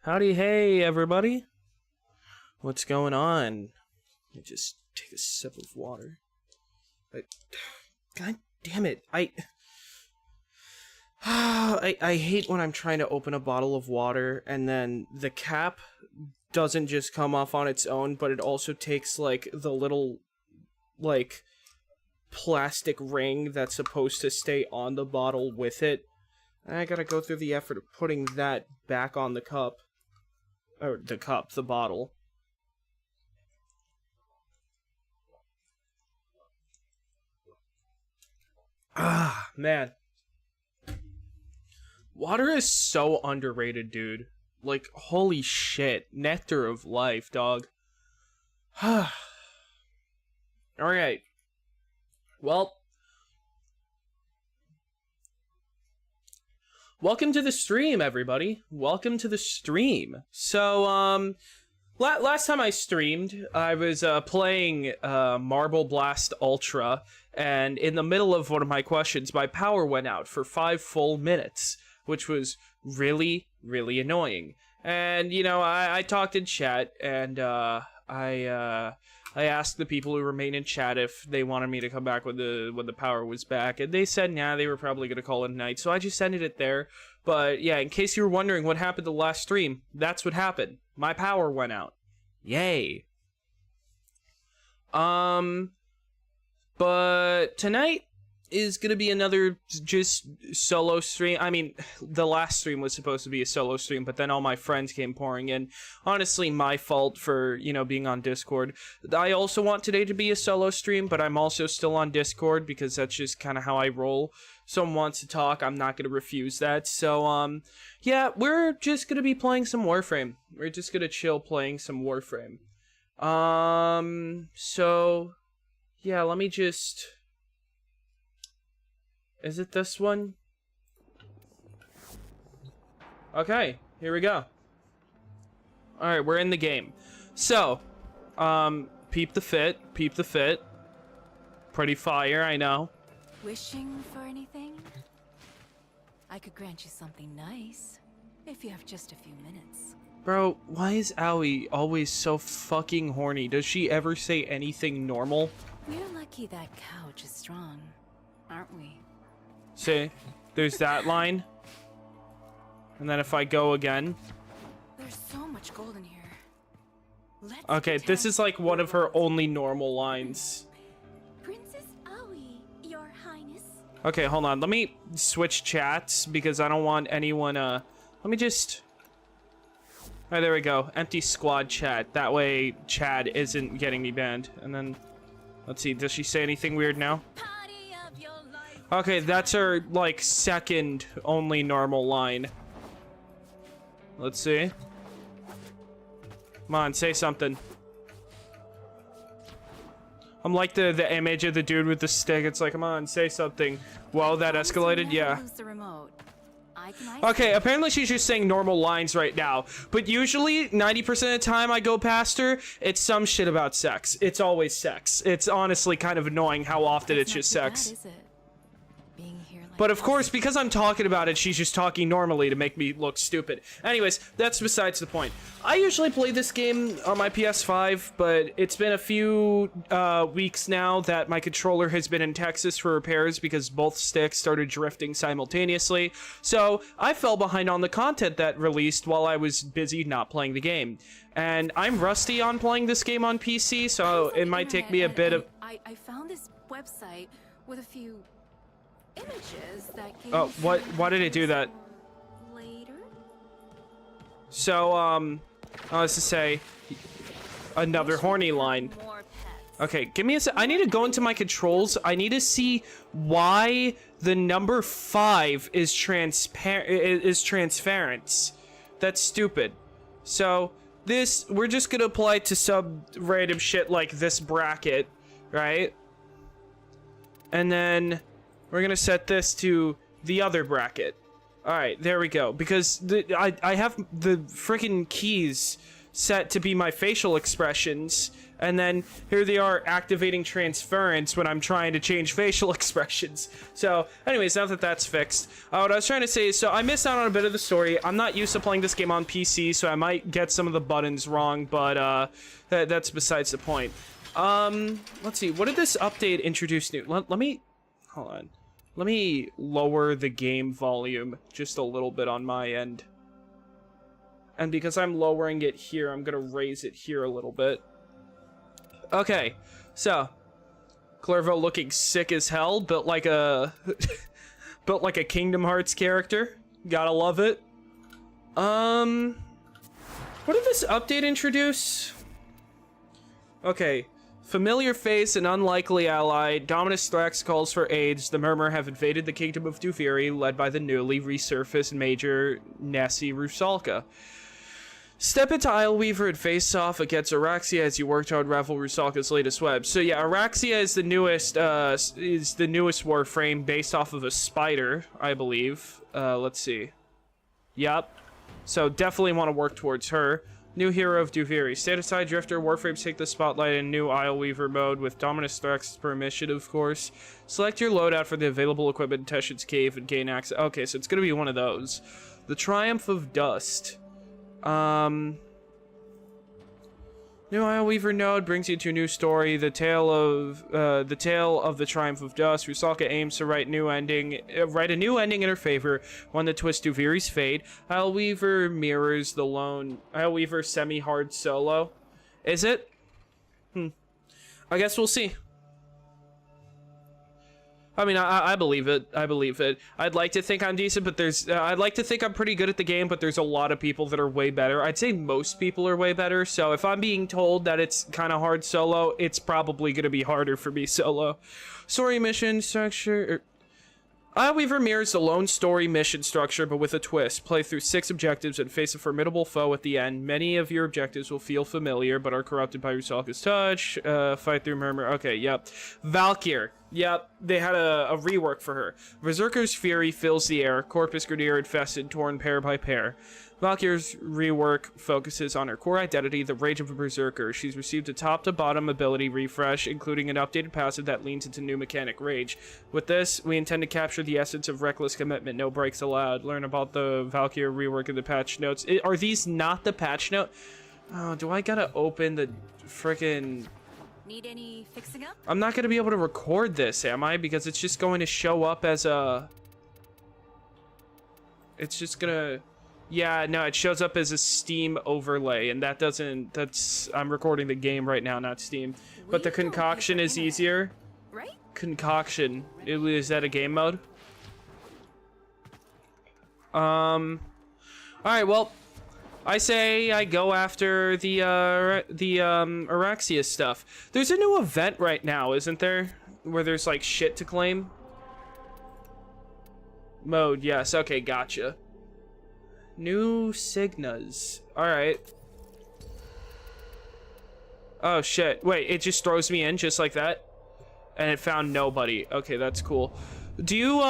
Howdy, hey, everybody. What's going on? Let me just take a sip of water. God damn it. I hate when I'm trying to open a bottle of water and then the cap doesn't just come off on its own, but it also takes, like, the little, like, plastic ring that's supposed to stay on the bottle with it. And I gotta go through the effort of putting that back on the cup. Or the bottle. Ah, man. Water is so underrated, dude. Like, holy shit. Nectar of life, dog. Alright. Well. Welcome to the stream, everybody. Welcome to the stream. So, last time I streamed, I was playing Marble Blast Ultra, and in the middle of one of my questions, my power went out for 5 full minutes, which was really, really annoying. And, you know, I talked in chat, and I asked the people who remain in chat if they wanted me to come back when the power was back, and they said nah, they were probably gonna call it a night, so I just ended it there. But yeah, in case you were wondering what happened the last stream, that's what happened. My power went out. Yay. But tonight is gonna be another just solo stream. I mean, the last stream was supposed to be a solo stream, but then all my friends came pouring in. Honestly, my fault for, you know, being on Discord. I also want today to be a solo stream, but I'm also still on Discord because that's just kind of how I roll. Someone wants to talk, I'm not gonna refuse that. So, yeah, we're just gonna be playing some Warframe. We're just gonna chill playing some Warframe. So, yeah, let me just... Is it this one? Okay, here we go. Alright, we're in the game. So, peep the fit, peep the fit. Pretty fire, I know. Wishing for anything? I could grant you something nice, if you have just a few minutes. Bro, why is Owie always so fucking horny? Does she ever say anything normal? We're lucky that couch is strong, aren't we? See, there's that line. And then if I go again. There's so much gold in here. Okay, this is like one of her only normal lines. Princess Aoi, Your Highness. Okay, hold on. Let me switch chats because I don't want anyone, let me just... Alright, there we go. Empty squad chat. That way Chad isn't getting me banned. And then, let's see, does she say anything weird now? Okay, that's her, like, second only normal line. Let's see. Come on, say something. I'm like the image of the dude with the stick. It's like, come on, say something. Whoa, that escalated? Yeah. Okay, apparently she's just saying normal lines right now. But usually, 90% of the time I go past her, it's some shit about sex. It's always sex. It's honestly kind of annoying how often it's just sex. But of course, because I'm talking about it, she's just talking normally to make me look stupid. Anyways, that's besides the point. I usually play this game on my PS5, but it's been a few weeks now that my controller has been in Texas for repairs because both sticks started drifting simultaneously. So I fell behind on the content that released while I was busy not playing the game. And I'm rusty on playing this game on PC, so it might take me a bit of... I found this website with a few... images that oh, why did it do that? Later? So, let's just say another horny line. Okay, give me a sec. I need to go into my controls. I need to see why the number 5 is transference. That's stupid. So, this, we're just gonna apply to some random shit like this bracket, right? And then we're gonna set this to the other bracket. Alright, there we go. Because I have the freaking keys set to be my facial expressions, and then here they are activating transference when I'm trying to change facial expressions. So anyways, now that that's fixed, what I was trying to say is, so I missed out on a bit of the story. I'm not used to playing this game on PC, so I might get some of the buttons wrong, but that's besides the point. Let's see, what did this update introduce new? Let me, hold on. Let me lower the game volume just a little bit on my end. And because I'm lowering it here, I'm gonna raise it here a little bit. Okay, so Clervo looking sick as hell, built like a built like a Kingdom Hearts character. Gotta love it. What did this update introduce? Okay. Familiar face and unlikely ally, Dominus Thrax calls for aids. The Murmur have invaded the kingdom of Duviri, led by the newly resurfaced Major Nessie Rusalka. Step into Isleweaver and face off against Araxia as you work to unravel Rusalka's latest web. So yeah, Araxia is the newest Warframe based off of a spider, I believe. Let's see. Yup. So definitely want to work towards her. New hero of Duviri. Stand aside, Drifter. Warframes take the spotlight in new Isleweaver mode with Dominus Thrax's permission, of course. Select your loadout for the available equipment in Teshin's Cave and gain access. Okay, so it's gonna be one of those. The Triumph of Dust. New Isleweaver node brings you to a new story. The tale of the Triumph of Dust. Rusalka aims to write a new ending in her favor, one that twists Duviri's fate. Isleweaver mirrors the lone Isleweaver semi-hard solo. Is it? I guess we'll see. I mean, I believe it. I believe it. I'd like to think I'm decent, but I'd like to think I'm pretty good at the game, but there's a lot of people that are way better. I'd say most people are way better, so if I'm being told that it's kind of hard solo, it's probably going to be harder for me solo. Story mission structure... Isleweaver mirrors the lone story mission structure, but with a twist. Play through 6 objectives and face a formidable foe at the end. Many of your objectives will feel familiar, but are corrupted by Rusalka's touch. Fight through Murmur. Okay, yep. Valkyr. Yep, they had a rework for her. Berserker's Fury fills the air. Corpus Grenadier infested, torn pair by pair. Valkyr's rework focuses on her core identity, the Rage of a Berserker. She's received a top-to-bottom ability refresh, including an updated passive that leans into new mechanic Rage. With this, we intend to capture the essence of reckless commitment, no breaks allowed. Learn about the Valkyr rework in the patch notes. Are these not the patch note? Oh, do I gotta open the frickin'... Need any fixing up? I'm not gonna be able to record this, am I? Because it's just going to show up as a... It's just gonna... Yeah, no, it shows up as a Steam overlay, and that doesn't... I'm recording the game right now, not Steam. But the concoction is easier. Right? Concoction. Is that a game mode? Alright, well... I say I go after the Araxia stuff. There's a new event right now, isn't there? Where there's, like, shit to claim? Mode, yes. Okay, gotcha. New Signas. Alright. Oh, shit. Wait, it just throws me in just like that? And it found nobody. Okay, that's cool. Do you,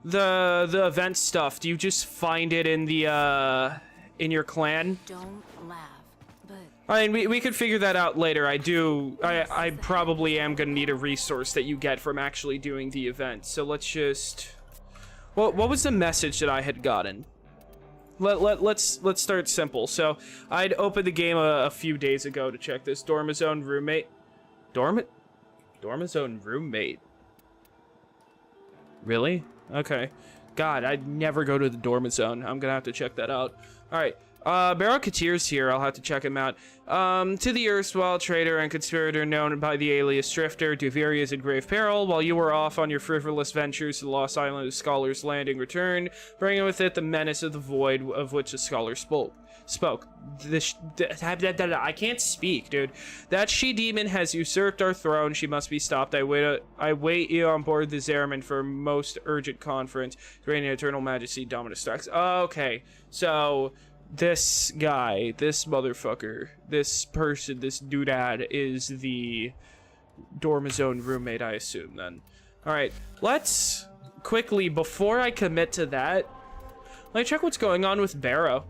The event stuff, do you just find it in the, in your clan? Don't laugh, but... I mean, we could figure that out later. I probably am gonna need a resource that you get from actually doing the event. So let's just... What was the message that I had gotten? Let's start simple. So, I'd opened the game a few days ago to check this. Dormizone roommate. Dormizone roommate? Really? Okay. God, I'd never go to the Dormizone. I'm gonna have to check that out. Alright. Barrow Katir's here. I'll have to check him out. To the erstwhile traitor and conspirator known by the alias Drifter, Duviri is in grave peril. While you were off on your frivolous ventures to the lost island of Scholar's Landing, return, bringing with it the menace of the void of which the scholar spoke. I can't speak, dude. That she-demon has usurped our throne. She must be stopped. I wait you on board the Zeraman for a most urgent conference. Reigning Eternal Majesty, Dominus Thrax. Okay, so... This guy, this motherfucker, this person, this doodad is the Dormizone roommate, I assume, then. Alright, let's quickly, before I commit to that, let me check what's going on with Barrow.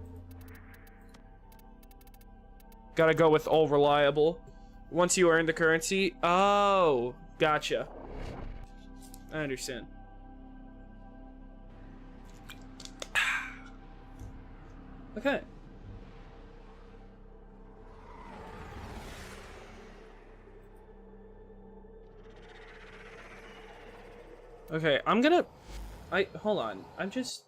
Gotta go with all reliable. Once you earn the currency. Oh, gotcha. I understand. Okay. Okay, I'm gonna... hold on. I'm just...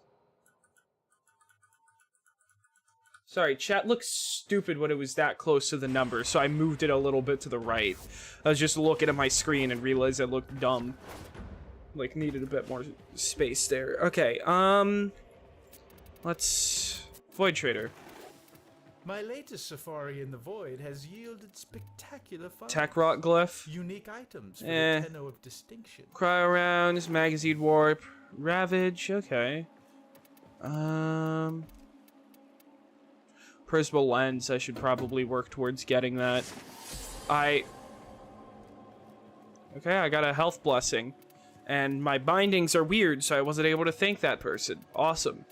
Sorry, chat looks stupid when it was that close to the number, so I moved it a little bit to the right. I was just looking at my screen and realized it looked dumb. Like, needed a bit more space there. Okay, let's... Void Trader. My latest safari in the void has yielded spectacular finds. Tech Rock Glyph. Unique items for the tenor of distinction. Cryo Rounds, Magazine Warp, Ravage, okay. Prismal Lens, I should probably work towards getting that. Okay, I got a health blessing. And my bindings are weird, so I wasn't able to thank that person. Awesome.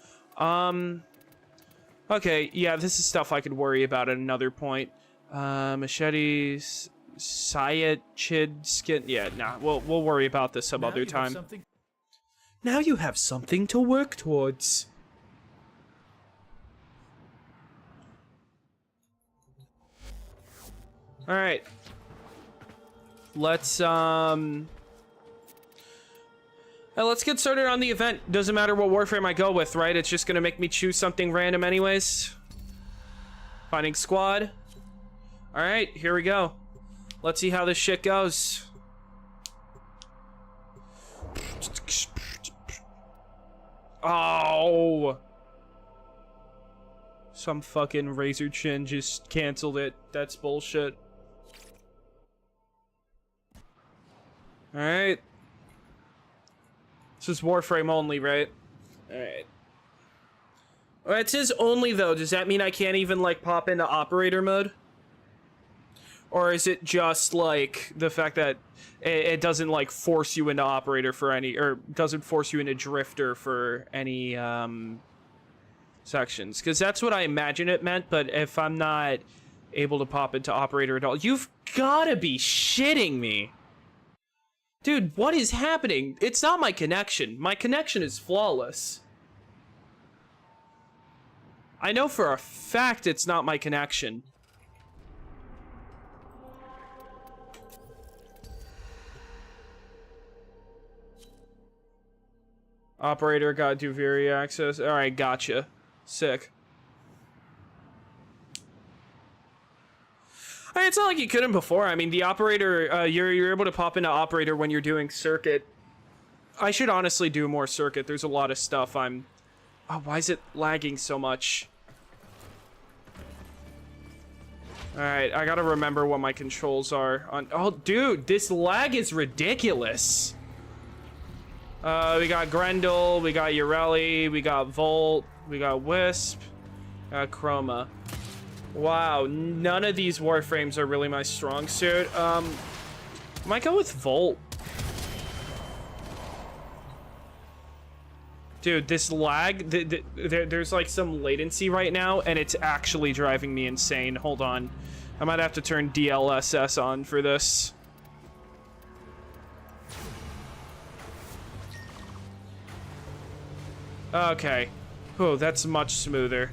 Okay, yeah, this is stuff I could worry about at another point. Machetes, Sayachid skin. Yeah, nah, we'll worry about this some other time. Now you have something to work towards. All right. Let's get started on the event. Doesn't matter what Warframe I go with, right? It's just gonna make me choose something random anyways. Finding squad. All right, here we go. Let's see how this shit goes. Oh. Some fucking Razor Chin just canceled it. That's bullshit. All right. This is Warframe only, right? Alright. Well, it says only, though. Does that mean I can't even, like, pop into operator mode? Or is it just, like, the fact that it doesn't, like, force you into operator for any... Or doesn't force you into drifter for any, sections? Because that's what I imagine it meant, but if I'm not able to pop into operator at all... You've gotta be shitting me! Dude, what is happening? It's not my connection. My connection is flawless. I know for a fact it's not my connection. Operator got Duviri access. Alright, gotcha. Sick. It's not like you couldn't before. I mean, the operator, you're able to pop into operator when you're doing circuit. I should honestly do more circuit. There's a lot of stuff Oh, why is it lagging so much? Alright, I gotta remember what my controls are. Oh, dude, this lag is ridiculous. We got Grendel, we got Ureli, we got Volt, we got Wisp, Chroma. Wow, none of these Warframes are really my strong suit. Might go with Volt. Dude, this lag, there's like some latency right now, and it's actually driving me insane. Hold on. I might have to turn DLSS on for this. Okay. Oh, that's much smoother.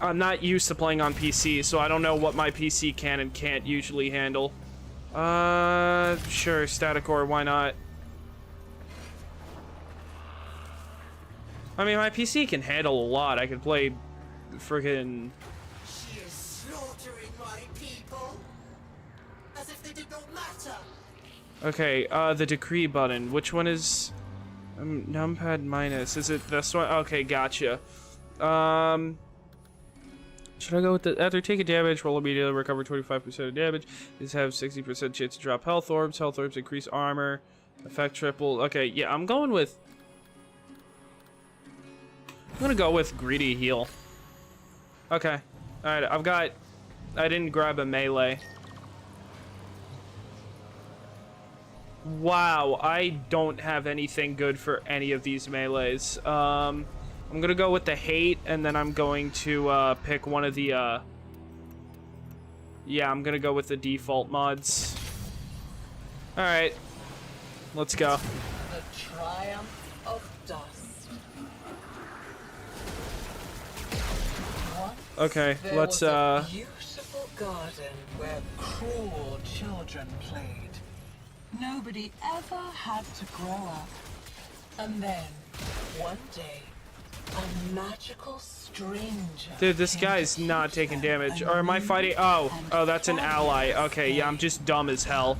I'm not used to playing on PC, so I don't know what my PC can and can't usually handle. Sure, static ore, why not? I mean, my PC can handle a lot. I could play friggin'... She is slaughtering my people, as if they did not matter. Okay, the decree button. Which one is... numpad minus. Is it this one? Okay, gotcha. Should I go with the... After taking damage, roll immediately, recover 25% of damage. These have 60% chance to drop health orbs. Health orbs increase armor. Effect triple. Okay, yeah, I'm going with... I'm gonna go with greedy heal. Okay. Alright, I've got... I didn't grab a melee. Wow, I don't have anything good for any of these melees. I'm gonna go with the hate, and then I'm going to pick one of the yeah, I'm gonna go with the default mods. Alright. Let's go. The triumph of dust. Once Okay, there let's was a beautiful garden where cruel children played. Nobody ever had to grow up. And then, one day, a magical stranger. Dude, this came guy's to not teach taking them damage. a Or am I new fighting? Oh, and that's an ally. fabulous Okay, yeah, I'm way. just dumb as hell.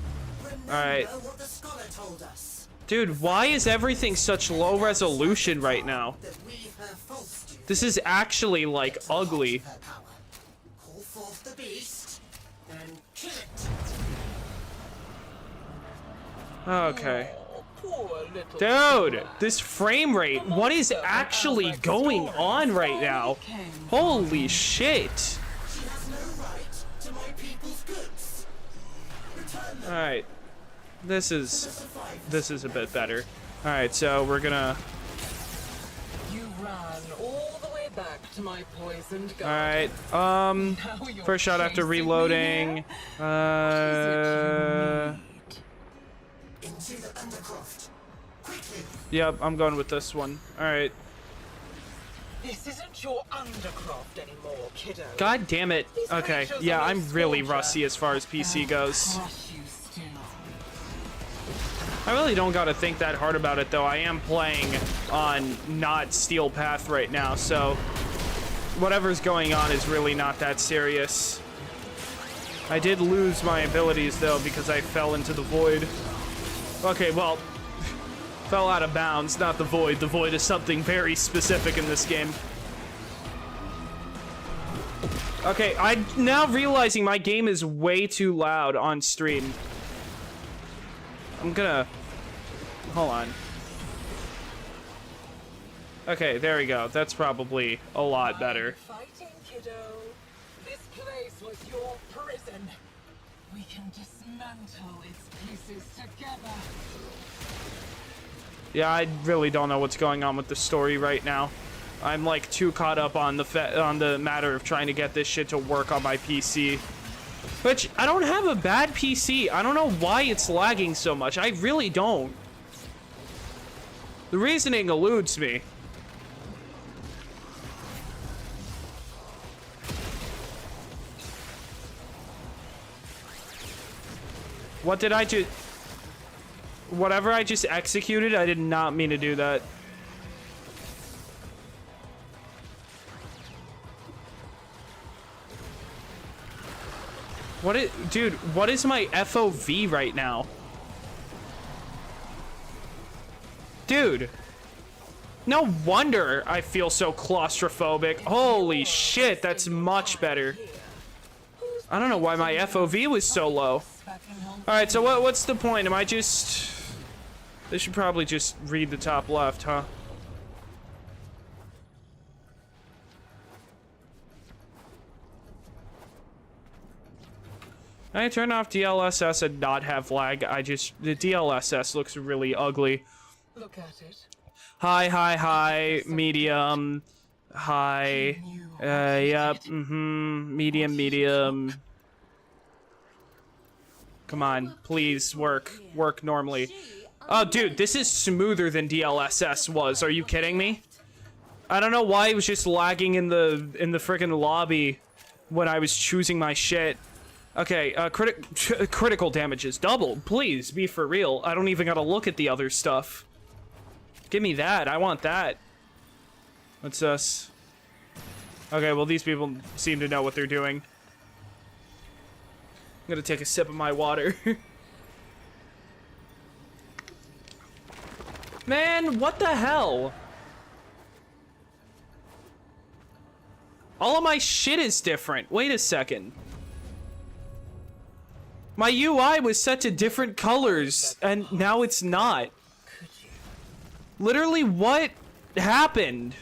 Alright. What the scholar told us, Dude, why is everything such low resolution right now? that we, her false students, This is actually, like, ugly. her power. Call forth the beast and kill it. Okay. Oh, poor little Dude, Tigger. this frame rate, what is actually going on right now? Holy shit. She has no right to my people's goods. Return them Alright. This to is survive. a bit better. Alright, so we're gonna You ran all the way back to my poisoned garden. Alright, Now you're first shot after chasing me reloading. here? What is it you need? Into the undercroft. Quickly. Yep, I'm going with this one. Alright. This isn't your undercroft anymore, kiddo. God damn it. Okay, yeah, I'm really rusty as far as PC goes. Crush you still. I really don't gotta think that hard about it, though. I am playing on not Steel Path right now, so whatever's going on is really not that serious. I did lose my abilities, though, because I fell into the void. Okay, well, fell out of bounds, not the void. The void is something very specific in this game. Okay, I'm now realizing my game is way too loud on stream. I'm gonna... Hold on. Okay, there we go. That's probably a lot better. Fighting, kiddo. This place was your prison. We can dismantle its pieces together. Yeah, I really don't know what's going on with the story right now. I'm like too caught up on the matter of trying to get this shit to work on my PC. Which, I don't have a bad PC. I don't know why it's lagging so much. I really don't. The reasoning eludes me. What did I do? Whatever I just executed, I did not mean to do that. Dude, what is my FOV right now? Dude. No wonder I feel so claustrophobic. Holy shit, that's much better. I don't know why my FOV was so low. Alright, so what's the point? Am I just... They should probably just read the top left, huh? I turn off DLSS and not have lag. The DLSS looks really ugly. Look at it. Hi, medium, high, yep, medium. Come on, please, work normally. Oh, dude, this is smoother than DLSS was. Are you kidding me? I don't know why it was just lagging in the frickin' lobby when I was choosing my shit. Okay, critical damage is double. Please, be for real. I don't even gotta look at the other stuff. Give me that. I want that. What's this? Okay, well, these people seem to know what they're doing. I'm gonna take a sip of my water. Man, what the hell? All of my shit is different. Wait a second. My UI was set to different colors, and now it's not. Literally, what happened?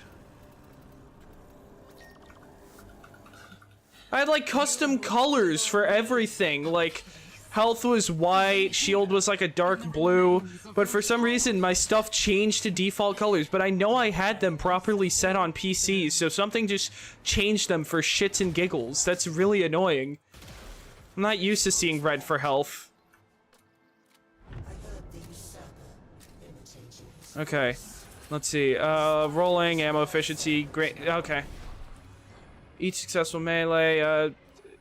I had, like, custom colors for everything. Like, Health was white, shield was like a dark blue, but for some reason my stuff changed to default colors, but I know I had them properly set on PCs, so something just changed them for shits and giggles. That's really annoying. I'm not used to seeing red for health. Okay, let's see. Rolling, ammo efficiency, great. Okay. Each successful melee,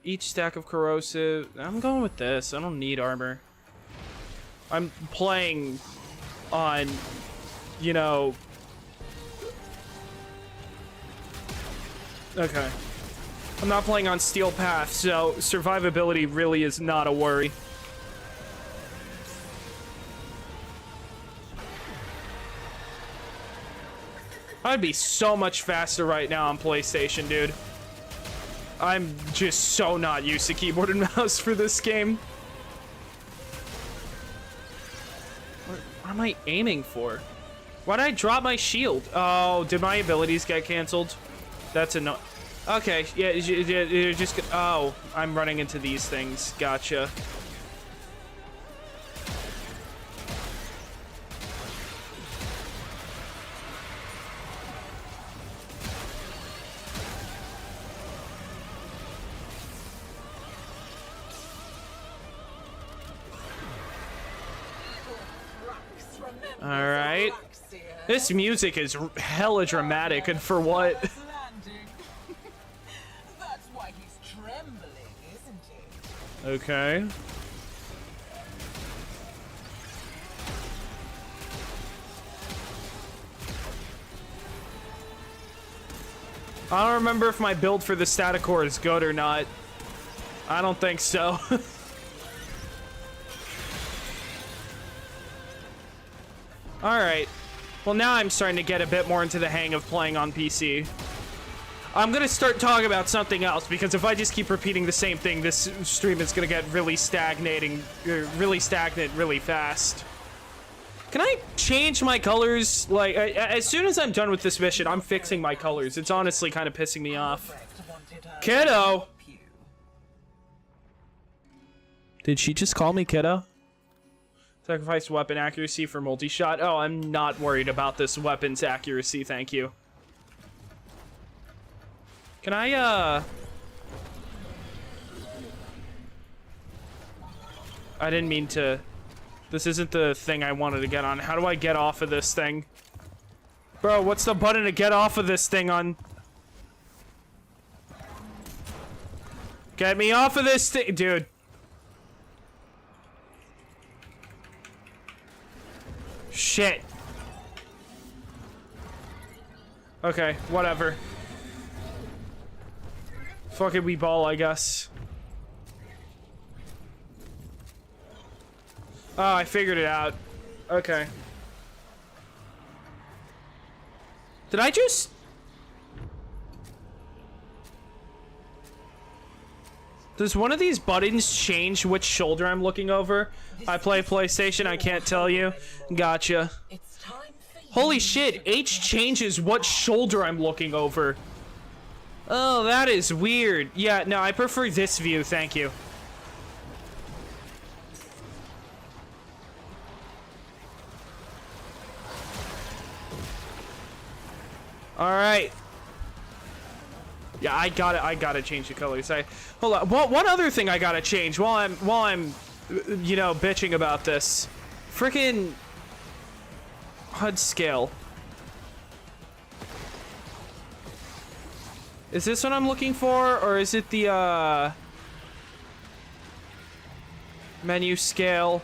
each stack of corrosive. I'm going with this. I don't need armor. I'm playing on, you know. Okay. I'm not playing on Steel Path, so survivability really is not a worry. I'd be so much faster right now on PlayStation, dude. I'm just so not used to keyboard and mouse for this game. What am I aiming for? Why did I drop my shield? Oh, did my abilities get canceled? That's a no. Okay, yeah, you're just. Oh, I'm running into these things. Gotcha. Alright. This music is hella dramatic, and for what? That's why he's trembling, isn't he? Okay. I don't remember if my build for the static core is good or not. I don't think so. Alright. Well, now I'm starting to get a bit more into the hang of playing on PC. I'm gonna start talking about something else, because if I just keep repeating the same thing, this stream is gonna get really stagnant really fast. Can I change my colors? Like, as soon as I'm done with this mission, I'm fixing my colors. It's honestly kind of pissing me off. Kiddo! Did she just call me kiddo? Sacrifice weapon accuracy for multi-shot. Oh, I'm not worried about this weapon's accuracy, thank you. Can I, I didn't mean to... This isn't the thing I wanted to get on. How do I get off of this thing? Bro, what's the button to get off of this thing on? Get me off of this thing, dude. Shit. Okay, whatever. Fuck it, we ball, I guess. Oh, I figured it out. Okay. Did I just... Does one of these buttons change which shoulder I'm looking over? I play PlayStation, I can't tell you. Gotcha. Holy shit, H changes what shoulder I'm looking over. Oh, that is weird. Yeah, no, I prefer this view, thank you. Alright. Yeah, I gotta change the colors. Hold on. One other thing I gotta change while I'm you know, bitching about this. Frickin' HUD scale. Is this what I'm looking for, or is it the menu scale?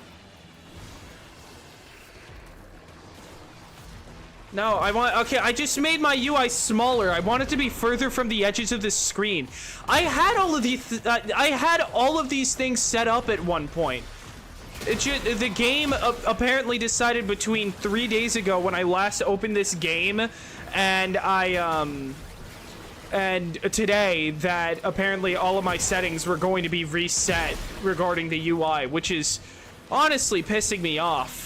No, I want, okay, I just made my UI smaller. I want it to be further from the edges of the screen. I had all of these things set up at one point. The game apparently decided between 3 days ago when I last opened this game and and today that apparently all of my settings were going to be reset regarding the UI, which is honestly pissing me off.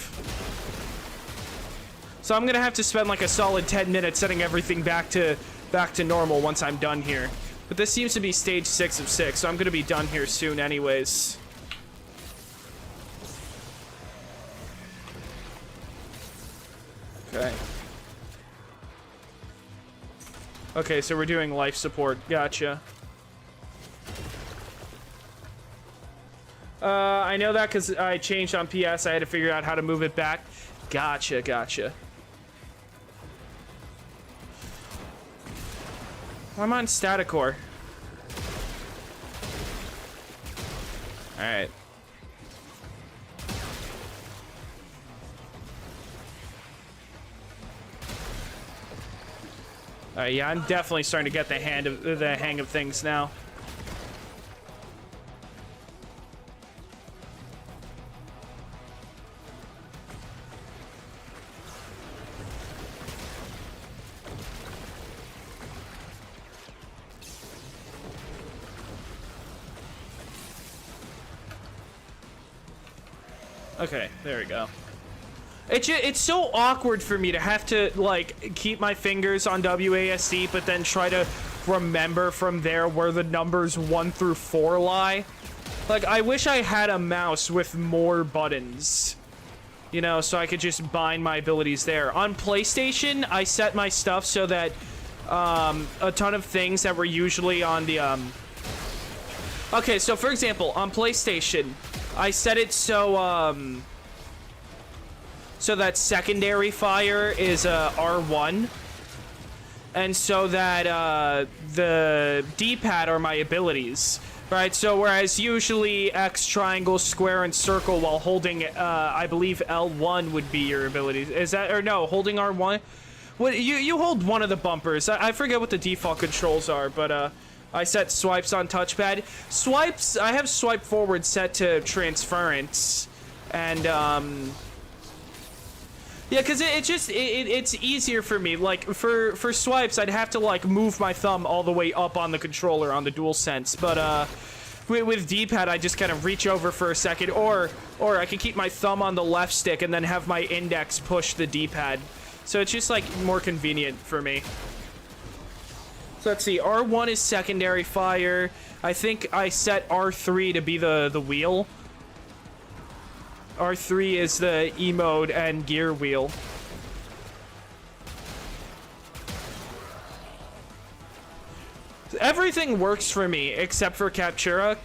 So I'm gonna have to spend like a solid 10 minutes setting everything back to normal once I'm done here. But this seems to be stage 6 of 6, so I'm gonna be done here soon anyways. Okay. Okay, so we're doing life support. Gotcha. I know that because I changed on PS. I had to figure out how to move it back. Gotcha, gotcha. I'm on static core. Alright. Alright, yeah, I'm definitely starting to get the hang of things now. Okay, there we go. It's so awkward for me to have to, like, keep my fingers on WASD, but then try to remember from there where the numbers 1 through 4 lie. Like, I wish I had a mouse with more buttons, you know, so I could just bind my abilities there. On PlayStation, I set my stuff so that a ton of things that were usually on the... Okay, so for example, on PlayStation, I set it so, so that secondary fire is R1, and so that the D-pad are my abilities, right? So whereas usually X, triangle, square, and circle while holding, I believe L1 would be your abilities. Is that, or no, holding R1? What, you hold one of the bumpers. I forget what the default controls are, but I set swipes on touchpad. Swipes, I have swipe forward set to transference, and yeah, because it's easier for me. Like, for swipes, I'd have to, like, move my thumb all the way up on the controller on the DualSense. But, with D-pad, I just kind of reach over for a second. Or I can keep my thumb on the left stick and then have my index push the D-pad. So it's just, like, more convenient for me. So let's see. R1 is secondary fire. I think I set R3 to be the wheel. R3 is the E mode and gear wheel. Everything works for me except for Captura,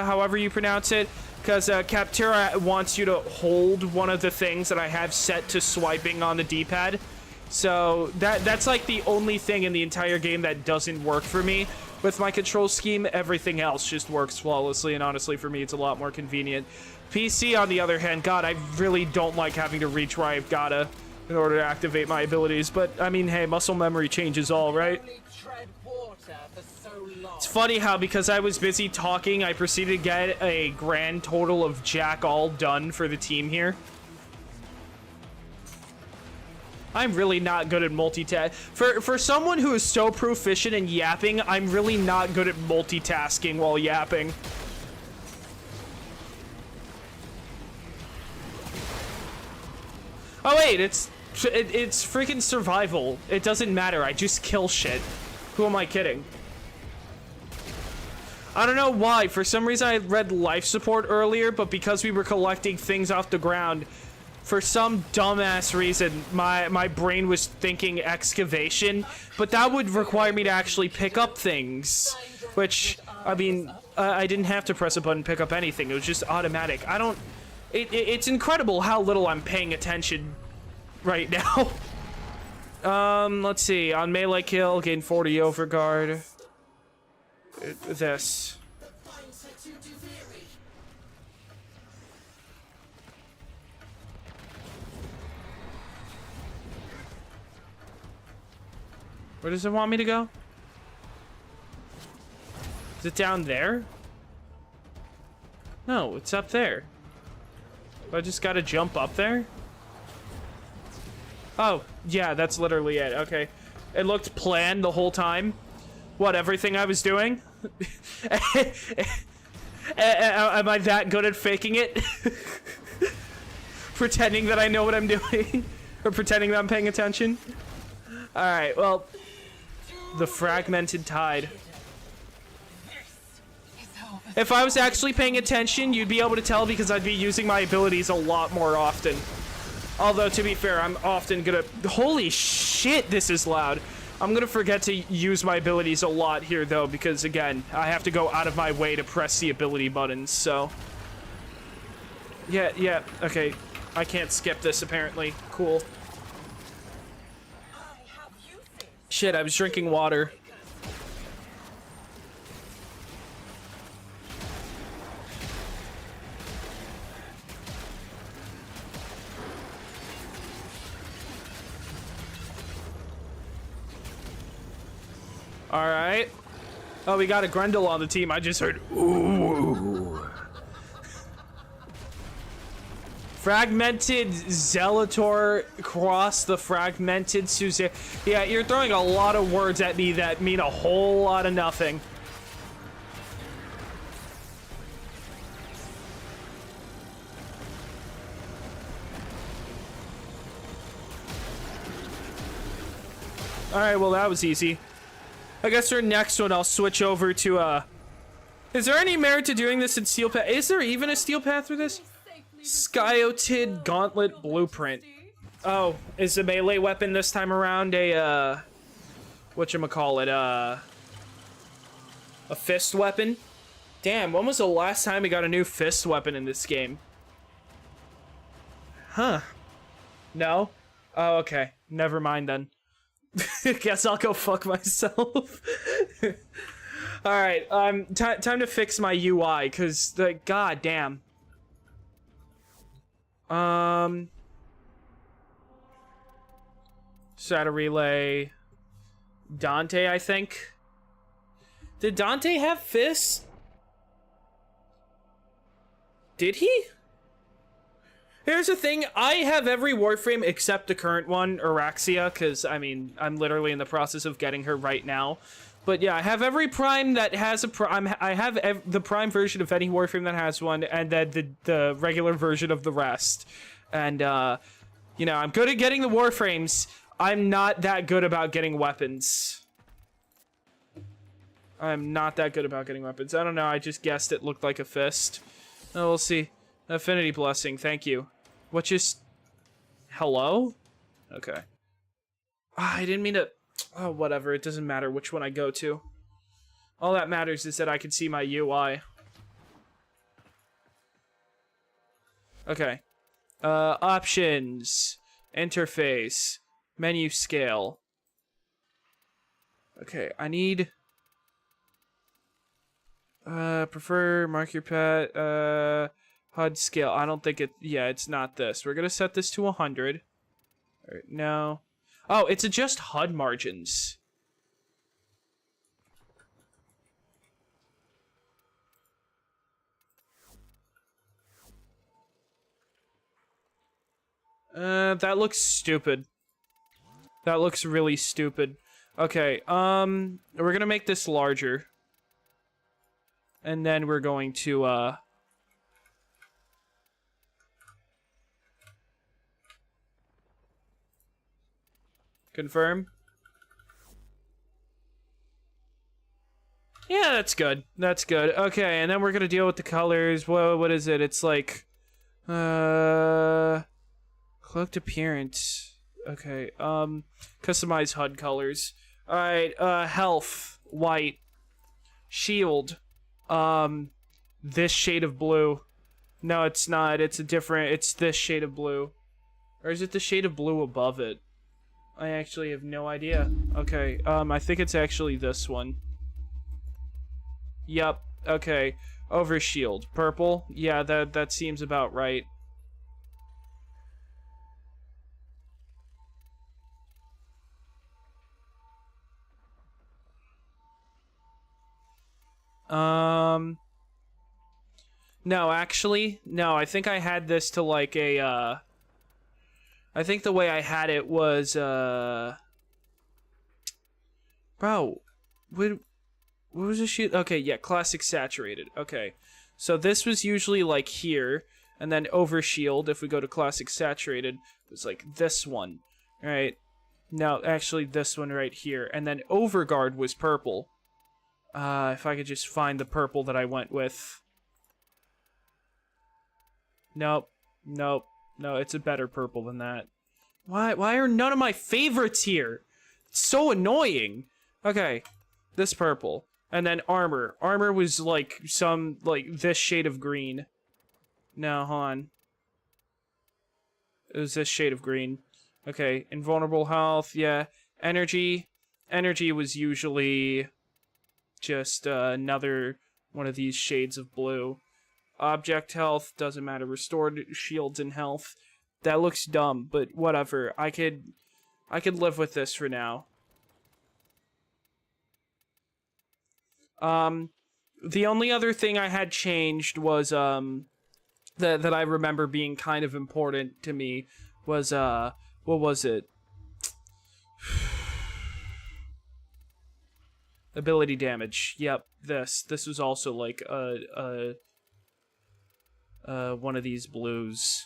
however you pronounce it, because Captura wants you to hold one of the things that I have set to swiping on the D-pad. So that's like the only thing in the entire game that doesn't work for me. With my control scheme, everything else just works flawlessly, and honestly, for me, it's a lot more convenient. PC, on the other hand, God, I really don't like having to reach where I've gotta in order to activate my abilities. But, I mean, hey, muscle memory changes all, right? It's funny how, because I was busy talking, I proceeded to get a grand total of jack all done for the team here. I'm really not good at multitasking. For someone who is so proficient in yapping, I'm really not good at multitasking while yapping. Oh wait, it's freaking survival. It doesn't matter. I just kill shit. Who am I kidding? I don't know why. For some reason, I read life support earlier, but because we were collecting things off the ground, for some dumbass reason, my brain was thinking excavation, but that would require me to actually pick up things, which, I mean, I didn't have to press a button to pick up anything. It was just automatic. I don't... It's incredible how little I'm paying attention right now. Let's see. On melee kill, gain 40 overguard. This. Where does it want me to go? Is it down there? No, it's up there. I just gotta jump up there? Oh, yeah, that's literally it. Okay. It looked planned the whole time. What, everything I was doing? Am I that good at faking it? Pretending that I know what I'm doing? Or pretending that I'm paying attention? Alright, well... The fragmented tide. If I was actually paying attention, you'd be able to tell because I'd be using my abilities a lot more often. Although, to be fair, I'm often gonna... Holy shit, this is loud. I'm gonna forget to use my abilities a lot here, though, because, again, I have to go out of my way to press the ability buttons, so... Yeah, okay. I can't skip this, apparently. Cool. Shit, I was drinking water. Alright. Oh, we got a Grendel on the team. I just heard, ooh. Fragmented Zelator cross the fragmented Suzanne. Yeah, you're throwing a lot of words at me that mean a whole lot of nothing. Alright, well that was easy. I guess for next one I'll switch over to is there any merit to doing this in Steel Path? Is there even a Steel Path for this? Skyotid Gauntlet Blueprint. Oh, is the melee weapon this time around a whatchamacallit, a fist weapon? Damn, when was the last time we got a new fist weapon in this game? Huh. No? Oh, okay. Never mind then. Guess I'll go fuck myself. Alright, time to fix my UI, cause the goddamn. Shadow Relay. Dante, I think. Did Dante have fists? Did he? Here's the thing, I have every Warframe except the current one, Araxia, because, I mean, I'm literally in the process of getting her right now. But yeah, I have every Prime that has a Prime. I have the Prime version of any Warframe that has one, and then the regular version of the rest. And, you know, I'm good at getting the Warframes. I'm not that good about getting weapons. I'm not that good about getting weapons. I don't know, I just guessed it looked like a fist. Oh, we'll see. Affinity Blessing, thank you. What just... Hello? Okay. I didn't mean to... Oh, whatever. It doesn't matter which one I go to. All that matters is that I can see my UI. Okay. Options. Interface. Menu scale. Okay, I need... prefer mark your pet, HUD scale. I don't think it... Yeah, it's not this. We're gonna set this to 100. No. Oh, it's adjust HUD margins. That looks stupid. That looks really stupid. Okay, we're gonna make this larger. And then we're going to, confirm. Yeah, that's good. That's good. Okay, and then we're gonna deal with the colors. Whoa, what is it? It's like, cloaked appearance. Okay, customize HUD colors. Alright, health, white. Shield, this shade of blue. No, it's not. It's a different, it's this shade of blue. Or is it the shade of blue above it? I actually have no idea. Okay, I think it's actually this one. Yup, okay. Overshield. Purple? Yeah, that seems about right. No, actually, no, I think I had this to like a, I think the way I had it was, bro, what was the shit? Okay, yeah, classic saturated. Okay, so this was usually like here, and then overshield, if we go to classic saturated, it was like this one, right? No, actually this one right here, and then overguard was purple. If I could just find the purple that I went with. Nope. Nope. No, it's a better purple than that. Why are none of my favorites here? It's so annoying. Okay, this purple. And then armor. Armor was like some, like this shade of green. No, hold on. It was this shade of green. Okay, invulnerable health, yeah. Energy. Energy was usually just another one of these shades of blue. Object health, doesn't matter. Restored shields and health. That looks dumb, but whatever. I could live with this for now. The only other thing I had changed was that I remember being kind of important to me was what was it? Ability damage. Yep, this was also like one of these blues.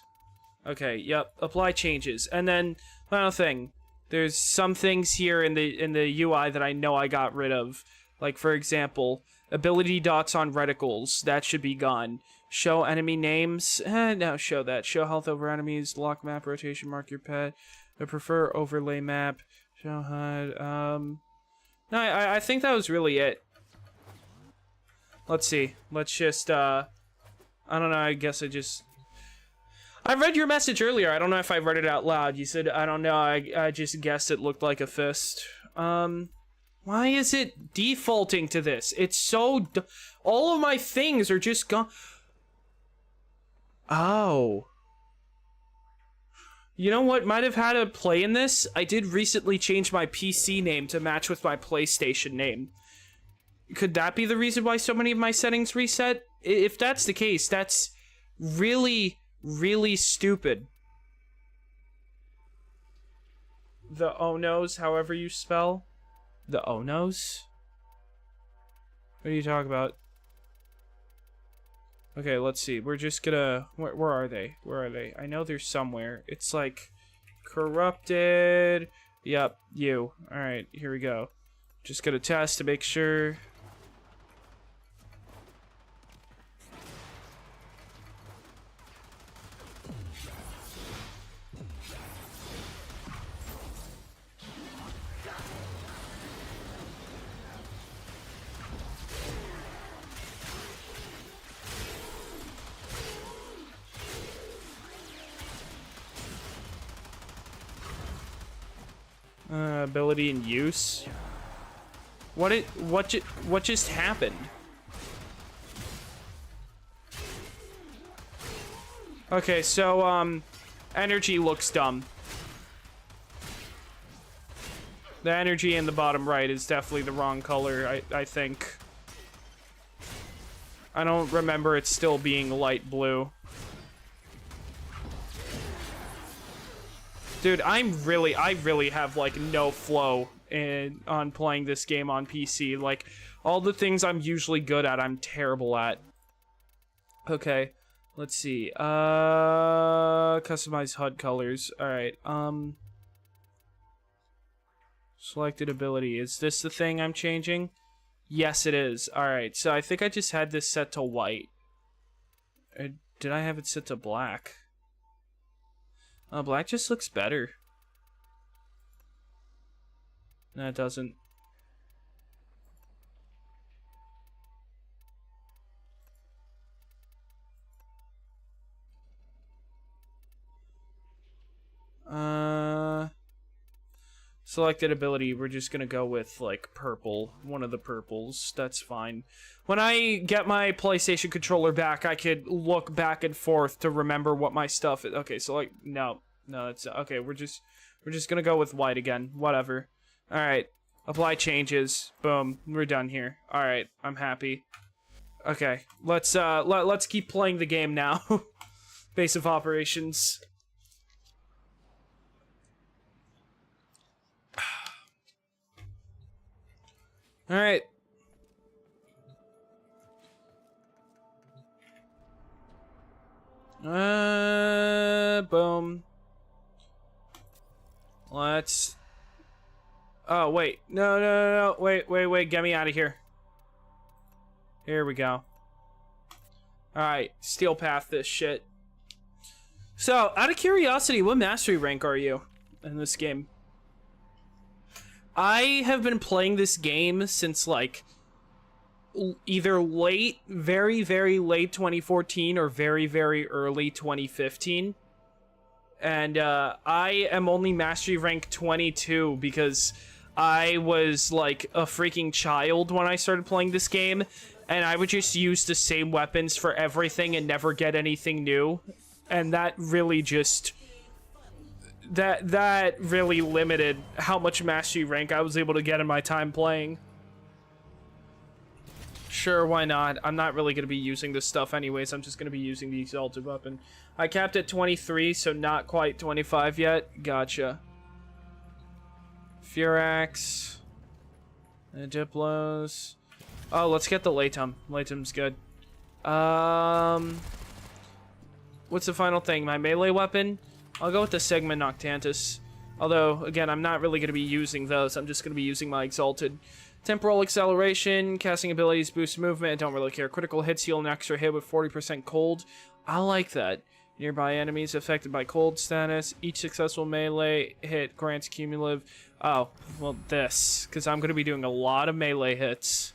Okay, yep, apply changes. And then final thing, there's some things here in the UI that I know I got rid of. Like for example, ability dots on reticles, that should be gone. Show enemy names, no, show that. Show health over enemies, lock map rotation, mark your pet. I prefer overlay map. Show HUD. No, I think that was really it. Let's see. Let's just I don't know, I guess I read your message earlier. I don't know if I read it out loud. You said, I don't know, I just guessed it looked like a fist. Why is it defaulting to this? It's so all of my things are just gone. Oh. You know what might have had a play in this? I did recently change my PC name to match with my PlayStation name. Could that be the reason why so many of my settings reset? If that's the case, that's really, really stupid. The oh-nos, however you spell. The oh-nos? What are you talking about? Okay, let's see. We're just gonna... Where are they? Where are they? I know they're somewhere. It's like... Corrupted... Yep, you. Alright, here we go. Just gonna test to make sure... ability in use. What just happened? Okay, so energy looks dumb. The energy in the bottom right is definitely the wrong color, I think. I don't remember it still being light blue. Dude, I really have like no flow on playing this game on PC. Like all the things I'm usually good at, I'm terrible at. Okay, let's see. Customize HUD colors. All right. Selected ability. Is this the thing I'm changing? Yes, it is. All right. So I think I just had this set to white. Did I have it set to black? Black just looks better. No, it doesn't. Selected ability, we're just gonna go with, like, purple. One of the purples. That's fine. When I get my PlayStation controller back, I could look back and forth to remember what my stuff is. Okay, so, like, no, that's... Okay, we're just gonna go with white again. Whatever. Alright. Apply changes. Boom. We're done here. Alright, I'm happy. Okay, let's keep playing the game now. Base of operations. Alright. Boom. Let's... Oh, wait. No. Wait. Get me out of here. Here we go. Alright. Steel path this shit. So, out of curiosity, what mastery rank are you in this game? I have been playing this game since, like, either late, very, very late 2014 or very, very early 2015. And, I am only mastery rank 22 because I was, like, a freaking child when I started playing this game, and I would just use the same weapons for everything and never get anything new. And that really just... That really limited how much mastery rank I was able to get in my time playing. Sure, why not? I'm not really going to be using this stuff anyways. I'm just going to be using the exalted weapon. I capped at 23, so not quite 25 yet. Gotcha. Furax. Diplos. Oh, let's get the Latum. Latum's good. What's the final thing? My melee weapon? I'll go with the Sigma Noctantis. Although, again, I'm not really going to be using those. I'm just going to be using my Exalted. Temporal Acceleration, casting abilities, boost movement, I don't really care. Critical hits heal an extra hit with 40% cold. I like that. Nearby enemies affected by cold status. Each successful melee hit grants cumulative... Oh, well, this. Because I'm going to be doing a lot of melee hits.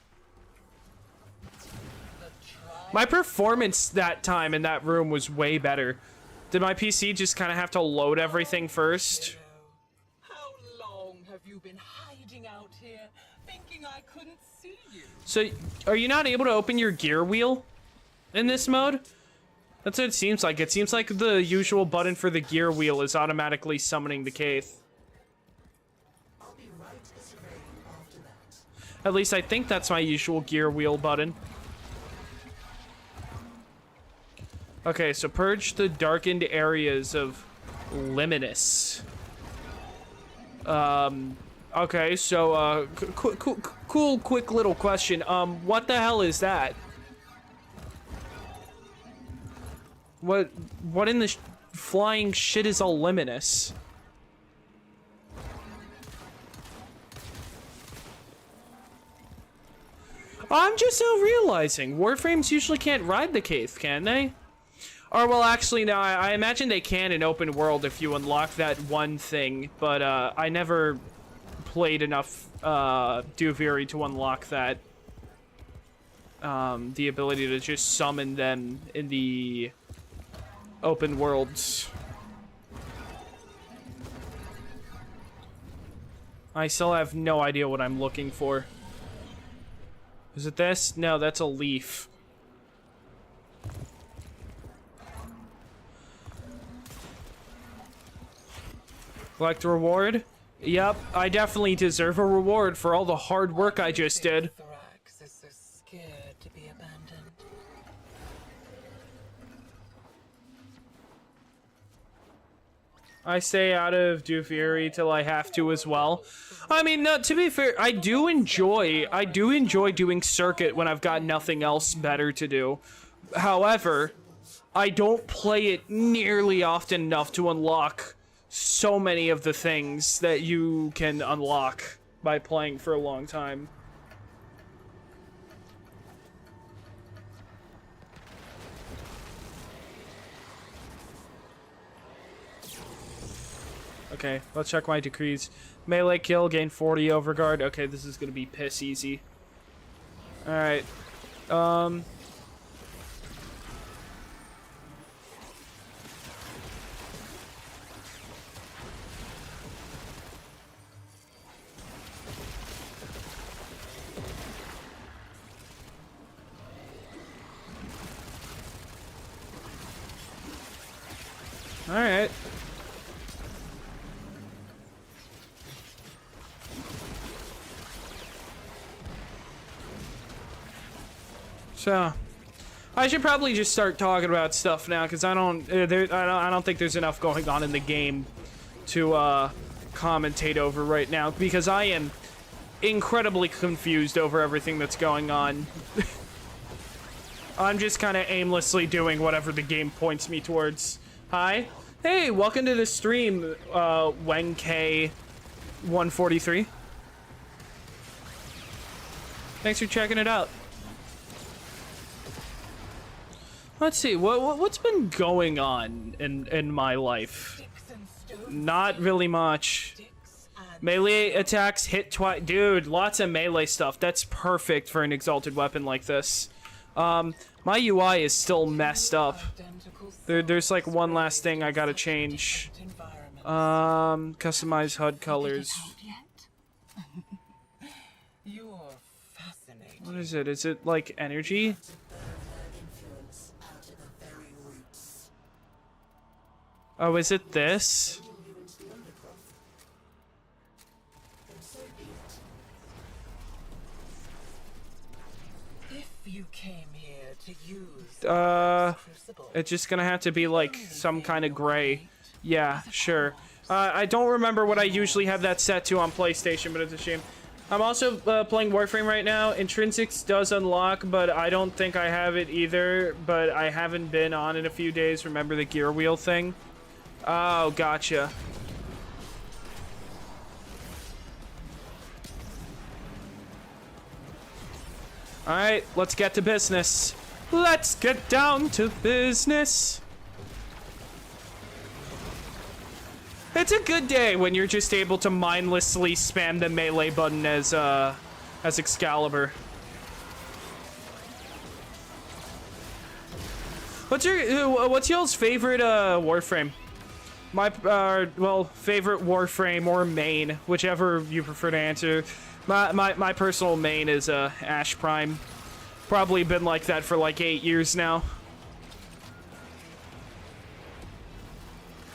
My performance that time in that room was way better. Did my PC just kind of have to load everything first? How long have you been hiding out here, thinking I couldn't see you? So, are you not able to open your gear wheel in this mode? That's what it seems like. It seems like the usual button for the gear wheel is automatically summoning the Kaith. At least I think that's my usual gear wheel button. Okay, so purge the darkened areas of Liminus. Okay, so, cool, quick little question. What the hell is that? What in the flying shit is all Liminus? I'm just now realizing, Warframes usually can't ride the Kaith, can they? Or, well, actually, no, I imagine they can in open world if you unlock that one thing, but, I never played enough, Duviri to unlock that. The ability to just summon them in the open worlds. I still have no idea what I'm looking for. Is it this? No, that's a leaf. Collect reward? Yep, I definitely deserve a reward for all the hard work I just did. Thorax is so scared to be abandoned. I stay out of Duviri till I have to as well. I mean, no, to be fair, I do enjoy doing Circuit when I've got nothing else better to do. However, I don't play it nearly often enough to unlock so many of the things that you can unlock by playing for a long time. Okay, let's check my decrees. Melee kill, gain 40 overguard. Okay, this is gonna be piss easy. Alright. Alright. So, I should probably just start talking about stuff now, because I don't think there's enough going on in the game to commentate over right now, because I am incredibly confused over everything that's going on. I'm just kind of aimlessly doing whatever the game points me towards. Hi. Hey, welcome to the stream, WengK143. Thanks for checking it out. Let's see, what's been going on in my life? Sticks and stones. Not really much. Sticks and Melee attacks hit twice. Dude, lots of melee stuff. That's perfect for an exalted weapon like this. My UI is still messed up. identical There's like one last thing I gotta change. environments. Customize HUD colors. Yet? You're fascinating. What is it? Is it like energy? Oh, is it this? If you came here to use crucible, It's just gonna have to be like some kind of gray. Yeah, sure. I don't remember what I usually have that set to on PlayStation, but it's a shame. I'm also playing Warframe right now. Intrinsics does unlock, but I don't think I have it either. But I haven't been on in a few days. Remember the gear wheel thing? Oh, gotcha. Alright, let's get to business. Let's get down to business. It's a good day when you're just able to mindlessly spam the melee button as Excalibur. What's y'all's favorite Warframe? My well, favorite Warframe or main, whichever you prefer to answer. My personal main is Ash Prime. Probably been like that for like 8 years now.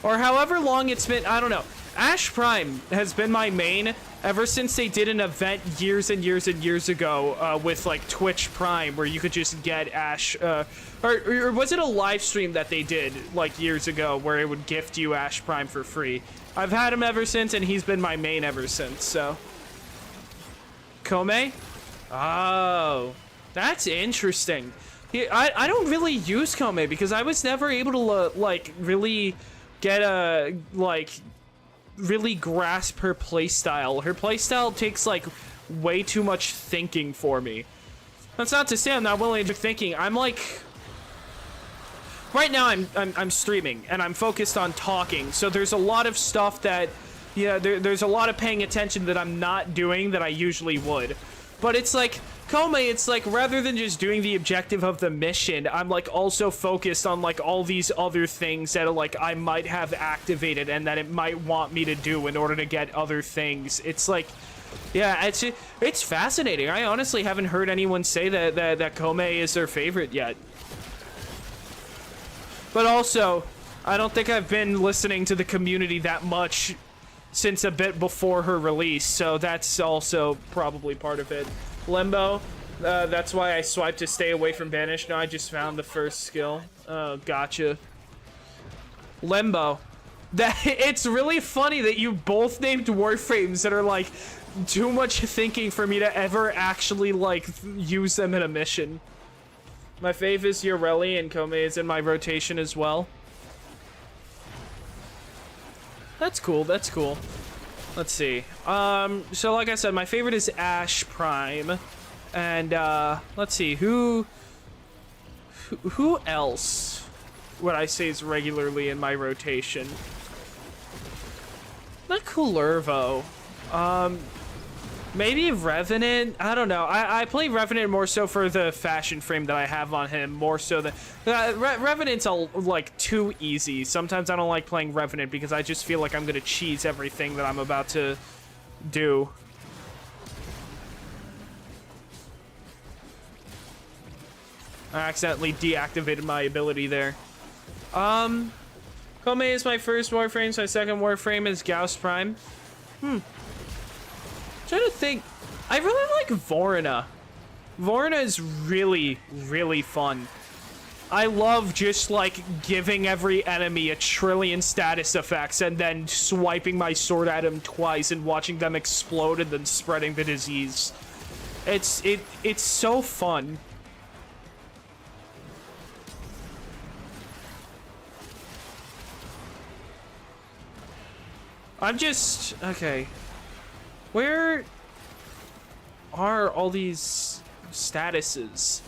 Or however long it's been, I don't know. Ash Prime has been my main ever since they did an event years and years and years ago with like Twitch Prime, where you could just get Ash, or was it a live stream that they did like years ago where it would gift you Ash Prime for free? I've had him ever since, and he's been my main ever since, so. Kome? Oh, that's interesting. I don't really use Kome because I was never able to like really get a really grasp her playstyle. Her playstyle takes like way too much thinking for me. That's not to say I'm not willing to thinking. I'm like right now I'm streaming and I'm focused on talking. So there's a lot of stuff that there's a lot of paying attention that I'm not doing that I usually would. But it's like Kome, it's like rather than just doing the objective of the mission, I'm like also focused on like all these other things that like I might have activated and that it might want me to do in order to get other things. It's like, yeah, it's fascinating. I honestly haven't heard anyone say that Kome is their favorite yet. But also, I don't think I've been listening to the community that much since a bit before her release, so that's also probably part of it. Limbo, that's why I swiped to stay away from Banish. No, I just found the first skill. Oh, gotcha. Limbo. It's really funny that you both named Warframes that are like too much thinking for me to ever actually like use them in a mission. My fave is Yoreli, and Kome is in my rotation as well. That's cool, that's cool. Let's see. So like I said, my favorite is Ash Prime. And, let's see, who else would I say is regularly in my rotation? Not Kullervo. Maybe Revenant? I don't know. I play Revenant more so for the fashion frame that I have on him, more so than... Revenant's, like, too easy. Sometimes I don't like playing Revenant because I just feel like I'm gonna cheese everything that I'm about to do. I accidentally deactivated my ability there. Kome is my first Warframe, so my second Warframe is Gauss Prime. Trying to think. I really like Vorna. Vorna is really, really fun. I love just like giving every enemy a trillion status effects and then swiping my sword at them twice and watching them explode and then spreading the disease. It's so fun. I'm just okay. Where are all these statuses?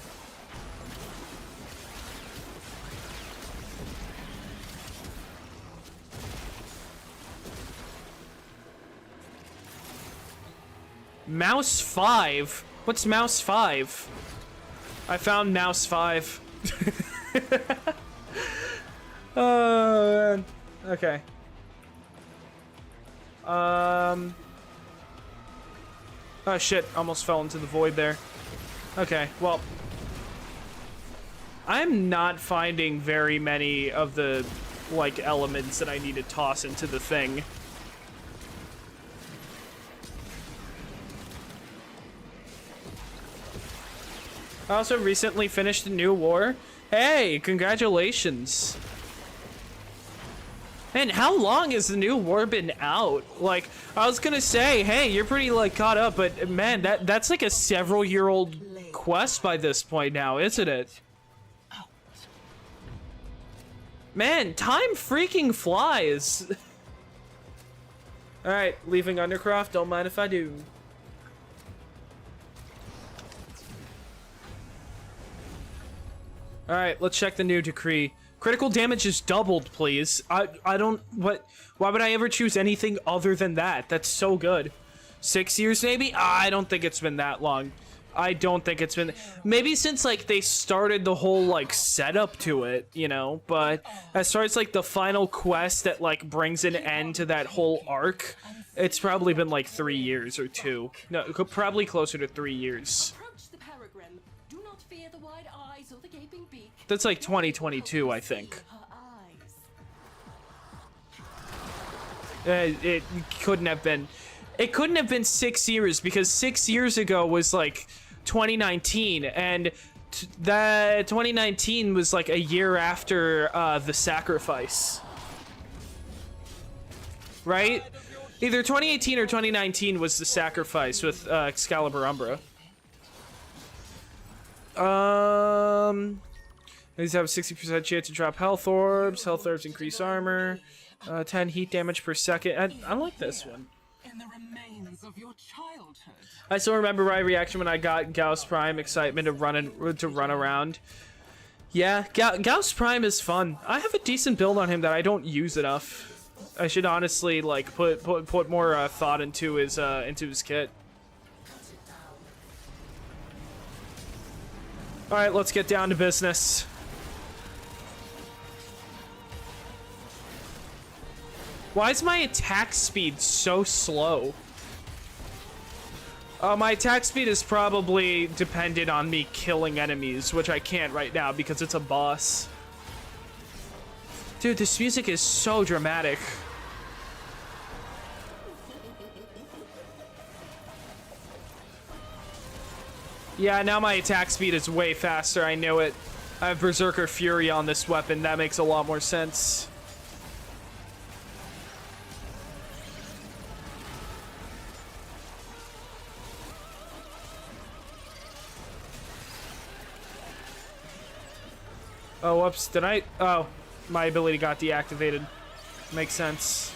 Mouse 5? What's Mouse 5? I found Mouse 5. Oh, man. Okay. Oh shit, almost fell into the void there. Okay, well. I'm not finding very many of the, like, elements that I need to toss into the thing. I also recently finished a new war. Hey, congratulations. Man, how long has the new war been out? Like, I was gonna say, hey, you're pretty, like, caught up, but man, that's like a several-year-old quest by this point now, isn't it? Man, time freaking flies. Alright, leaving Undercroft, don't mind if I do. Alright, let's check the new decree. Critical damage is doubled, please. I don't, why would I ever choose anything other than that? That's so good. 6 years maybe? I don't think it's been that long. I don't think it's been, maybe since like they started the whole like setup to it, you know, but as far as like the final quest that like brings an end to that whole arc, it's probably been like 3 years or 2. No, probably closer to 3 years. That's like 2022, I think. It couldn't have been. It couldn't have been 6 years because 6 years ago was like 2019, and that 2019 was like a year after the sacrifice, right? Either 2018 or 2019 was the sacrifice with Excalibur Umbra. These have a 60% chance to drop health orbs. Health orbs increase armor. 10 heat damage per second. I like this one. In the remains of your childhood. I still remember my reaction when I got Gauss Prime excitement to run around. Yeah, Gauss Prime is fun. I have a decent build on him that I don't use enough. I should honestly like put more thought into his kit. All right, let's get down to business. Why is my attack speed so slow? My attack speed is probably dependent on me killing enemies, which I can't right now because it's a boss. Dude, this music is so dramatic. Yeah, now my attack speed is way faster, I know it. I have Berserker Fury on this weapon, that makes a lot more sense. Oh, whoops, did I? Oh, my ability got deactivated. Makes sense.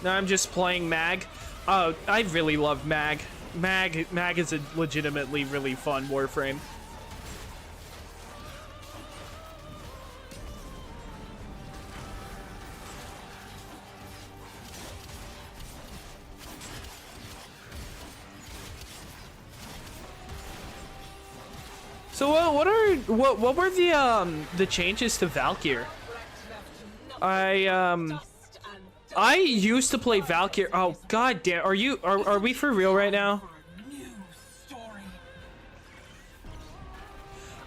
Now I'm just playing Mag. Oh, I really love Mag. Mag is a legitimately really fun Warframe. So what were the changes to Valkyr? I used to play Valkyr. Oh god damn, are we for real right now?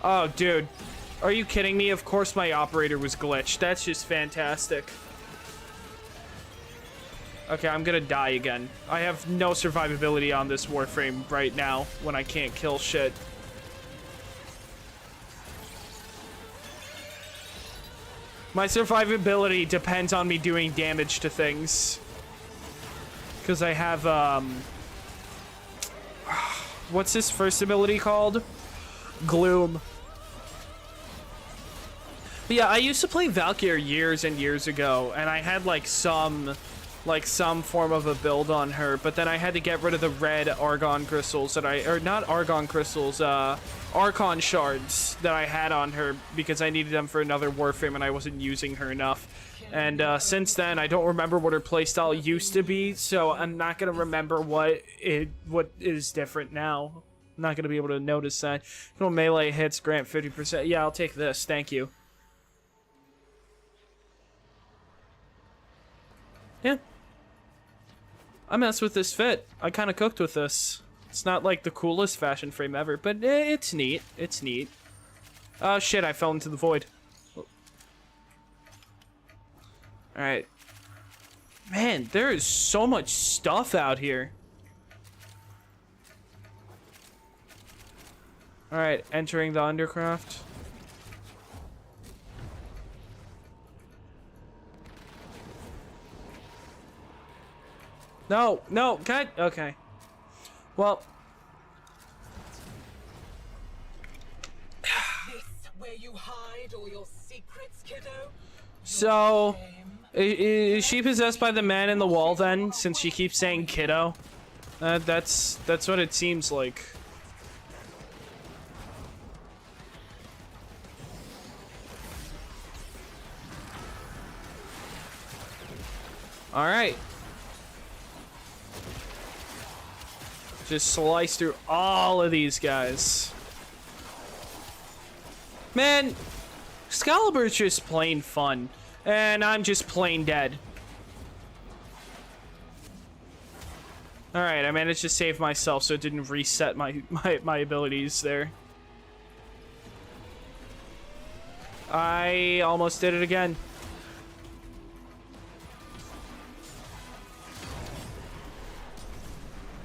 Oh dude, are you kidding me? Of course my operator was glitched. That's just fantastic. Okay, I'm gonna die again. I have no survivability on this Warframe right now when I can't kill shit. My survivability depends on me doing damage to things. Because I have, what's his first ability called? Gloom. But yeah, I used to play Valkyr years and years ago, and I had, like, some form of a build on her, but then I had to get rid of the red Argon crystals that or not Argon crystals, Archon shards that I had on her because I needed them for another Warframe and I wasn't using her enough. And since then, I don't remember what her playstyle used to be, so I'm not gonna remember what is different now. I'm not gonna be able to notice that. No melee hits grant 50%. Yeah, I'll take this. Thank you. Yeah. I messed with this fit. I kind of cooked with this. It's not like the coolest fashion frame ever, but it's neat. It's neat. Oh shit, I fell into the void. Alright. Man, there is so much stuff out here. Alright, entering the Undercraft. No, no, cut. Okay. Well. This where you hide all your secrets, kiddo? So, is she possessed by the man in the wall then? Since she keeps saying kiddo, that's what it seems like. All right. Just slice through all of these guys. Man, Excalibur's just plain fun. And I'm just plain dead. Alright, I managed to save myself so it didn't reset my abilities there. I almost did it again.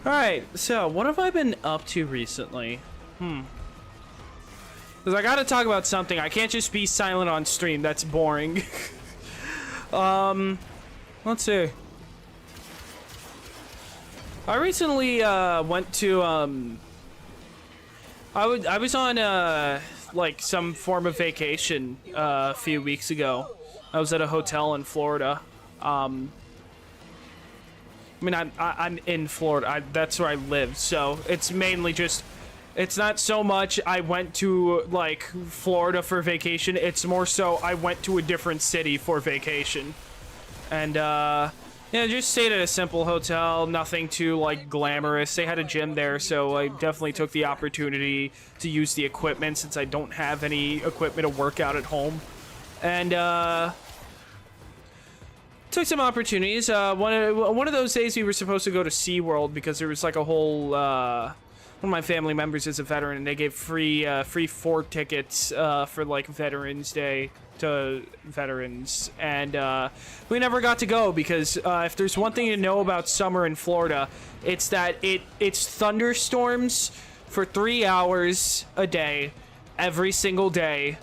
Alright, so what have I been up to recently? Because I gotta talk about something. I can't just be silent on stream. That's boring. Let's see. I recently went to I was on like some form of vacation a few weeks ago. I was at a hotel in Florida. I mean, I'm in Florida. That's where I live. So it's mainly just. It's not so much I went to, like, Florida for vacation. It's more so I went to a different city for vacation. And, yeah, just stayed at a simple hotel. Nothing too, like, glamorous. They had a gym there, so I definitely took the opportunity to use the equipment since I don't have any equipment to work out at home. And, took some opportunities. One of those days we were supposed to go to SeaWorld because there was, like, a whole, one of my family members is a veteran, and they gave free Ford tickets for like Veterans Day to veterans, and we never got to go because if there's one thing to know about summer in Florida, it's that it's thunderstorms for 3 hours a day, every single day.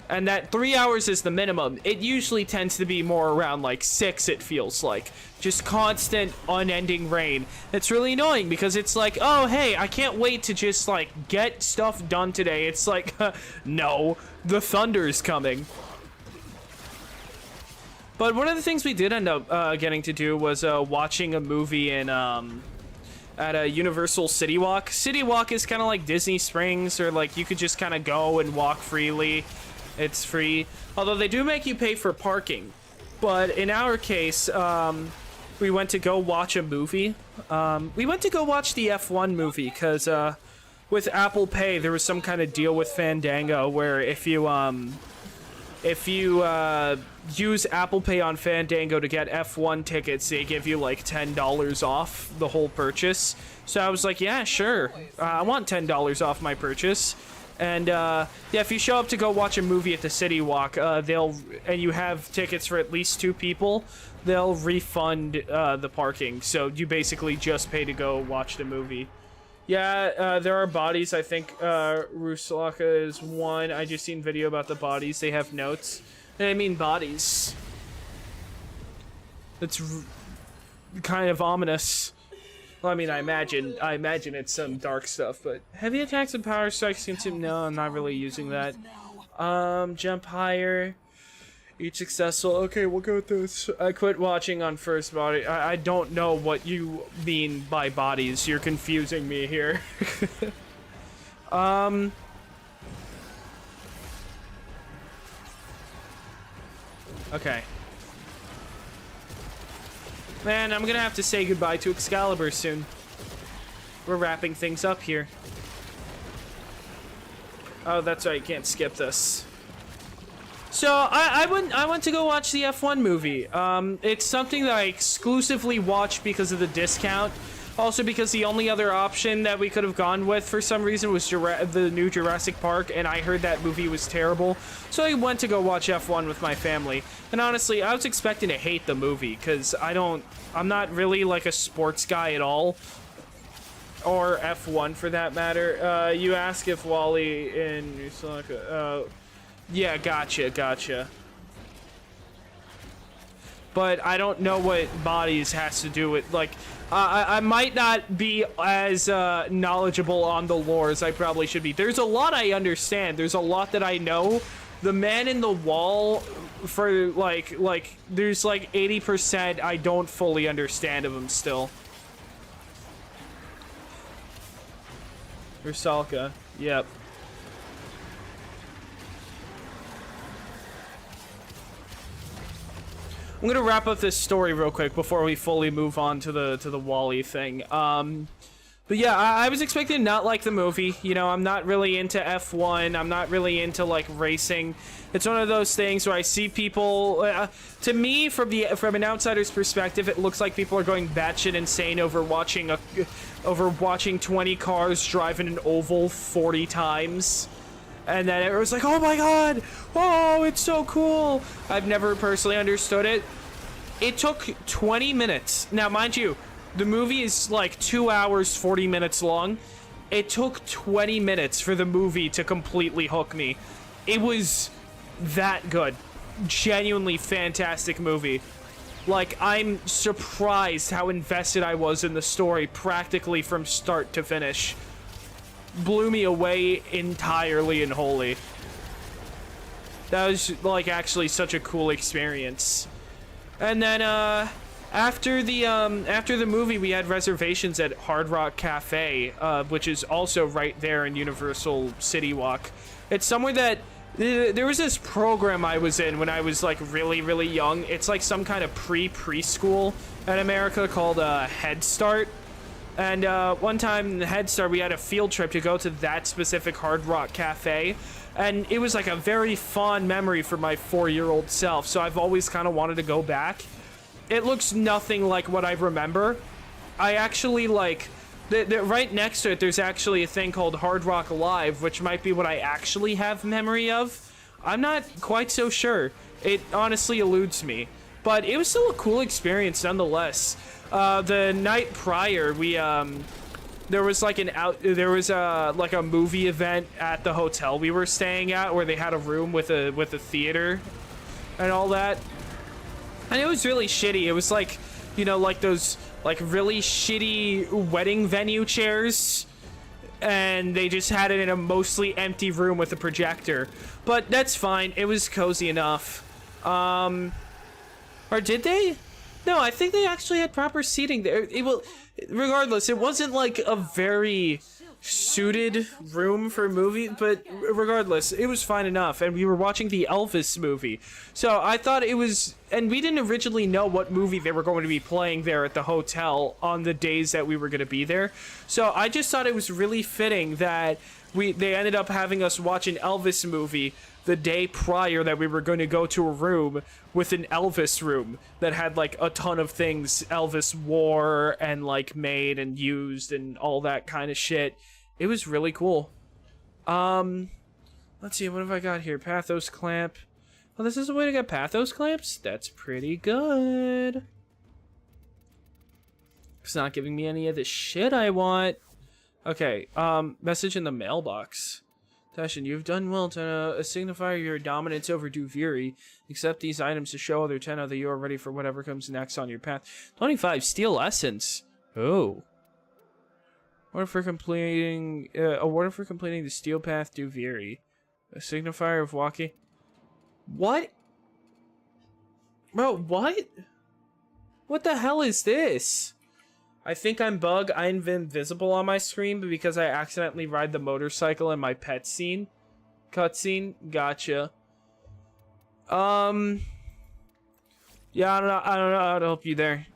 And that 3 hours is the minimum. It usually tends to be more around like 6, it feels like. Just constant, unending rain. It's really annoying because it's like, oh, hey, I can't wait to just like get stuff done today. It's like, no, the thunder's coming. But one of the things we did end up getting to do was watching a movie in at a Universal City Walk. City Walk is kind of like Disney Springs, or like you could just kind of go and walk freely. It's free, although they do make you pay for parking. But in our case, we went to go watch a movie. We went to go watch the F1 movie because with Apple Pay, there was some kind of deal with Fandango where if you use Apple Pay on Fandango to get F1 tickets, they give you like $10 off the whole purchase. So I was like, yeah, sure. I want $10 off my purchase. And yeah, if you show up to go watch a movie at the City Walk, and you have tickets for at least 2 people, they'll refund the parking. So you basically just pay to go watch the movie. Yeah, there are bodies. I think Rusalaka is one. I just seen video about the bodies. They have notes. I mean bodies. It's kind of ominous. Well, I mean, I imagine it's some dark stuff, but heavy attacks and power strikes consume. No, I'm not really using that. Jump higher. Each successful. Okay, we'll go with this. I quit watching on first body. I don't know what you mean by bodies. You're confusing me here. Okay. Man, I'm gonna have to say goodbye to Excalibur soon. We're wrapping things up here. Oh, that's right, can't skip this. So, I went to go watch the F1 movie. It's something that I exclusively watched because of the discount. Also because the only other option that we could have gone with for some reason was the new Jurassic Park, and I heard that movie was terrible. So I went to go watch F1 with my family. And honestly, I was expecting to hate the movie, because I'm not really like a sports guy at all. Or F1 for that matter. You ask if Wally in Usaka, yeah, gotcha. But I don't know what bodies has to do with, like, I might not be as knowledgeable on the lore as I probably should be. There's a lot I understand. There's a lot that I know. The man in the wall, for, like, there's, like, 80% I don't fully understand of him still. Rusalka, yep. I'm gonna wrap up this story real quick before we fully move on to the Wally thing. But yeah, I was expecting to not like the movie. You know, I'm not really into F1. I'm not really into like racing. It's one of those things where I see people. To me, from an outsider's perspective, it looks like people are going batshit insane over watching 20 cars drive in an oval 40 times. And then it was like, oh my god, oh, it's so cool. I've never personally understood it. It took 20 minutes. Now, mind you, the movie is like 2 hours, 40 minutes long. It took 20 minutes for the movie to completely hook me. It was that good. Genuinely fantastic movie. Like, I'm surprised how invested I was in the story practically from start to finish. Blew me away entirely and wholly. That was like actually such a cool experience. And then after the movie, we had reservations at Hard Rock Cafe, which is also right there in Universal City Walk. It's somewhere that there was this program I was in when I was like really young. It's like some kind of preschool in America called Head Start. And one time in the Head Start, we had a field trip to go to that specific Hard Rock Cafe. And it was like a very fond memory for my 4-year-old self. So I've always kind of wanted to go back. It looks nothing like what I remember. I actually like... right next to it, there's actually a thing called Hard Rock Live, which might be what I actually have memory of. I'm not quite so sure. It honestly eludes me. But it was still a cool experience nonetheless. The night prior, we there was like a movie event at the hotel we were staying at where they had a room with a theater and all that. And it was really shitty. It was like, you know, like those like really shitty wedding venue chairs, and they just had it in a mostly empty room with a projector. But that's fine. It was cozy enough. Or did they? No, I think they actually had proper seating there. Regardless, it wasn't like a very suited room for a movie, but regardless, it was fine enough. And we were watching the Elvis movie. So I thought it was, and we didn't originally know what movie they were going to be playing there at the hotel on the days that we were going to be there. So I just thought it was really fitting that they ended up having us watch an Elvis movie the day prior that we were going to go to a room with an Elvis room that had like a ton of things Elvis wore and like made and used and all that kind of shit. It was really cool. Let's see, what have I got here? Pathos clamp. Oh, this is a way to get pathos clamps? That's pretty good. It's not giving me any of the shit I want. Okay, message in the mailbox. Tashin, you've done well to signify your dominance over Duviri. Accept these items to show other Tenno that you are ready for whatever comes next on your path. 25, Steel Essence. Oh. Award for completing the Steel Path Duviri. A signifier of walking. What? Bro, what? What the hell is this? I think I'm bug. I'm invisible on my screen, but because I accidentally ride the motorcycle in my pet scene. Cutscene. Gotcha. Yeah, I don't know how to help you there.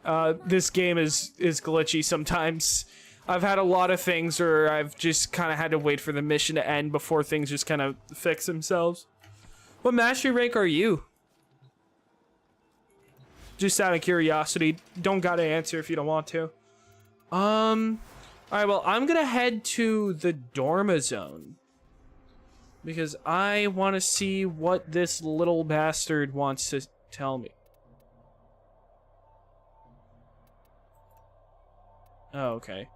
This game is glitchy sometimes. I've had a lot of things where I've just kind of had to wait for the mission to end before things just kind of fix themselves. What mastery rank are you? Just out of curiosity. Don't gotta answer if you don't want to. Alright, well, I'm gonna head to the Dorma Zone. Because I want to see what this little bastard wants to tell me. Oh, okay.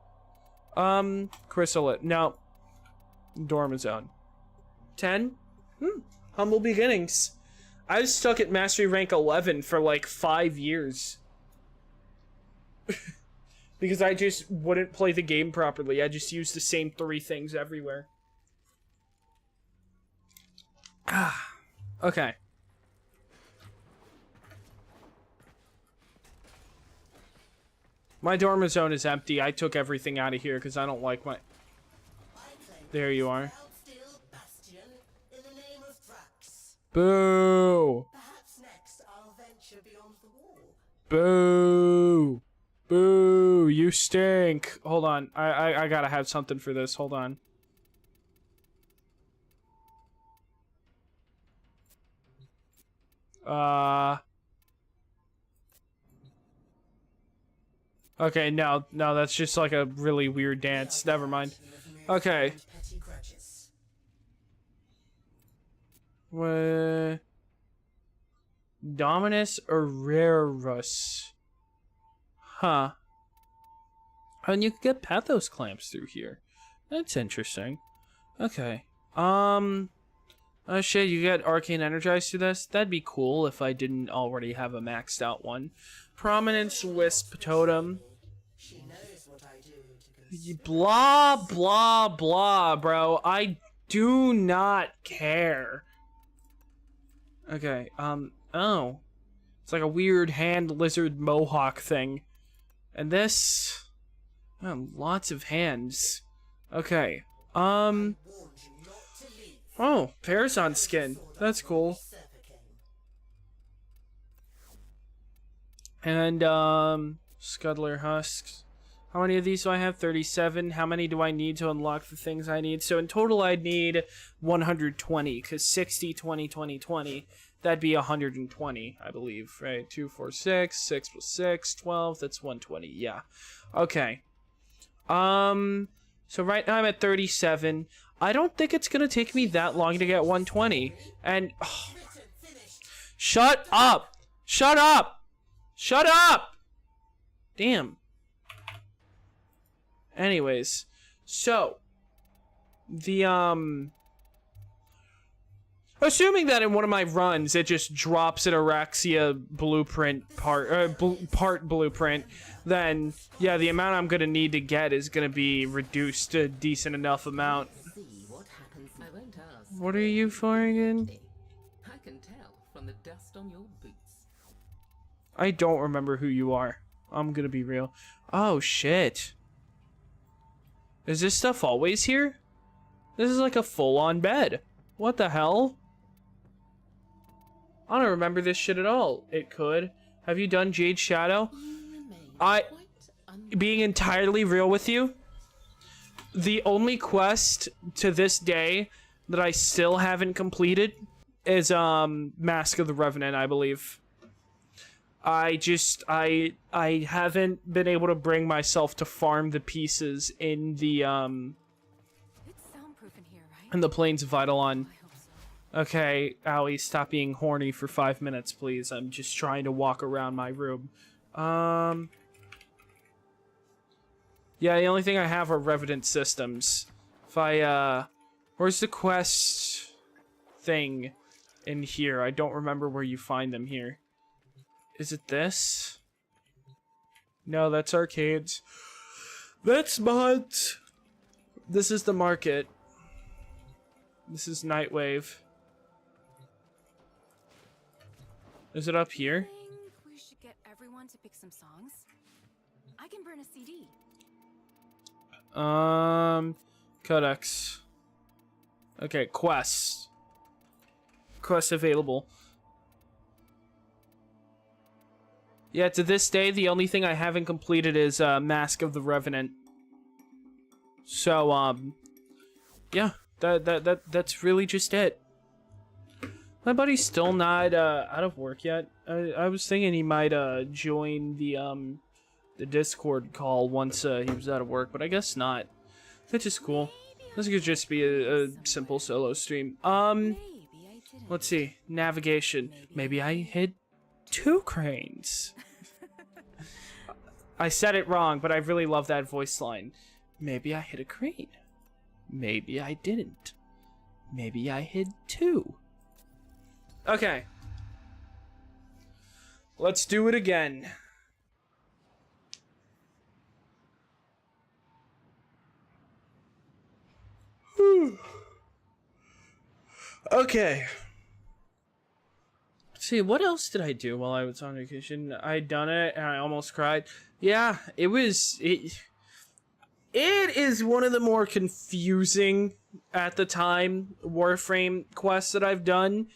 Chrysalit. No. Dorma Zone. 10? Humble beginnings. I was stuck at mastery rank 11 for like 5 years. Because I just wouldn't play the game properly. I just used the same 3 things everywhere. Okay. My Dorma Zone is empty. I took everything out of here because I don't like my... There you are. Boo! Boo! Boo! You stink! Hold on. I gotta have something for this. Hold on. Okay, no, that's just like a really weird dance. Never mind. Okay. Dominus Aurerus. Huh. And you can get pathos clamps through here. That's interesting. Okay. Oh shit, you get arcane energized through this? That'd be cool if I didn't already have a maxed out one. Prominence Wisp Totem. Blah, blah, blah, bro. I do not care. Okay, oh. It's like a weird hand lizard mohawk thing. And this... Oh, lots of hands. Okay, oh, Paragon skin. That's cool. And, Scuddler husks. How many of these do I have? 37. How many do I need to unlock the things I need? So in total, I'd need 120, because 60, 20, 20, 20. That'd be 120, I believe, right? 2, 4, 6. 6 plus 6, 12. That's 120, yeah. Okay. So right now I'm at 37. I don't think it's gonna take me that long to get 120. And... Oh, shut up! Shut up! Shut up! Damn. Anyways, so the assuming that in one of my runs it just drops an Araxia blueprint part blueprint, then yeah, the amount I'm gonna need to get is gonna be reduced to a decent enough amount. What are you for again? I can tell from the dust on your boots. I don't remember who you are. I'm gonna be real. Oh shit. Is this stuff always here? This is like a full-on bed. What the hell? I don't remember this shit at all. It could. Have you done Jade Shadow? Being entirely real with you, the only quest to this day that I still haven't completed is Mask of the Revenant, I believe. I haven't been able to bring myself to farm the pieces in the It's soundproof in here, right? in the Plains of Eidolon. I hope so. Okay, Owie, stop being horny for 5 minutes, please. I'm just trying to walk around my room. Yeah, the only thing I have are Revenant systems. If I, where's the quest thing in here? I don't remember where you find them here. Is it this? No, that's arcades. That's mods. This is the market. This is Nightwave. Is it up here? I think we should get everyone to pick some songs. I can burn a CD. Codex. Okay, quests. Quests available. Yeah, to this day, the only thing I haven't completed is Mask of the Revenant. So, yeah, that's really just it. My buddy's still not out of work yet. I was thinking he might join the Discord call once he was out of work, but I guess not. That's just cool. This could just be a simple solo stream. Let's see. Navigation. Maybe I hit 2 cranes. I said it wrong, but I really love that voice line. Maybe I hit a crane. Maybe I didn't. Maybe I hit 2. Okay. Let's do it again. Okay. Let's see, what else did I do while I was on vacation? I'd done it and I almost cried. Yeah, it is one of the more confusing at the time Warframe quests that I've done.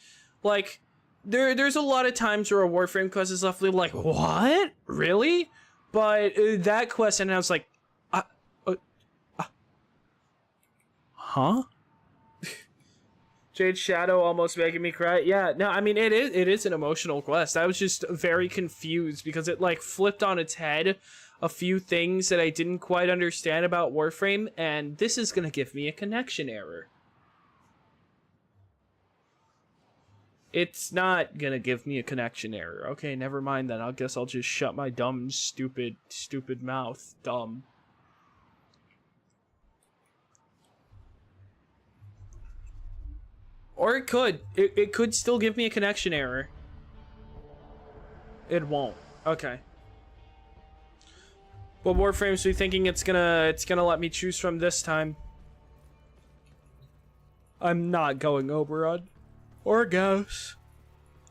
Like, there's a lot of times where a Warframe quest is left like, what? Really? But that quest, and I was like, huh? Jade Shadow almost making me cry. Yeah, no, I mean, it is an emotional quest. I was just very confused because it, like, flipped on its head a few things that I didn't quite understand about Warframe, and this is gonna give me a connection error. It's not gonna give me a connection error. Okay, never mind then. I guess I'll just shut my dumb, stupid mouth. Dumb. Or it could. It could still give me a connection error. It won't. Okay. What Warframes are you thinking it's gonna let me choose from this time? I'm not going Oberon. Or Gauss.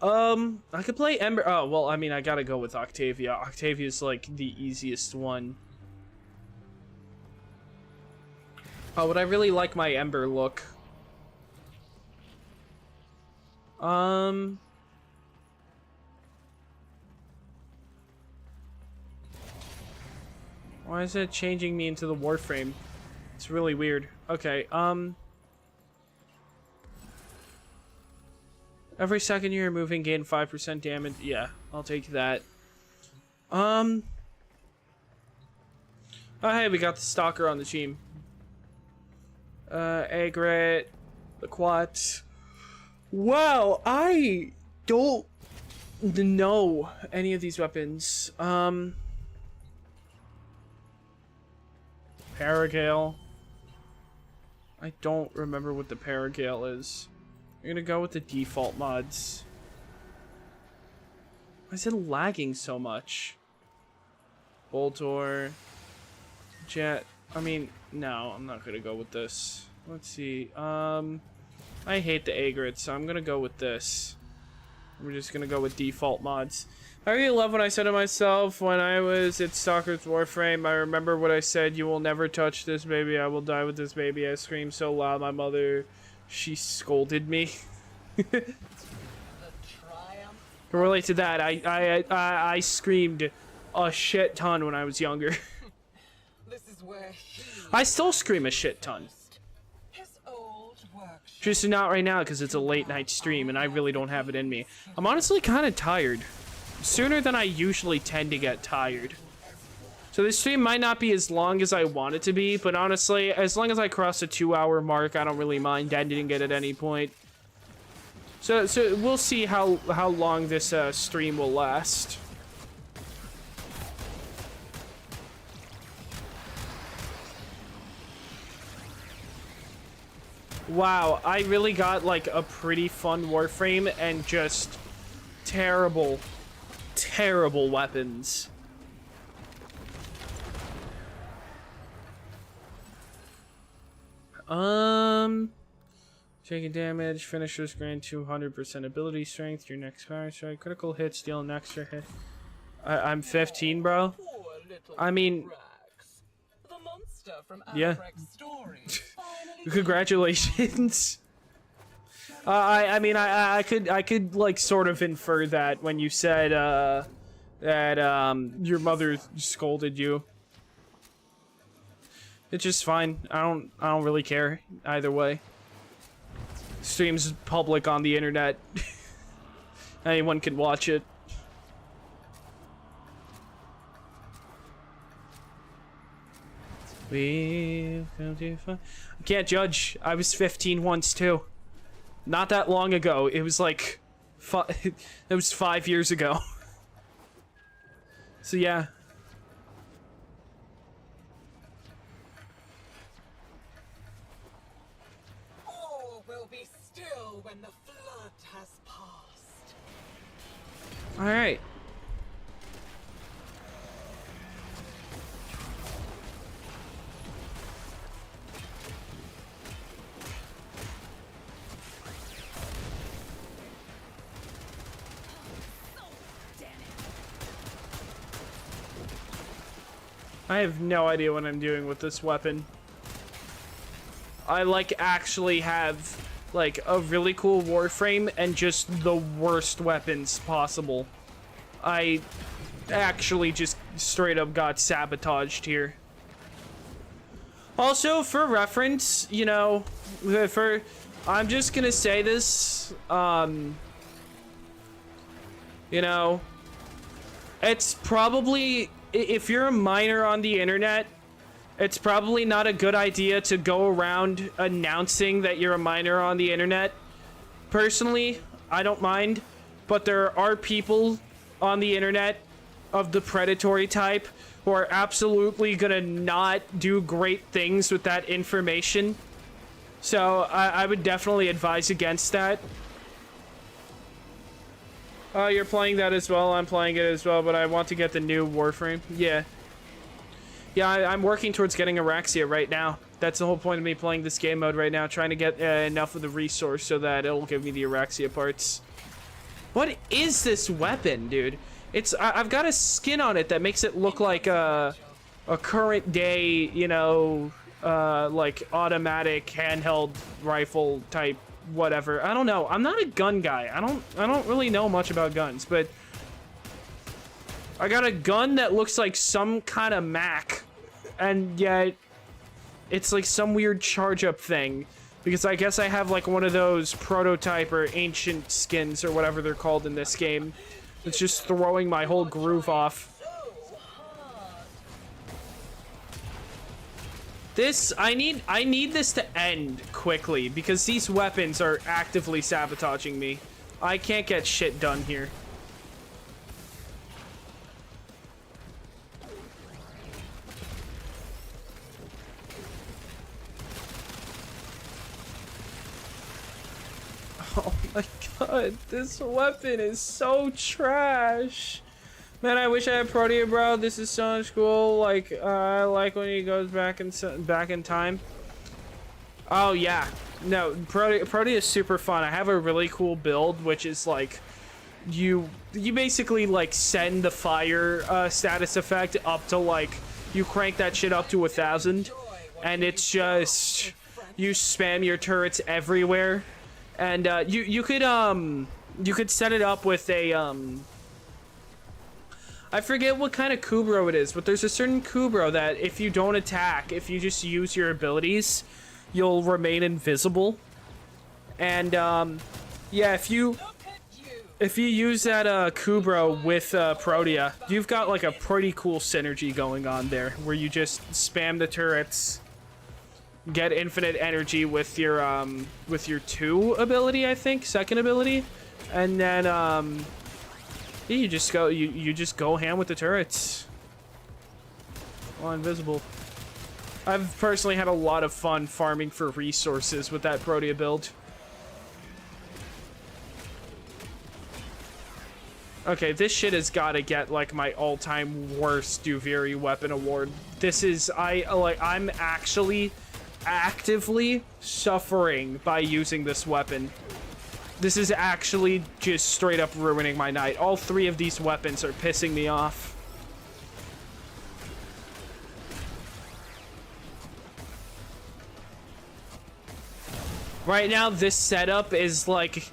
I could play Ember. Oh, well, I mean, I gotta go with Octavia. Octavia's, like, the easiest one. Oh, but I really like my Ember look. Why is it changing me into the Warframe? It's really weird. Okay, every second you're moving, gain 5% damage. Yeah, I'll take that. Oh, hey, we got the Stalker on the team. Egret, the Quat. Wow, I don't know any of these weapons. Paragale. I don't remember what the Paragale is. I'm gonna go with the default mods. Why is it lagging so much? Boltor. Jet. I mean, no, I'm not gonna go with this. Let's see. I hate the Egret, so I'm gonna go with this. We're just gonna go with default mods. I really love what I said to myself when I was at Stalker's Warframe. I remember what I said, you will never touch this baby, I will die with this baby. I screamed so loud, my mother, she scolded me. Can relate to that. I screamed a shit ton when I was younger. This is where I still scream a shit ton. Just not right now because it's a late night stream and I really don't have it in me. I'm honestly kind of tired. Sooner than I usually tend to get tired. So this stream might not be as long as I want it to be, but honestly, as long as I cross the 2-hour mark, I don't really mind ending it at any point. So we'll see how long this stream will last. Wow, I really got like a pretty fun Warframe and just terrible weapons. Taking damage, finishers grant 200% ability strength, your next fire strike, critical hits deal an extra hit. I'm 15, bro. I mean, yeah. Congratulations. I mean, I could like sort of infer that when you said that your mother scolded you. It's just fine. I don't really care either way. Stream's public on the internet. Anyone can watch it. We've come too far. I can't judge. I was 15 once too. Not that long ago. It was like it was 5 years ago. So yeah. All will be still when the flood has passed. All right. I have no idea what I'm doing with this weapon. I like actually have like a really cool Warframe and just the worst weapons possible. I actually just straight up got sabotaged here. Also, for reference, you know, I'm just gonna say this, you know, it's probably, if you're a minor on the internet, it's probably not a good idea to go around announcing that you're a minor on the internet. Personally, I don't mind, but there are people on the internet of the predatory type who are absolutely gonna not do great things with that information. So I would definitely advise against that. Oh, you're playing that as well? I'm playing it as well, but I want to get the new Warframe. Yeah. Yeah, I'm working towards getting Araxia right now. That's the whole point of me playing this game mode right now, trying to get enough of the resource so that it'll give me the Araxia parts. What is this weapon, dude? I've got a skin on it that makes it look like a current day, you know, like automatic handheld rifle type whatever. I don't know. I'm not a gun guy. I don't really know much about guns, but I got a gun that looks like some kind of Mac, and yet it's like some weird charge up thing, because I guess I have like one of those prototype or ancient skins or whatever they're called in this game. It's just throwing my whole groove off. I need this to end quickly, because these weapons are actively sabotaging me. I can't get shit done here. Oh my god, this weapon is so trash. Man, I wish I had Protea, bro. This is so much cool. Like, I like when he goes back in time. Oh yeah, no, Protea is super fun. I have a really cool build, which is like, you basically like send the fire status effect up to like, you crank that shit up to 1,000, and it's just, you spam your turrets everywhere, and you could set it up with a I forget what kind of Kubro it is, but there's a certain Kubro that if you don't attack, if you just use your abilities, you'll remain invisible. And yeah, if you use that Kubro with Protea, you've got like a pretty cool synergy going on there, where you just spam the turrets, get infinite energy with your 2 ability, I think, second ability, and then yeah, you just go ham with the turrets. Well, invisible. I've personally had a lot of fun farming for resources with that Protea build. Okay, this shit has got to get like my all-time worst Duviri weapon award. This is I'm actually actively suffering by using this weapon. This is actually just straight up ruining my night. All 3 of these weapons are pissing me off. Right now, this setup is like,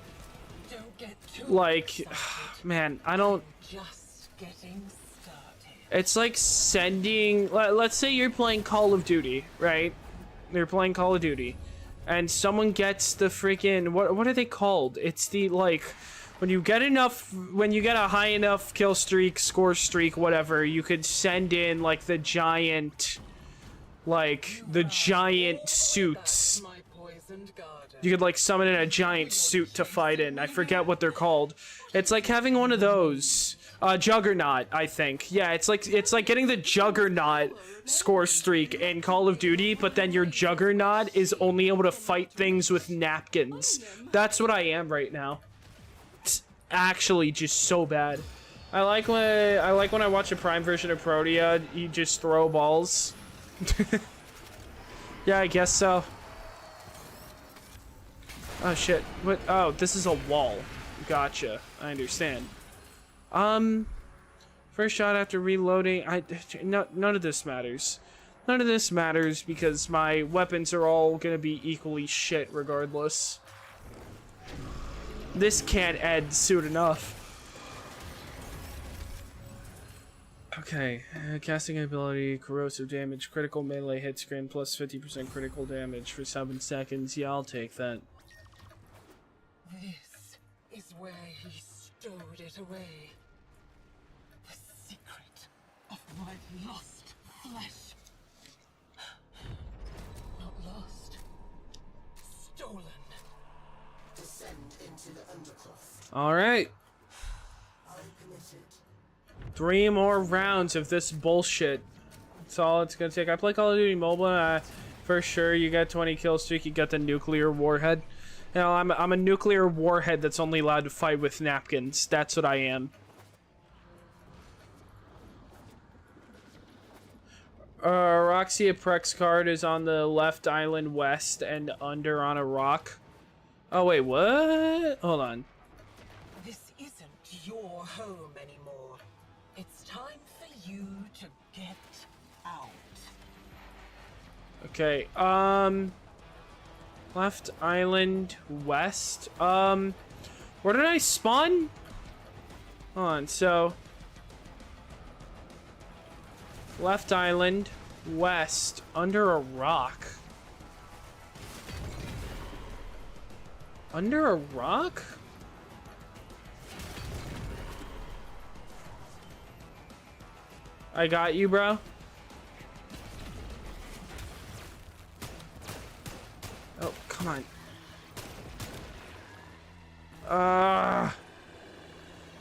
man, I don't, getting started. It's like sending, let's say you're playing Call of Duty, right? You're playing Call of Duty, and someone gets the freaking, what are they called? It's the, like, when you get a high enough kill streak, score streak, whatever, you could send in, like, the giant suits. My poisoned garden. You could, like, summon in a giant suit to fight in. I forget what they're called. It's like having one of those. Juggernaut, I think. Yeah, it's like getting the Juggernaut score streak in Call of Duty, but then your Juggernaut is only able to fight things with napkins. That's what I am right now. It's actually just so bad. I like when I watch a Prime version of Protea, you just throw balls. Yeah, I guess so. Oh shit. What? Oh, this is a wall. Gotcha. I understand. First shot after reloading. None of this matters. None of this matters because my weapons are all gonna be equally shit regardless. This can't end soon enough. Okay, casting ability, corrosive damage, critical melee hit screen plus 50% critical damage for 7 seconds. Yeah, I'll take that. This is where he stowed it away. The secret of my lost flesh. Not lost. Stolen. Descend into the undercloth. Alright. I'm committed. 3 more rounds of this bullshit. That's all it's gonna take. I play Call of Duty Mobile, for sure you got 20 kill streak, you got the nuclear warhead. You know, I'm a nuclear warhead that's only allowed to fight with napkins. That's what I am. Roxia Prex card is on the left island west and under on a rock. Oh wait, what? Hold on. This isn't your home anymore. It's time for you to get out. Okay, left island west. Where did I spawn? Hold on, so left island west under a rock. Under a rock? I got you, bro. Oh, come on.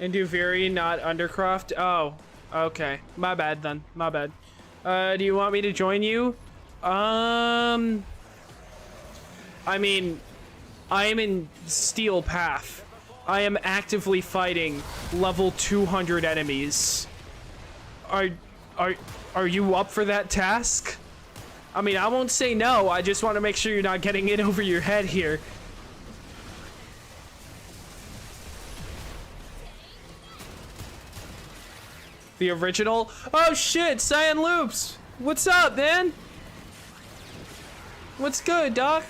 Induviri, not Undercroft. Oh, okay. My bad then. My bad. Do you want me to join you? I mean, I am in Steel Path. I am actively fighting level 200 enemies. Are you up for that task? I mean, I won't say no. I just want to make sure you're not getting in over your head here. The original? Oh shit, Cyan Loops! What's up, man? What's good, doc?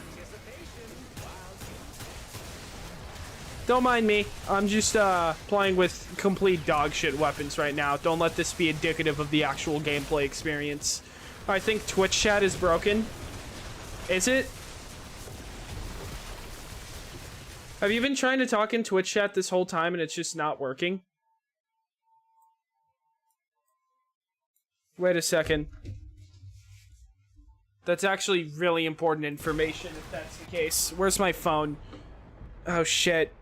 Don't mind me. I'm just playing with complete dog shit weapons right now. Don't let this be indicative of the actual gameplay experience. I think Twitch chat is broken. Is it? Have you been trying to talk in Twitch chat this whole time and it's just not working? Wait a second. That's actually really important information if that's the case. Where's my phone? Oh shit.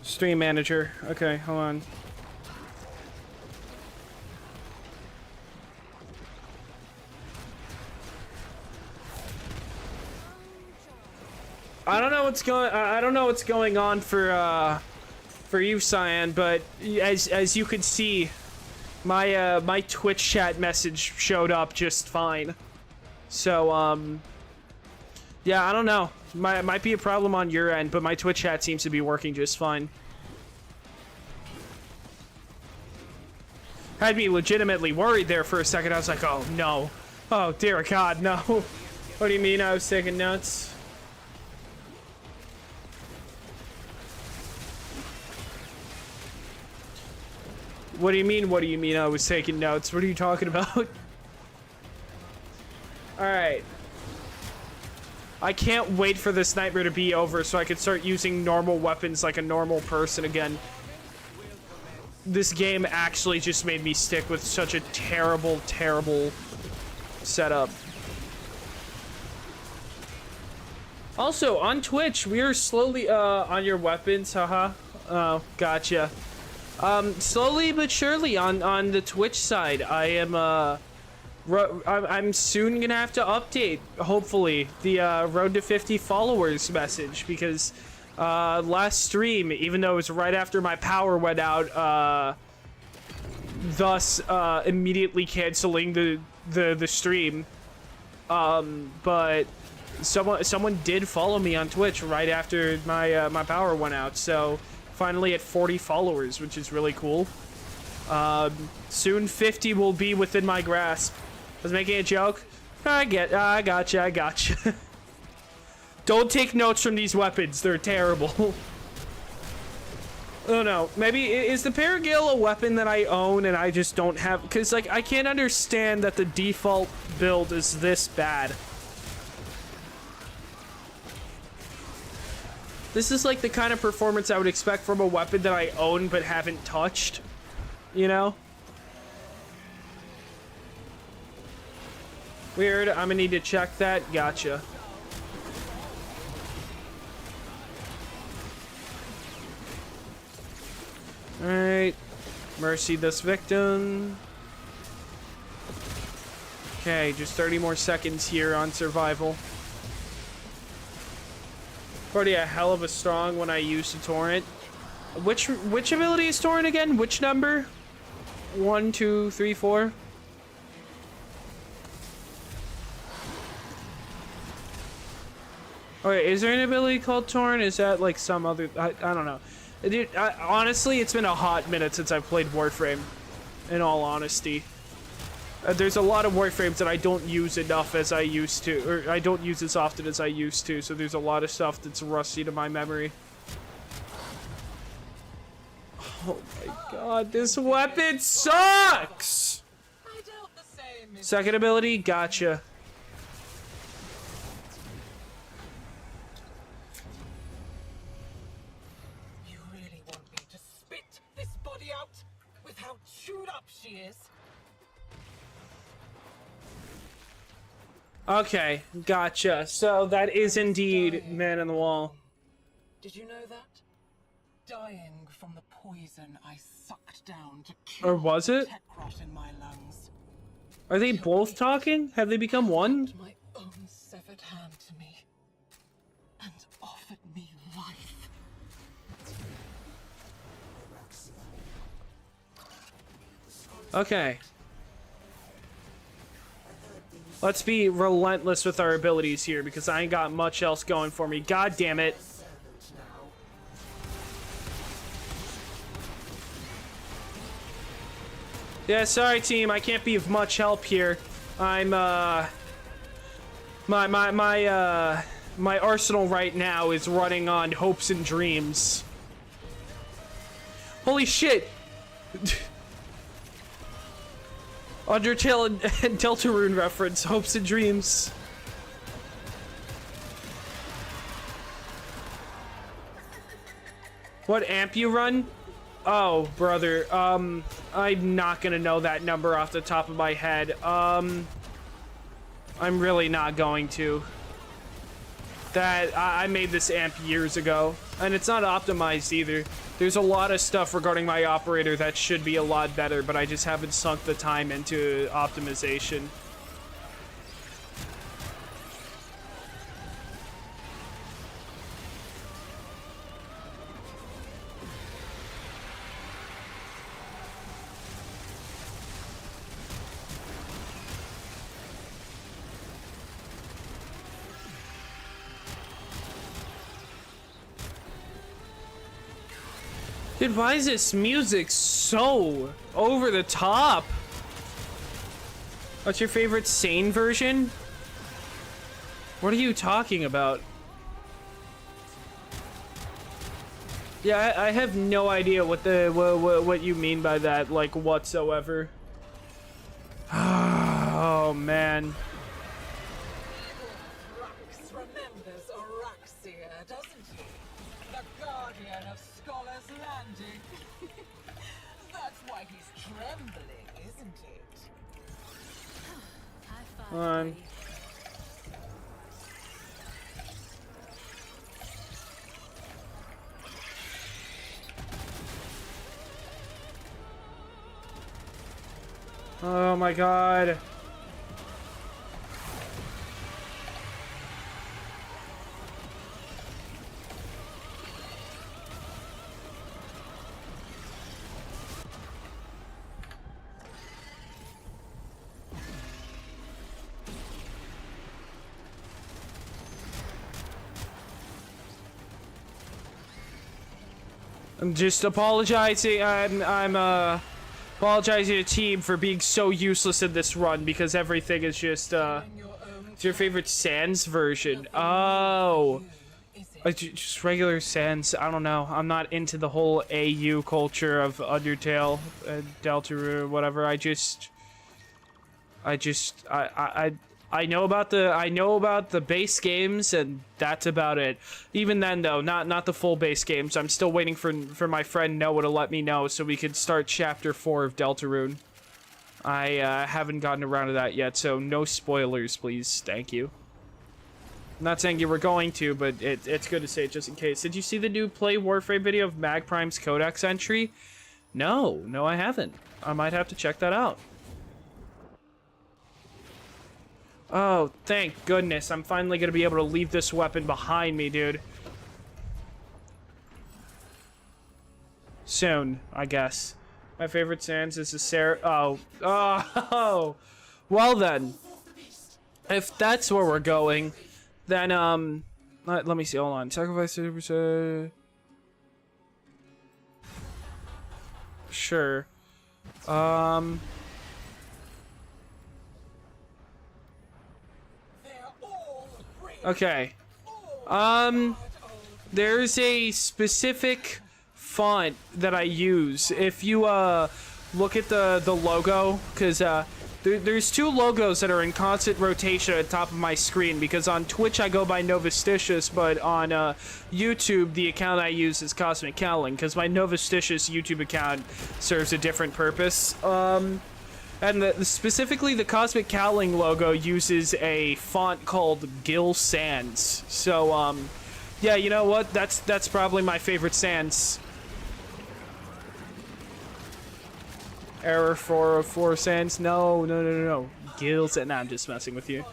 Stream manager. Okay, hold on. I don't know what's going on for you, Cyan, but as you could see, my my Twitch chat message showed up just fine. So yeah, I don't know. Might be a problem on your end, but my Twitch chat seems to be working just fine. Had me legitimately worried there for a second. I was like, oh no. Oh dear God, no. What do you mean I was taking notes? What do you mean? What do you mean I was taking notes? What are you talking about? Alright. I can't wait for this nightmare to be over so I can start using normal weapons like a normal person again. This game actually just made me stick with such a terrible, terrible setup. Also, on Twitch, we are slowly, on your weapons, haha. Oh, gotcha. Slowly but surely on the Twitch side, I am, I'm soon gonna have to update, hopefully, the Road to 50 followers message, because last stream, even though it was right after my power went out, thus immediately canceling the stream, but someone did follow me on Twitch right after my my power went out, so finally at 40 followers, which is really cool. Soon 50 will be within my grasp. I was making a joke. I gotcha. Don't take notes from these weapons. They're terrible. Oh no. Maybe is the Paragale a weapon that I own and I just don't have? Because like I can't understand that the default build is this bad. This is like the kind of performance I would expect from a weapon that I own but haven't touched. You know? Weird, I'm gonna need to check that. Gotcha. Alright. Mercy this victim. Okay, just 30 more seconds here on survival. Already a hell of a strong when I use the torrent. Which ability is torrent again? Which number? 1, 2, 3, 4? Okay, is there an ability called Torrent? Is that like some other... I don't know. Dude, honestly, it's been a hot minute since I've played Warframe. In all honesty. There's a lot of Warframes that I don't use enough as I used to. Or I don't use as often as I used to. So there's a lot of stuff that's rusty to my memory. Oh my god, this weapon sucks! Second ability? Gotcha. Okay, gotcha. So that is indeed Man in the Wall. Did you know that? Dying from the poison I sucked down to kill Or was it? tech rot in my lungs. Are they both talking? Have they become one? My own severed hand to me and offered me life. Okay. Let's be relentless with our abilities here because I ain't got much else going for me. God damn it. Yeah, sorry team, I can't be of much help here. I'm my arsenal right now is running on hopes and dreams. Holy shit. Undertale and Deltarune reference, hopes and dreams. What amp you run? Oh, brother, I'm not gonna know that number off the top of my head. I'm really not going to. I made this amp years ago, and it's not optimized either. There's a lot of stuff regarding my operator that should be a lot better, but I just haven't sunk the time into optimization. Dude, why is this music so over the top? What's your favorite sane version? What are you talking about? Yeah, I have no idea what what you mean by that, like, whatsoever. Oh, man. Rax remembers Araxia, doesn't he? The guardian of Scholar's Landing. That's why he's trembling, isn't it? High five, Come on. buddy. Oh my god. I'm just apologizing. I'm apologizing to the team for being so useless in this run because everything is just it's your favorite Sans version. Oh. Just regular Sans. I don't know. I'm not into the whole AU culture of Undertale and Deltarune, whatever. I know about the base games, and that's about it. Even then, though, not the full base games. I'm still waiting for my friend Noah to let me know so we could start Chapter 4 of Deltarune. I haven't gotten around to that yet, so no spoilers, please. Thank you. I'm not saying you were going to, but it's good to say it just in case. Did you see the new Play Warframe video of Magprime's Codex entry? No, I haven't. I might have to check that out. Oh, thank goodness. I'm finally gonna be able to leave this weapon behind me, dude. Soon, I guess. My favorite Sans is the Sarah. Oh. Well then. If that's where we're going, then, let me see. Hold on. Sacrifice 30%. Sure. Okay. There's a specific font that I use. If you look at the logo, because there's two logos that are in constant rotation at the top of my screen, because on Twitch I go by Novastitous, but on YouTube the account I use is CosmicCowling, because my Novastitous YouTube account serves a different purpose. And specifically the CosmicCowling logo uses a font called Gil Sans. So, yeah, you know what? That's probably my favorite Sans. Error 404 Sans. No. Gil Sans. Nah, I'm just messing with you.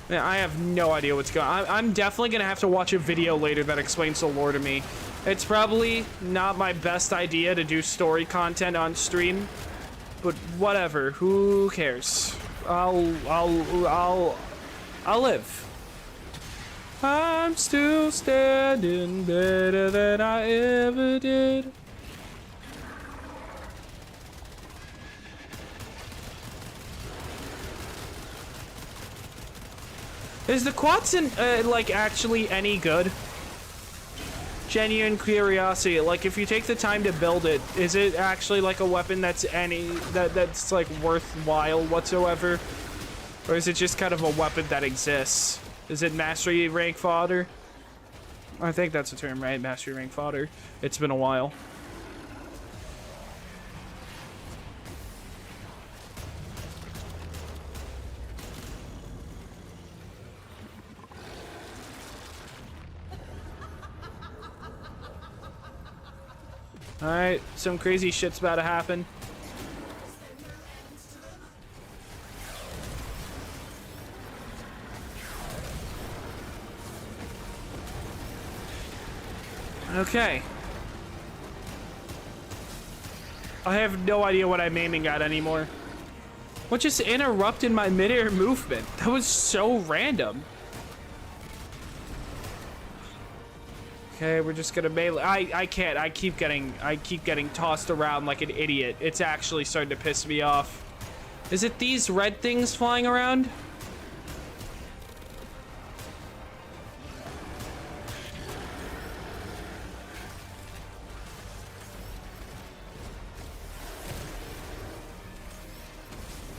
Yeah, I have no idea what's going on. I'm definitely gonna have to watch a video later that explains the lore to me. It's probably not my best idea to do story content on stream, but whatever. Who cares? I'll live. I'm still standing better than I ever did. Is the Quatsin, like, actually any good? Genuine curiosity, like, if you take the time to build it, is it actually, like, a weapon that's that's, like, worthwhile whatsoever? Or is it just kind of a weapon that exists? Is it mastery rank fodder? I think that's the term, right? Mastery rank fodder. It's been a while. Alright, some crazy shit's about to happen. Okay. I have no idea what I'm aiming at anymore. What just interrupted my midair movement? That was so random. Okay, we're just gonna melee. I can't. I keep getting tossed around like an idiot. It's actually starting to piss me off. Is it these red things flying around?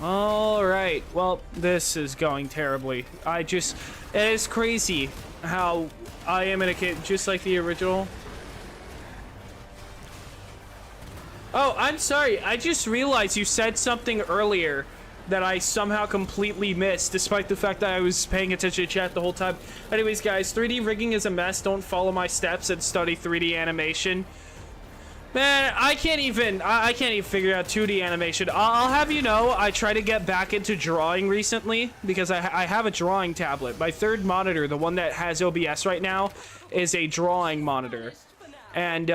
All right. Well, this is going terribly. It is crazy how I am in a kid just like the original. Oh, I'm sorry. I just realized you said something earlier that I somehow completely missed, despite the fact that I was paying attention to chat the whole time. Anyways, guys, 3D rigging is a mess. Don't follow my steps and study 3D animation. Man, I can't even figure out 2D animation. I'll have you know, I try to get back into drawing recently because I have a drawing tablet. My third monitor, the one that has OBS right now, is a drawing monitor. And,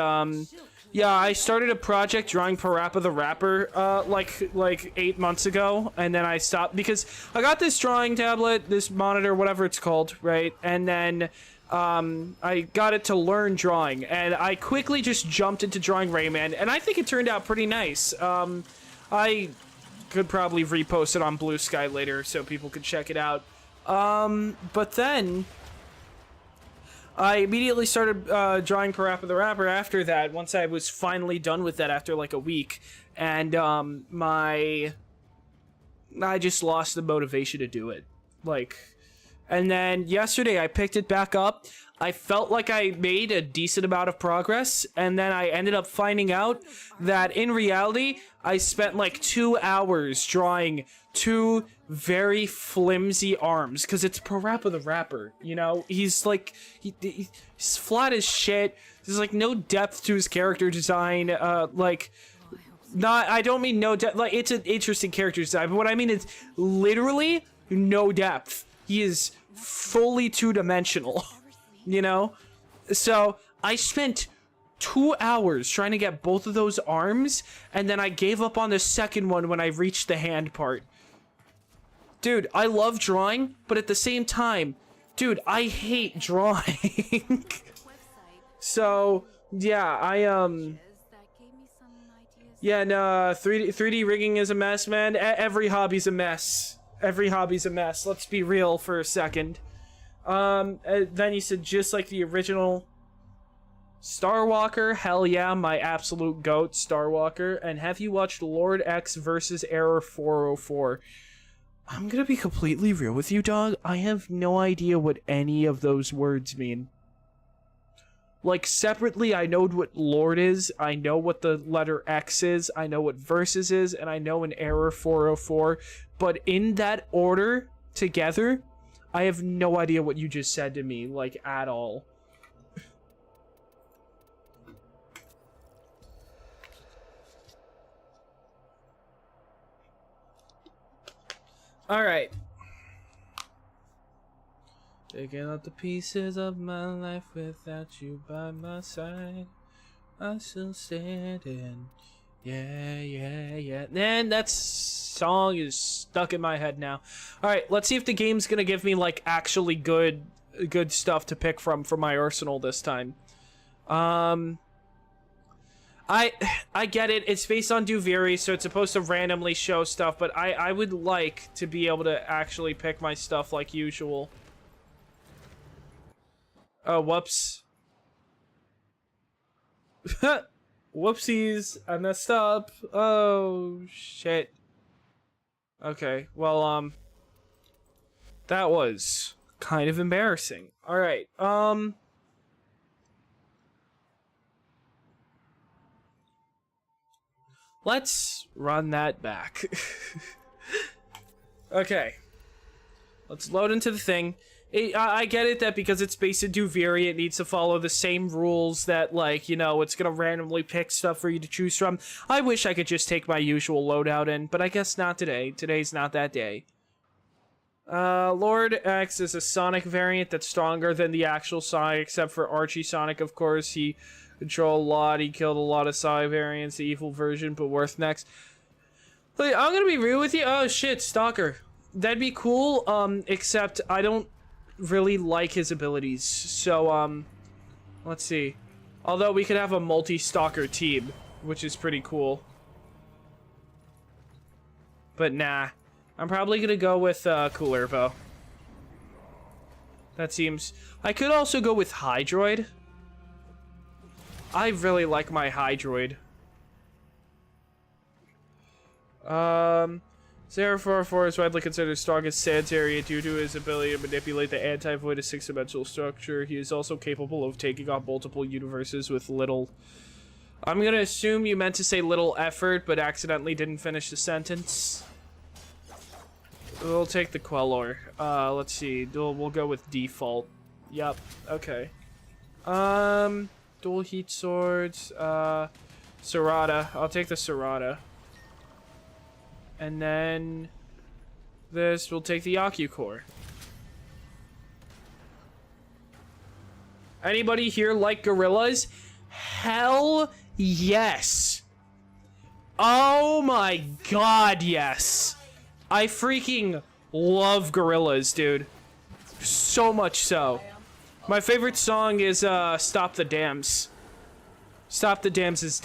yeah, I started a project drawing Parappa the Rapper, like 8 months ago, and then I stopped because I got this drawing tablet, this monitor, whatever it's called, right? And then, I got it to learn drawing, and I quickly just jumped into drawing Rayman, and I think it turned out pretty nice. I could probably repost it on Blue Sky later so people could check it out. But then I immediately started drawing Parappa the Rapper after that, once I was finally done with that after like a week, and I just lost the motivation to do it. And then yesterday I picked it back up. I felt like I made a decent amount of progress, and then I ended up finding out that in reality, I spent like 2 hours drawing 2 very flimsy arms, because it's Parappa the Rapper, you know? He's like, he's flat as shit. There's like no depth to his character design, I don't mean no depth, like it's an interesting character design, but what I mean is literally no depth. He is fully two-dimensional, you know? So I spent 2 hours trying to get both of those arms, and then I gave up on the second one when I reached the hand part. Dude, I love drawing, but at the same time, dude, I hate drawing. So, yeah, yeah, no, 3D rigging is a mess, man. Every hobby's a mess. Every hobby's a mess. Let's be real for a second. Then you said just like the original Starwalker. Hell yeah, my absolute goat, Starwalker. And have you watched Lord X versus Error 404? I'm gonna be completely real with you, dog. I have no idea what any of those words mean. Like, separately, I know what Lord is, I know what the letter X is, I know what Versus is, and I know an Error 404, but in that order, together, I have no idea what you just said to me, like, at all. Alright. Taking out the pieces of my life without you by my side. I'm still standing. Yeah, yeah, yeah. Man, that song is stuck in my head now. Alright, let's see if the game's gonna give me, like, actually good stuff to pick from for my arsenal this time. I get it. It's based on Duviri, so it's supposed to randomly show stuff, but I would like to be able to actually pick my stuff like usual. Oh, whoops. Whoopsies, I messed up. Oh, shit. Okay, well, that was kind of embarrassing. Alright, let's run that back. Okay. Let's load into the thing. I get it that because it's based in Duviri, it needs to follow the same rules that, like, you know, it's gonna randomly pick stuff for you to choose from. I wish I could just take my usual loadout in, but I guess not today. Today's not that day. Lord X is a Sonic variant that's stronger than the actual Sonic, except for Archie Sonic, of course. He controlled a lot, he killed a lot of Sonic variants, the evil version, but worth next. Like, I'm gonna be real with you. Oh shit, Stalker. That'd be cool, except I don't really like his abilities, so let's see. Although we could have a multi-stalker team, which is pretty cool, but nah, I'm probably gonna go with Coolervo. That seems... I could also go with Hydroid. I really like my Hydroid. Zero 4 is widely considered the strongest Sans area due to his ability to manipulate the anti-void of six-dimensional structure. He is also capable of taking on multiple universes with little... I'm gonna assume you meant to say little effort, but accidentally didn't finish the sentence. We'll take the Quellor. Let's see. We'll go with default. Yep. Okay. Dual heat swords. Serrata. I'll take the Serrata. And then this, we'll take the Yakucore. Anybody here like gorillas? Hell yes. Oh my god, yes. I freaking love gorillas, dude. So much so. My favorite song is Stop the Dams. Stop the Dams is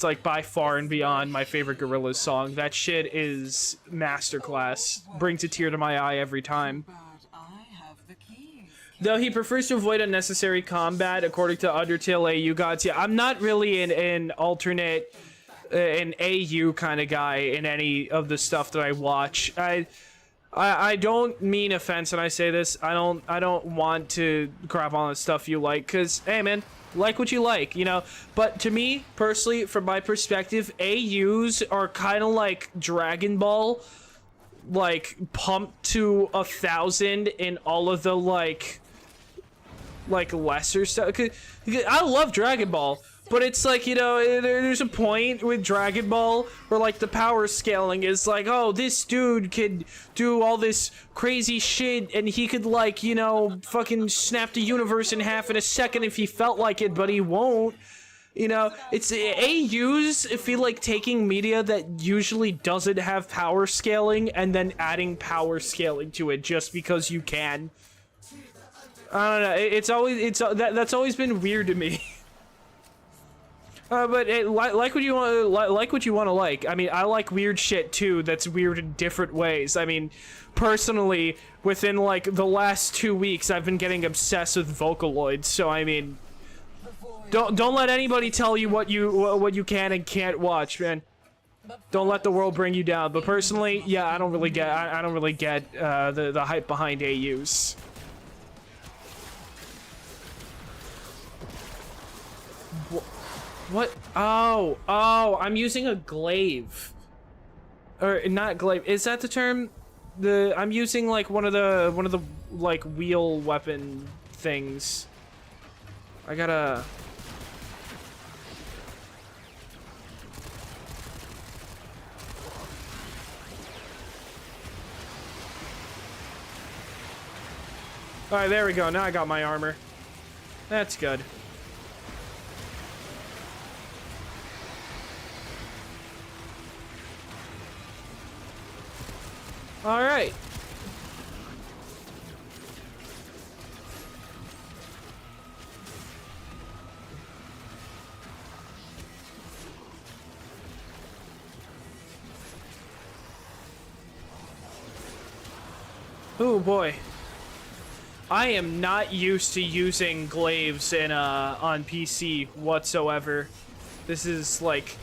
like by far and beyond my favorite Gorillaz song. That shit is masterclass. Brings a tear to my eye every time. But I have the keys. Though he prefers to avoid unnecessary combat, according to Undertale AU gods. Yeah, I'm not really an alternate, an AU kind of guy in any of the stuff that I watch. I don't mean offense when I say this. I don't want to crap on the stuff you like, cause hey man, like what you like, you know. But to me personally, from my perspective, AUs are kind of like Dragon Ball, like pumped to 1,000 in all of the like lesser stuff. 'Cause I love Dragon Ball. But it's like, you know, there's a point with Dragon Ball where, like, the power scaling is like, oh, this dude could do all this crazy shit, and he could, like, you know, fucking snap the universe in half in a second if he felt like it, but he won't. You know, it's AUs feel like taking media that usually doesn't have power scaling and then adding power scaling to it just because you can. I don't know. That's always been weird to me. But like what you want, like what you want to like. I mean, I like weird shit too. That's weird in different ways. I mean, personally, within like the last 2 weeks, I've been getting obsessed with Vocaloids. So I mean, don't let anybody tell you what you can and can't watch, man. Don't let the world bring you down. But personally, yeah, I don't really get the hype behind AUs. What? Oh, I'm using a glaive. Or not glaive. Is that the term? I'm using like one of the like wheel weapon things. I gotta. All right, there we go. Now I got my armor. That's good. All right. Oh boy. I am not used to using glaives in on PC whatsoever. This is like...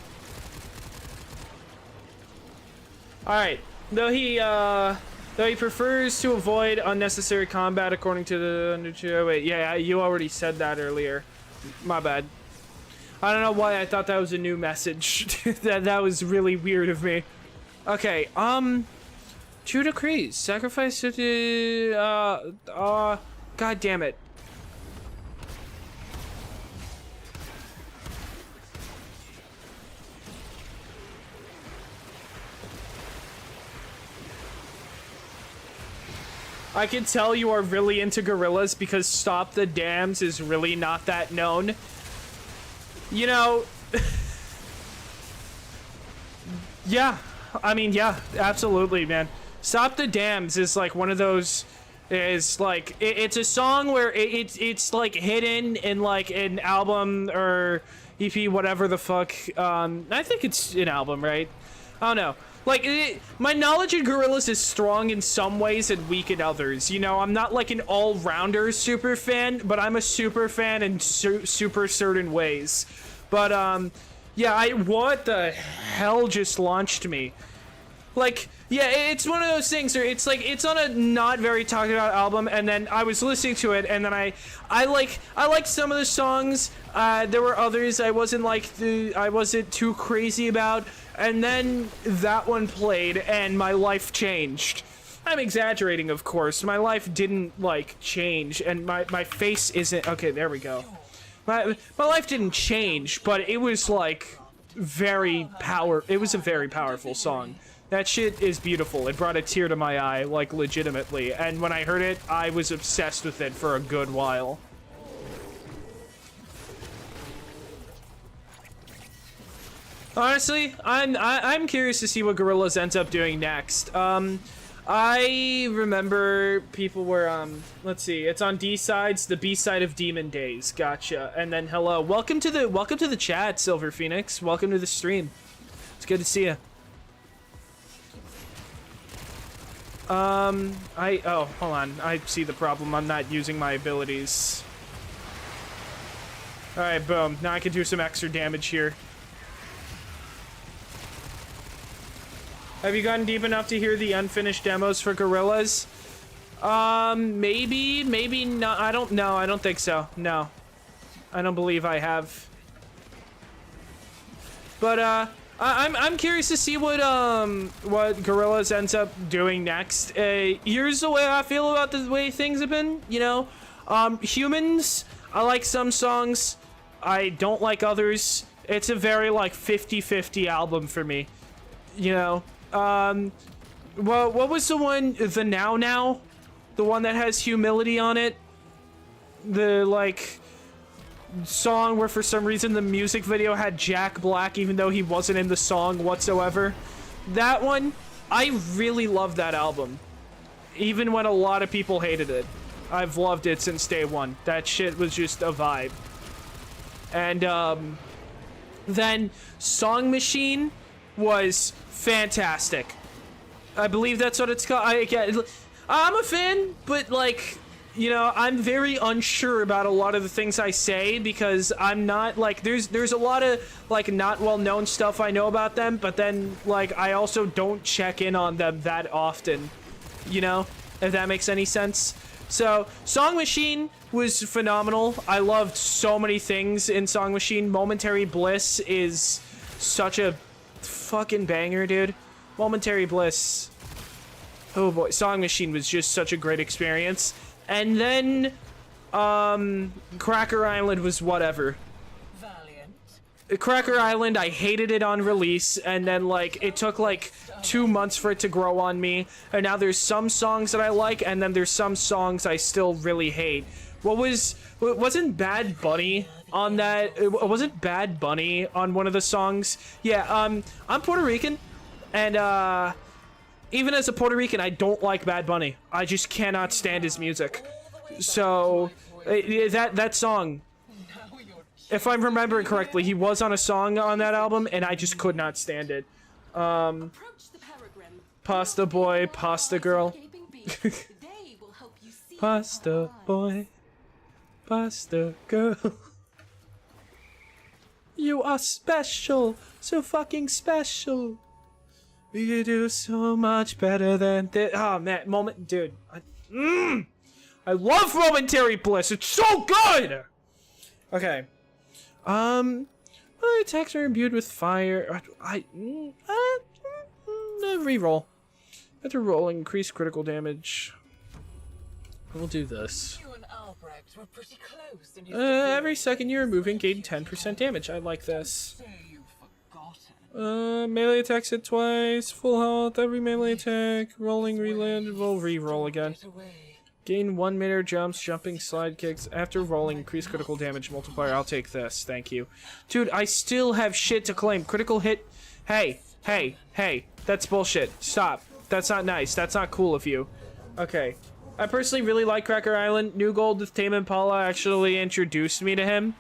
All right. Though he prefers to avoid unnecessary combat, according to the Undertale. Wait, yeah, you already said that earlier. My bad. I don't know why I thought that was a new message. that was really weird of me. Okay, True decrees. Sacrifice to God damn it. I can tell you are really into gorillas because Stop the Dams is really not that known. You know... yeah. I mean, yeah. Absolutely, man. Stop the Dams is like one of those... Is like... It's a song where it's like hidden in like an album or EP, whatever the fuck. I think it's an album, right? I don't know. Like, my knowledge of gorillas is strong in some ways and weak in others. You know, I'm not like an all-rounder super fan, but I'm a super fan in super certain ways. But, yeah, what the hell just launched me? Like, yeah, it's one of those things where it's like, it's on a not very talked about album, and then I was listening to it, and then I liked some of the songs. There were others I wasn't too crazy about, and then that one played, and my life changed. I'm exaggerating, of course. My life didn't, like, change, and my face isn't... Okay, there we go. My life didn't change, but it was, like, it was a very powerful song. That shit is beautiful. It brought a tear to my eye, like, legitimately. And when I heard it, I was obsessed with it for a good while. Honestly, I'm curious to see what Gorillaz ends up doing next. I remember people were, let's see, it's on D-Sides, the B-side of Demon Days. Gotcha. And then hello. Welcome to the chat, Silver Phoenix. Welcome to the stream. It's good to see you. Oh, hold on. I see the problem. I'm not using my abilities. Alright, boom. Now I can do some extra damage here. Have you gotten deep enough to hear the unfinished demos for Gorillaz? Maybe not. I don't know. I don't think so. No. I don't believe I have. But, I'm curious to see what Gorillaz ends up doing next. Here's the way I feel about the way things have been, you know? Humans, I like some songs. I don't like others. It's a very, like, 50-50 album for me. You know? Well, what was the one, the Now? The one that has humility on it? The, like, song where for some reason the music video had Jack Black even though he wasn't in the song whatsoever. That one, I really love that album. Even when a lot of people hated it. I've loved it since day one. That shit was just a vibe. And, then Song Machine was fantastic. I believe that's what it's called. I'm a fan, but like, you know, I'm very unsure about a lot of the things I say because I'm not like there's a lot of like not well-known stuff I know about them, but then like I also don't check in on them that often, you know, if that makes any sense. So Song Machine was phenomenal. I loved so many things in Song Machine. Momentary Bliss is such a fucking banger, dude. Momentary Bliss. Oh boy, Song Machine was just such a great experience. And then, Cracker Island was whatever. Valiant. Cracker Island, I hated it on release, and then, like, it took, like, 2 months for it to grow on me. And now there's some songs that I like, and then there's some songs I still really hate. Wasn't Bad Bunny on that? Wasn't Bad Bunny on one of the songs? Yeah, I'm Puerto Rican, and, even as a Puerto Rican, I don't like Bad Bunny. I just cannot stand his music. So, that song, if I'm remembering correctly, he was on a song on that album, and I just could not stand it. Pasta boy, pasta girl. Pasta boy, pasta girl. You are special, so fucking special. We could do so much better than this. Oh man, dude. I love Momentary Bliss. It's so good. Okay. My attacks are imbued with fire. Reroll. After rolling, increase critical damage. We'll do this. You and Albrecht were pretty close in his Every second you're moving, gain 10% damage. I like this. Say you've forgotten. Melee attacks hit twice, full health, every melee attack, rolling, reland, we'll re-roll again. Get away. Gain 1 meter jumps, jumping, slide kicks, after rolling, increase critical damage multiplier. I'll take this, thank you. Dude, I still have shit to claim. Critical hit, hey, that's bullshit. Stop. That's not nice, that's not cool of you. Okay. I personally really like Cracker Island. New Gold with Tame Impala actually introduced me to him.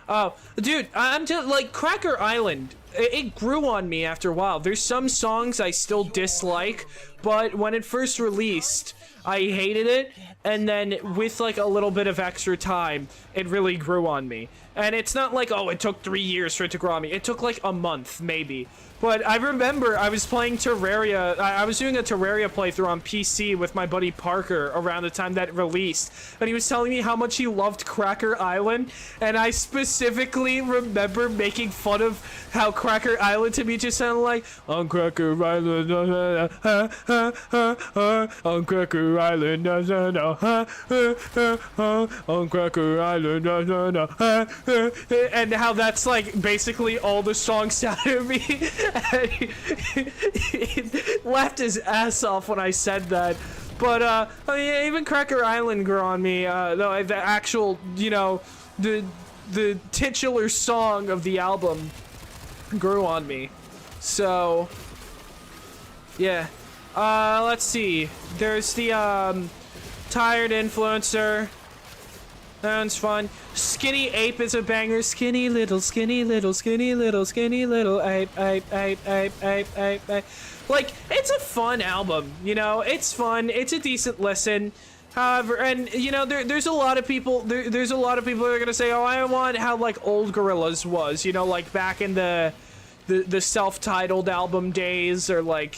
Oh, dude, I'm just like Cracker Island it grew on me after a while. There's some songs I still dislike, but when it first released, I hated it, and then with like a little bit of extra time, it really grew on me. And it's not like, oh, it took 3 years for it to grow on me. It took like a month, maybe. But I remember I was playing Terraria. I was doing a Terraria playthrough on PC with my buddy Parker around the time that it released. And he was telling me how much he loved Cracker Island. And I specifically remember making fun of how Cracker Island to me just sounded like, on Cracker Island, on Cracker Island, on Cracker Island, and how that's like basically all the songs sounded to me. And he laughed his ass off when I said that. But oh yeah, even Cracker Island grew on me. The actual, you know, the titular song of the album grew on me. So yeah. Let's see. There's the tired influencer. That one's fun. Skinny Ape is a banger. Skinny little, skinny little, skinny little, skinny little ape, ape, ape, ape, ape, ape, ape. Like, it's a fun album, you know? It's fun. It's a decent listen. However, and you know, there's a lot of people. There's a lot of people that are gonna say, "Oh, I want how like old Gorillaz was," you know, like back in the self-titled album days, or like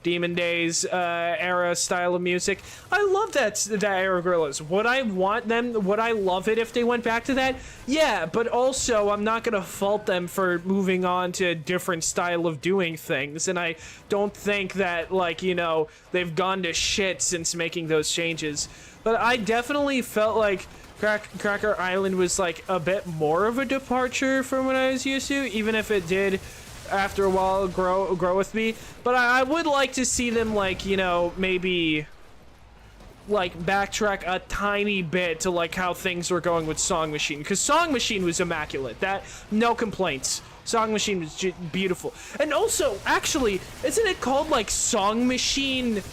Demon Days era style of music. I love that era of Gorillaz. Would I want them? Would I love it if they went back to that? Yeah, but also I'm not gonna fault them for moving on to a different style of doing things, and I don't think that, like, you know, they've gone to shit since making those changes. But I definitely felt like Cracker Island was like a bit more of a departure from what I was used to, even if it did after a while grow with me. But I would like to see them, like, you know, maybe like backtrack a tiny bit to like how things were going with Song Machine, because Song Machine was immaculate. That, no complaints. Song Machine was beautiful. And also, actually, isn't it called like Song Machine?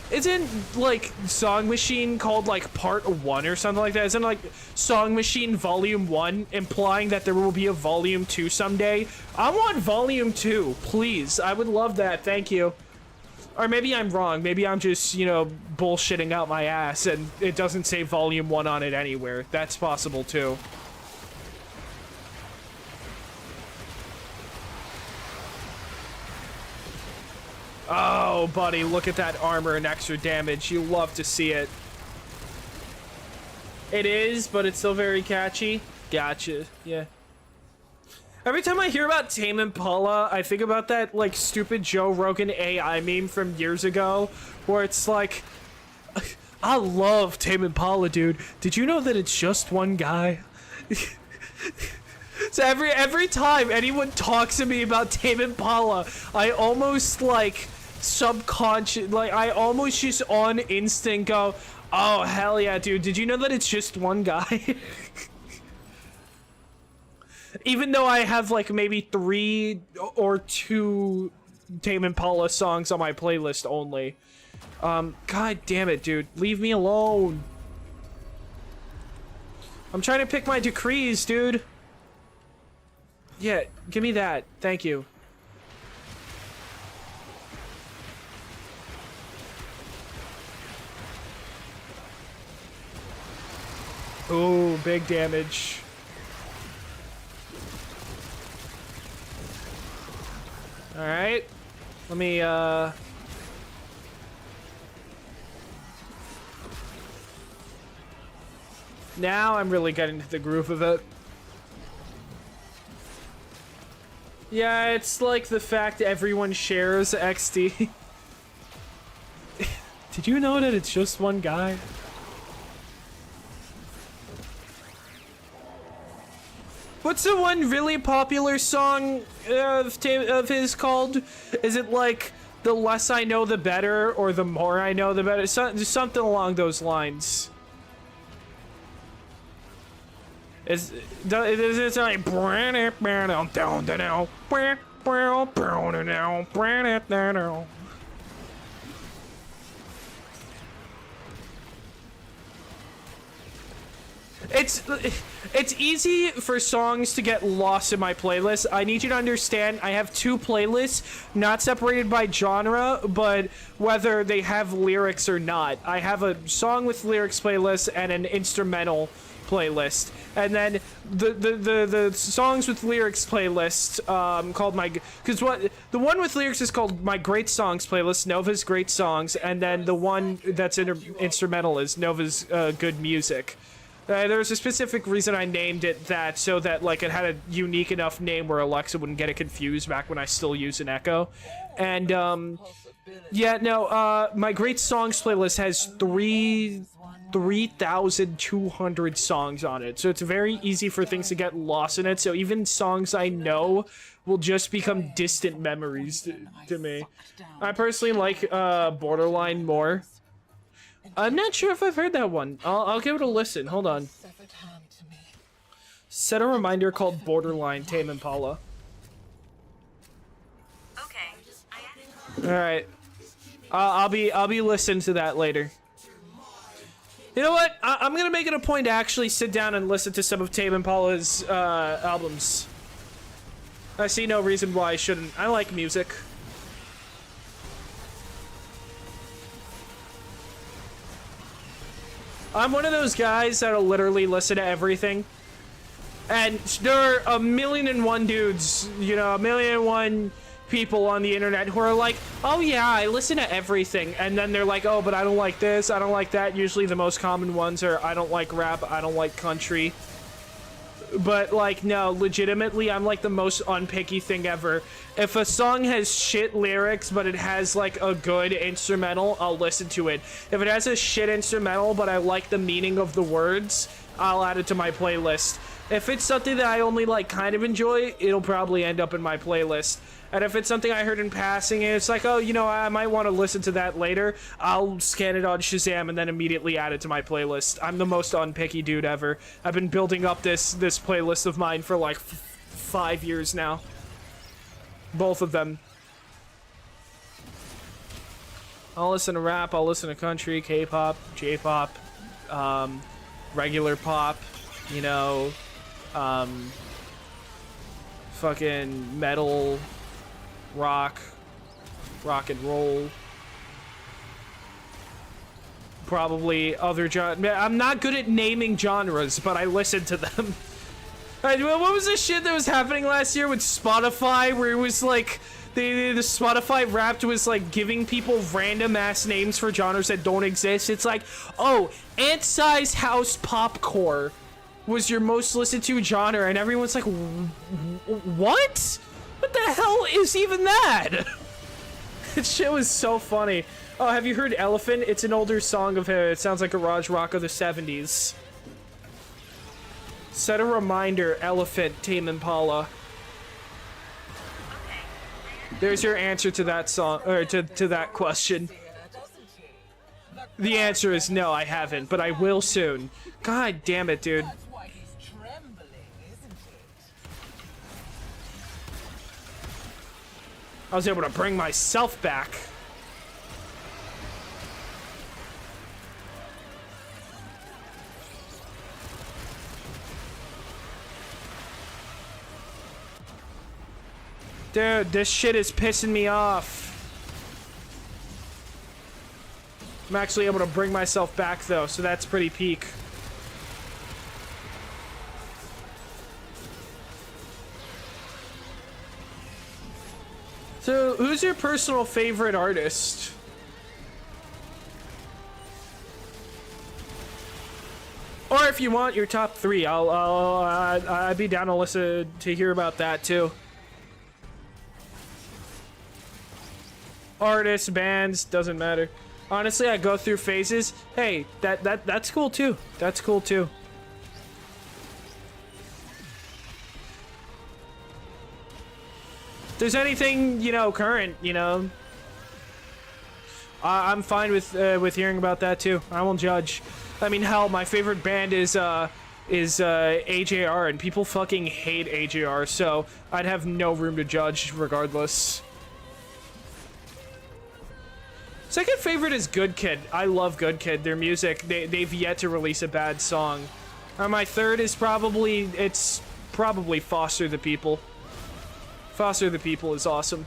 Isn't like Song Machine called like Part 1 or something like that? Isn't like Song Machine Volume 1 implying that there will be a Volume 2 someday? I want Volume 2, please. I would love that, thank you. Or maybe I'm wrong. Maybe I'm just, you know, bullshitting out my ass and it doesn't say Volume 1 on it anywhere. That's possible too. Oh, buddy, look at that armor and extra damage. You love to see it. It is, but it's still very catchy. Gotcha, yeah. Every time I hear about Tame Impala, I think about that, like, stupid Joe Rogan AI meme from years ago, where it's like, I love Tame Impala, dude. Did you know that it's just one guy? So every time anyone talks to me about Tame Impala, I almost, like, subconscious, like, I almost just on instinct go, oh, hell yeah, dude. Did you know that it's just one guy? Even though I have, like, maybe 3 or 2 Tame Impala songs on my playlist only. God damn it, dude. Leave me alone. I'm trying to pick my decrees, dude. Yeah, give me that. Thank you. Ooh, big damage. Alright. Let me, now I'm really getting into the groove of it. Yeah, it's like the fact everyone shares XD. Did you know that it's just one guy? What's the one really popular song of his called? Is it like The Less I Know the Better, or The More I Know the Better? Something along those lines. It's like it's easy for songs to get lost in my playlist. I need you to understand I have 2 playlists, not separated by genre, but whether they have lyrics or not. I have a song with lyrics playlist and an instrumental playlist, and then the songs with lyrics playlist called my, because what the one with lyrics is called my great songs playlist, Nova's great songs, and then the one that's instrumental is Nova's good music. There was a specific reason I named it that, so that like it had a unique enough name where Alexa wouldn't get it confused back when I still use an Echo. And yeah, no, my great songs playlist has 3,200 songs on it, so it's very easy for things to get lost in it. So even songs I know will just become distant memories to me. I personally like Borderline more. I'm not sure if I've heard that one. I'll give it a listen. Hold on. Set a reminder called Borderline, Tame Impala. Okay. All right. I'll be listening to that later. You know what? I'm gonna make it a point to actually sit down and listen to some of Tame Impala's albums. I see no reason why I shouldn't. I like music. I'm one of those guys that'll literally listen to everything. And there are 1,000,001 dudes, you know, 1,000,001 people on the internet who are like, oh yeah, I listen to everything. And then they're like, oh, but I don't like this, I don't like that. Usually the most common ones are, I don't like rap, I don't like country. But like, no, legitimately, I'm like the most unpicky thing ever. If a song has shit lyrics, but it has like a good instrumental, I'll listen to it. If it has a shit instrumental, but I like the meaning of the words, I'll add it to my playlist. If it's something that I only like kind of enjoy, it'll probably end up in my playlist. And if it's something I heard in passing and it's like, oh, you know, I might want to listen to that later, I'll scan it on Shazam and then immediately add it to my playlist. I'm the most unpicky dude ever. I've been building up this playlist of mine for like 5 years now. Both of them. I'll listen to rap, I'll listen to country, K-pop, J-pop, regular pop, you know, fucking metal, rock and roll, probably other genres. I'm not good at naming genres, but I listen to them. What was the shit that was happening last year with Spotify, where it was like the Spotify Wrapped was like giving people random ass names for genres that don't exist? It's like, oh, ant-sized house popcore was your most listened to genre, and everyone's like, what? What the hell is even that? This shit was so funny. Oh, have you heard Elephant? It's an older song of his. It sounds like garage rock of the 70s. Set a reminder, Elephant, Tame Impala. There's your answer to that song, or to that question. The answer is no, I haven't, but I will soon. God damn it, dude. I was able to bring myself back. Dude, this shit is pissing me off. I'm actually able to bring myself back though, so that's pretty peak. So, who's your personal favorite artist? Or if you want your top 3, I'd be down to listen to hear about that too. Artists, bands, doesn't matter. Honestly, I go through phases. Hey, that's cool too. That's cool too. If there's anything, you know, current, you know, I'm fine with hearing about that too. I won't judge. I mean, hell, my favorite band is AJR, and people fucking hate AJR, so I'd have no room to judge regardless. Second favorite is Good Kid. I love Good Kid. Their music, they've yet to release a bad song. My third is probably, it's probably Foster the People. Foster the People is awesome.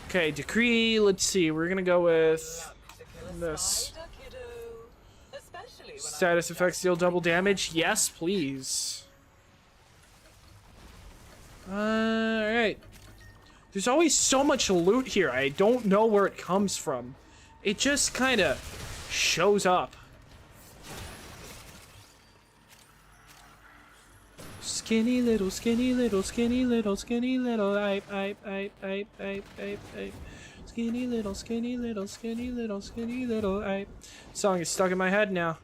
Okay, Decree, let's see, we're gonna go with this. Status effects deal double damage? Yes, please. Alright. There's always so much loot here, I don't know where it comes from. It just kinda shows up. Skinny little, skinny little, skinny little, skinny little, I. Skinny little, skinny little, skinny little, skinny little, I. Song is stuck in my head now.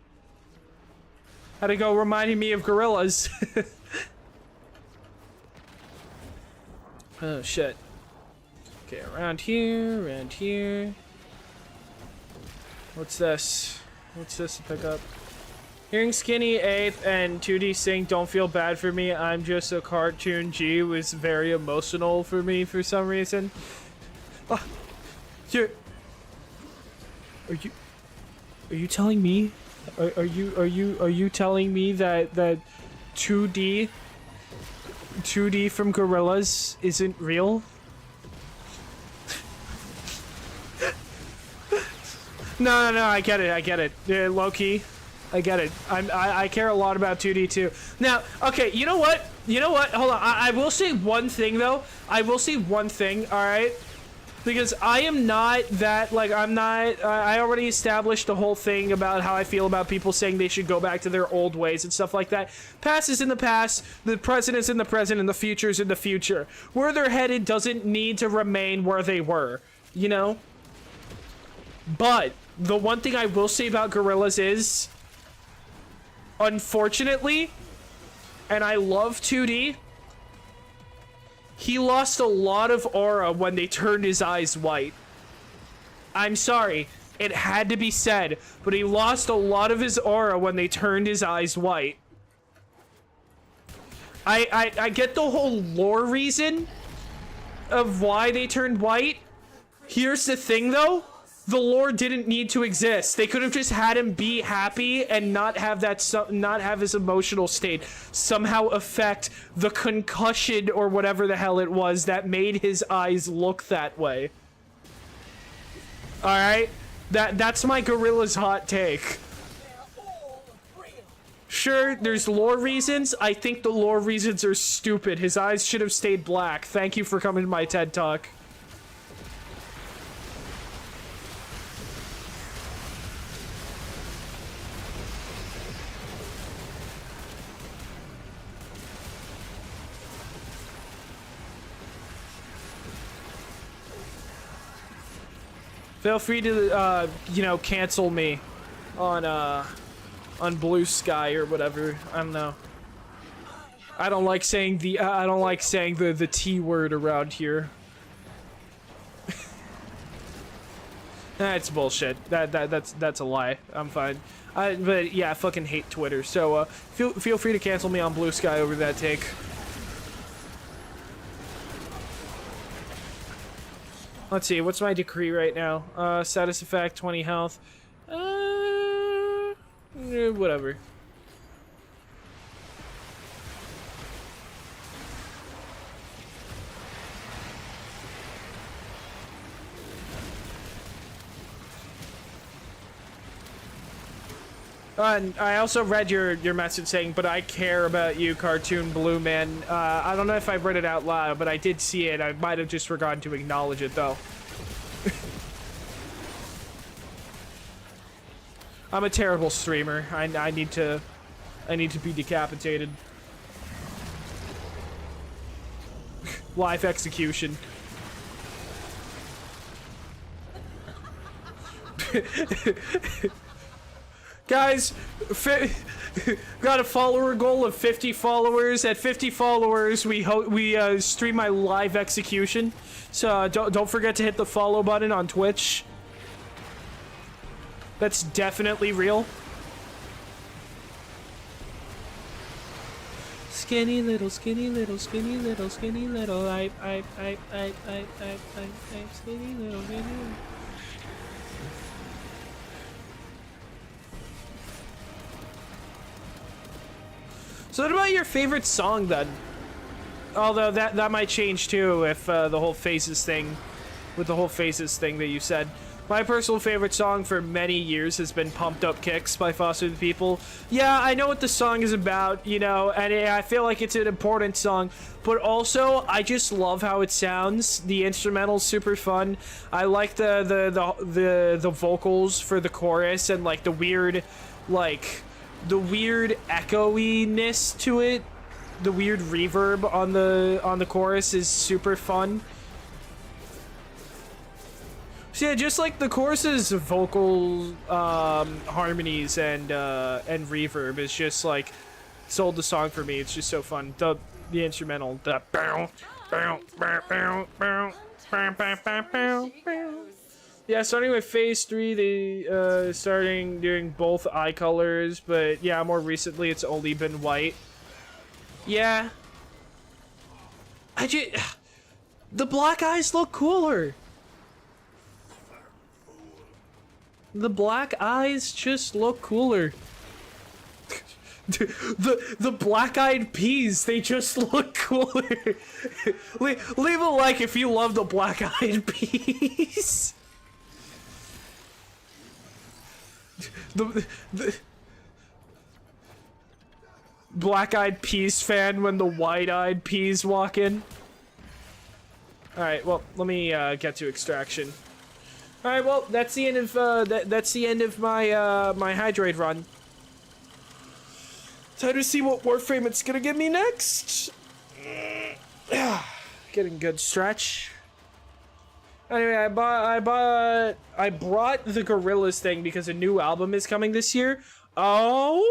Had to go reminding me of gorillas. Oh shit. Okay, around here, around here. What's this? What's this to pick up? Hearing Skinny 8th and 2D sing Don't Feel Bad For Me, I'm Just a Cartoon G was very emotional for me for some reason. Oh, are you telling me? Are you telling me that 2D from Gorillaz isn't real? No, I get it. Yeah, low key. I get it. I care a lot about 2D too. Now, okay, you know what? Hold on. I will say one thing though. I will say one thing, alright? Because I am not that, like, I already established the whole thing about how I feel about people saying they should go back to their old ways and stuff like that. Past is in the past, the present is in the present, and the future is in the future. Where they're headed doesn't need to remain where they were, you know? But the one thing I will say about Gorillaz is, unfortunately, and I love 2D, he lost a lot of aura when they turned his eyes white. I'm sorry, it had to be said, but he lost a lot of his aura when they turned his eyes white. I get the whole lore reason of why they turned white. Here's the thing though, the lore didn't need to exist. They could have just had him be happy and not have that not have his emotional state somehow affect the concussion or whatever the hell it was that made his eyes look that way. All right, that's my Gorillaz hot take. Sure, there's lore reasons. I think the lore reasons are stupid. His eyes should have stayed black. Thank you for coming to my TED Talk. Feel free to, you know, cancel me on Blue Sky or whatever. I don't know. I don't like saying the T word around here. That's bullshit. That's a lie. I'm fine. But yeah, I fucking hate Twitter. So feel free to cancel me on Blue Sky over that take. Let's see, what's my decree right now? Status effect, 20 health. Whatever. And I also read your message saying, but I care about you, Cartoon Blue Man. I don't know if I read it out loud, but I did see it. I might have just forgotten to acknowledge it, though. I'm a terrible streamer. I need to be decapitated. Live execution. Guys, got a follower goal of 50 followers. At 50 followers, we stream my live execution. So don't forget to hit the follow button on Twitch. That's definitely real. Skinny little, skinny little, skinny little, skinny little, I, skinny little, skinny little. So what about your favorite song then? Although that might change too if the whole phases thing, with the whole phases thing that you said. My personal favorite song for many years has been Pumped Up Kicks by Foster the People. Yeah, I know what the song is about, you know, and I feel like it's an important song, but also I just love how it sounds. The instrumental's super fun. I like the vocals for the chorus and like the weird echoiness to it. The weird reverb on the chorus is super fun. So yeah, just like the chorus's vocal harmonies and reverb is just like sold the song for me. It's just so fun. The instrumental, the bow, bow, bow, bow, bow, bow, bow, bow, bow, bow. Yeah, starting with phase 3, they starting doing both eye colors, but yeah, more recently it's only been white. Yeah, the black eyes look cooler. The black eyes just look cooler. the black-eyed peas, they just look cooler. Leave a like if you love the black-eyed peas. The black-eyed peas fan when the white-eyed peas walk in. Alright, well, let me get to extraction. All right, well, that's the end of that's the end of my my Hydrate run. Time to see what Warframe it's gonna give me next. Getting good stretch. Anyway, I brought the Gorillaz thing because a new album is coming this year. Oh,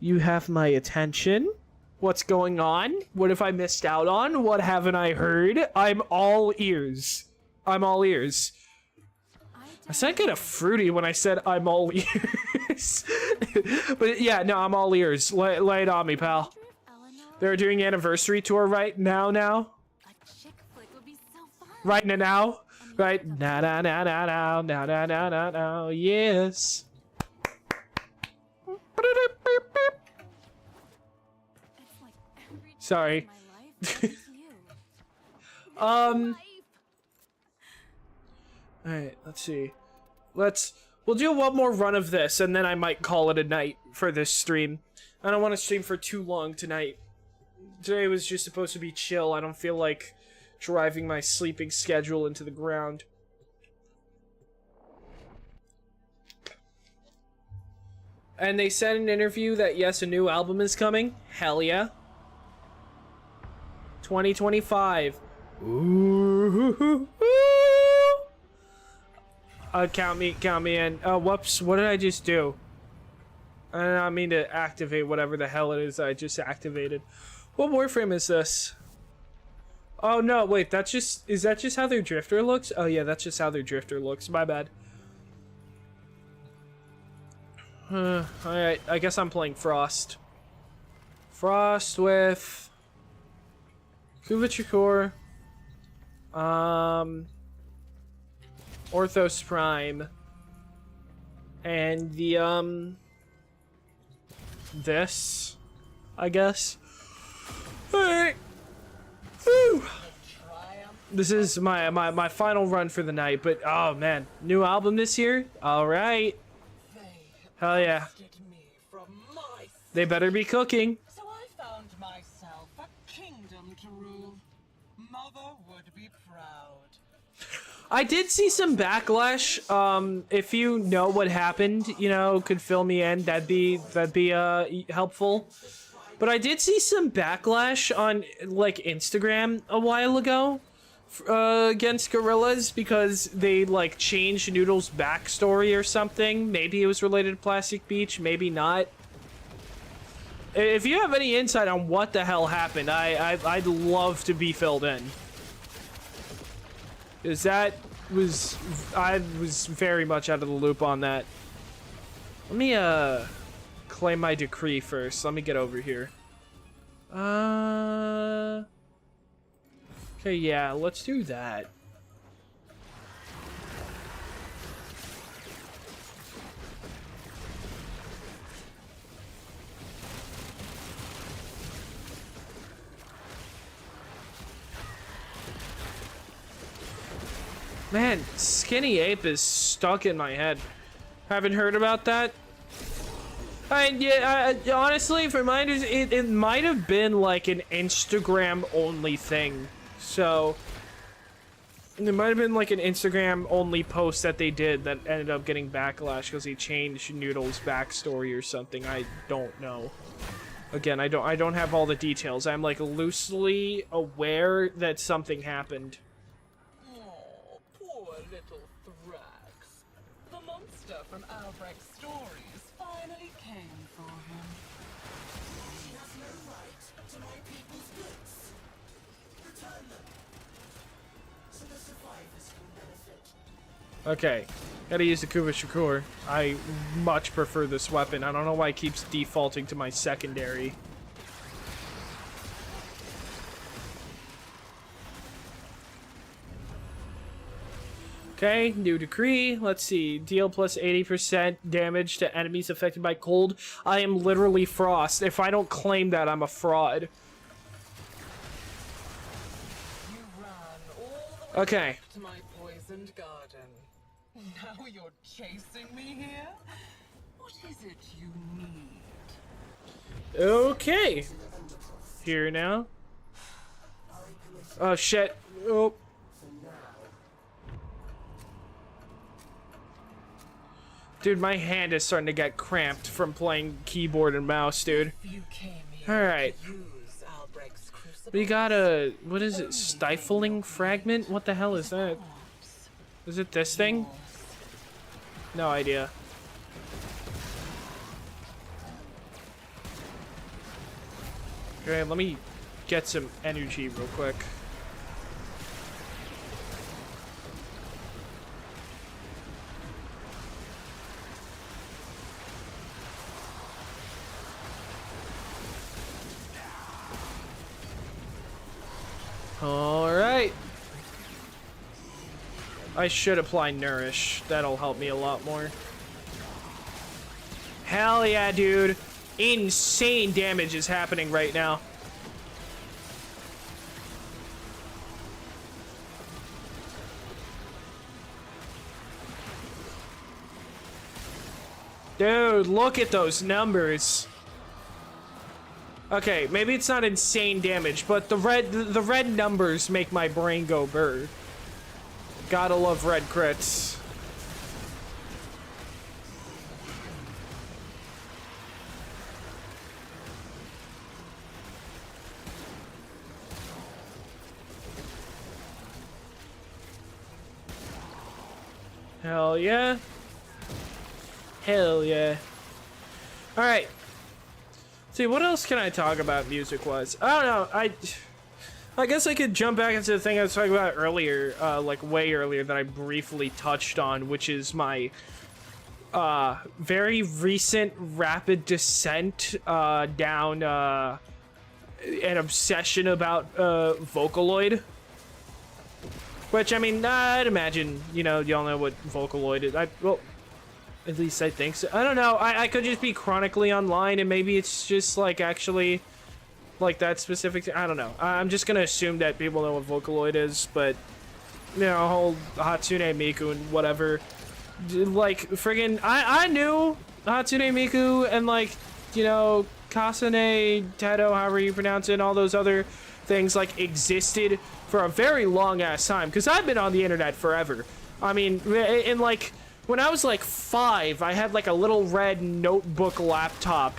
you have my attention. What's going on? What have I missed out on? What haven't I heard? I'm all ears. I'm all ears. I sound kind of fruity when I said I'm all ears. But yeah, no, I'm all ears. Lay it on me, pal. They're doing anniversary tour right now. Right now. Right now. Yes. Sorry. Alright, let's see. We'll do one more run of this, and then I might call it a night for this stream. I don't want to stream for too long tonight. Today was just supposed to be chill. I don't feel like driving my sleeping schedule into the ground. And they said in an interview that yes, a new album is coming. Hell yeah. 2025. Ooh. Count me in. Oh, whoops. What did I just do? I did not mean to activate whatever the hell it is I just activated. What Warframe is this? Oh, no. Wait, is that just how their drifter looks? Oh, yeah, that's just how their drifter looks. My bad. Alright, I guess I'm playing Frost. Frost with... Kuvatricore, Orthos Prime, and the, this, I guess. Alright. Woo! This is my final run for the night, but, oh man, new album this year? Alright. Hell yeah. They better be cooking. So I found myself a kingdom to rule. Mother would be proud. I did see some backlash. If you know what happened, you know, could fill me in. That'd be helpful. But I did see some backlash on like Instagram a while ago against Gorillaz because they like changed Noodle's backstory or something. Maybe it was related to Plastic Beach, maybe not. If you have any insight on what the hell happened, I'd love to be filled in. Because I was very much out of the loop on that. Let me claim my decree first. Let me get over here. Okay, yeah, let's do that. Man, Skinny Ape is stuck in my head. Haven't heard about that? Honestly, for mine, it might have been like an Instagram only thing. So, it might have been like an Instagram only post that they did that ended up getting backlash because he changed Noodle's backstory or something. I don't know. Again, I don't have all the details. I'm like loosely aware that something happened. Oh, poor little Thrax. The monster from Albrecht's stories finally came for him. She has no right to my people's goods. Return them, so the survivors can benefit. Okay, gotta use the Kuva Shakur. I much prefer this weapon. I don't know why it keeps defaulting to my secondary. Okay, new decree. Let's see. Deal plus 80% damage to enemies affected by cold. I am literally Frost. If I don't claim that, I'm a fraud. You ran all the way Okay. to my poisoned garden. Now you're chasing me here? What is it you need? Okay. Here now. Oh, shit. Oh. Dude, my hand is starting to get cramped from playing keyboard and mouse, dude. You came here Alright. to use Albrecht's crucible. We got a... What is it? Stifling fragment? What the hell is that? Is it this thing? No idea. Okay, let me get some energy real quick. Alright. I should apply Nourish. That'll help me a lot more. Hell yeah, dude. Insane damage is happening right now. Dude, look at those numbers. Okay, maybe it's not insane damage, but the red numbers make my brain go burr. Gotta love red crits. Hell yeah. Hell yeah. Alright. See, what else can I talk about music-wise? I don't know. I guess I could jump back into the thing I was talking about earlier, like way earlier, that I briefly touched on, which is my very recent rapid descent down an obsession about Vocaloid. Which, I mean, I'd imagine, you know, y'all know what Vocaloid is. Well, at least I think so. I don't know. I could just be chronically online, and maybe it's just, like, actually, like, that specific thing. I don't know. I'm just gonna assume that people know what Vocaloid is, but, you know, whole Hatsune Miku and whatever. Like, friggin', I knew Hatsune Miku and, like, you know, Kasane, Teto, however you pronounce it, and all those other things, like, existed for a very long-ass time, because I've been on the internet forever. I mean, and, like, when I was like 5, I had like a little red notebook laptop,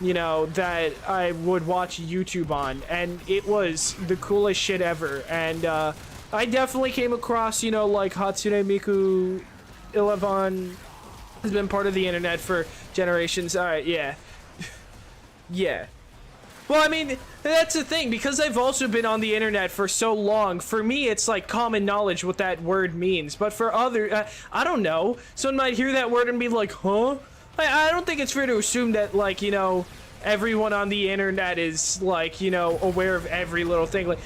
you know, that I would watch YouTube on, and it was the coolest shit ever. And I definitely came across, you know, like Hatsune Miku 11 has been part of the internet for generations. Alright, yeah. Yeah. Well, I mean, that's the thing, because I've also been on the internet for so long, for me, it's like common knowledge what that word means, but for other, I don't know, someone might hear that word and be like, huh? I don't think it's fair to assume that, like, you know, everyone on the internet is, like, you know, aware of every little thing. Like,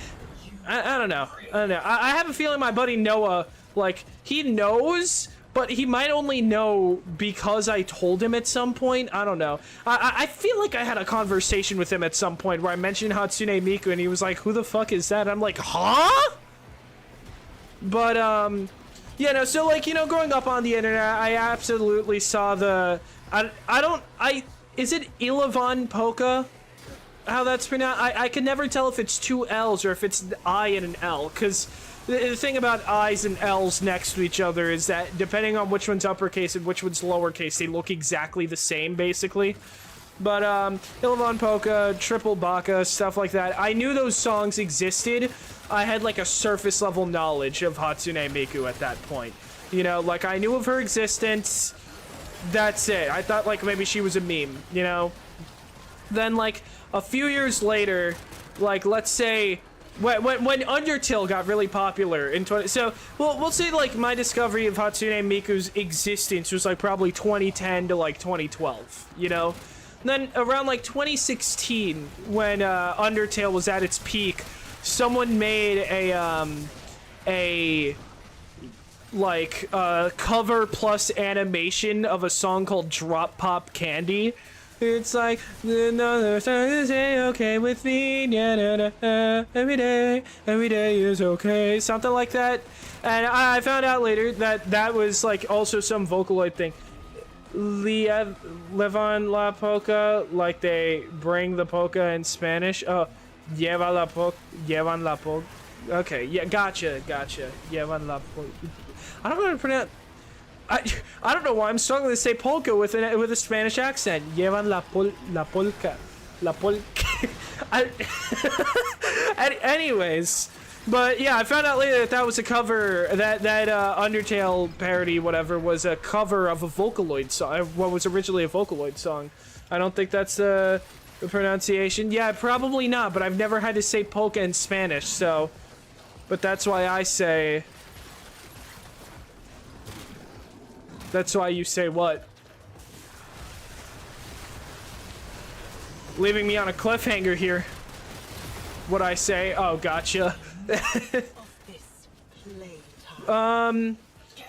I don't know. I don't know. I have a feeling my buddy Noah, like, he knows, but he might only know because I told him at some point. I don't know. I feel like I had a conversation with him at some point where I mentioned Hatsune Miku, and he was like, who the fuck is that? I'm like, huh? But, yeah, no, so, like, you know, growing up on the internet, I absolutely saw the... Is it Ilavan Polka? How that's pronounced? I can never tell if it's two L's or if it's an I and an L, because the thing about I's and L's next to each other is that depending on which one's uppercase and which one's lowercase, they look exactly the same, basically. But, Ilavan Polka, Triple Baka, stuff like that. I knew those songs existed. I had, like, a surface-level knowledge of Hatsune Miku at that point. You know, like, I knew of her existence. That's it. I thought, like, maybe she was a meme, you know? Then, like, a few years later, like, let's say, when Undertale got really popular in so, we'll say, like, my discovery of Hatsune Miku's existence was, like, probably 2010 to, like, 2012, you know? Then, around, like, 2016, when, Undertale was at its peak, someone made a cover plus animation of a song called Drop Pop Candy. It's like, no, say okay with me, every day is okay, something like that. And I found out later that that was, like, also some Vocaloid thing. Levan la polka, like they bring the polka in Spanish. Oh, llevan la polka. Okay, yeah, gotcha. Llevan la polka. I don't know how to pronounce. I don't know why I'm struggling to say polka with a Spanish accent. Llevan la polka. Anyways, but yeah, I found out later that that was a cover. That Undertale parody, whatever, was a cover of a Vocaloid song. What was originally a Vocaloid song. I don't think that's the pronunciation. Yeah, probably not. But I've never had to say polka in Spanish, so. But that's why I say. That's why you say what? Leaving me on a cliffhanger here. What I say? Oh, gotcha. Then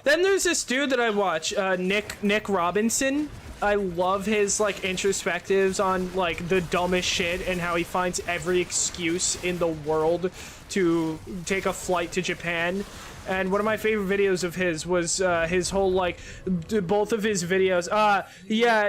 there's this dude that I watch, Nick Robinson. I love his, like, introspectives on, like, the dumbest shit and how he finds every excuse in the world to take a flight to Japan. And one of my favorite videos of his was his whole, like, both of his videos. Yeah,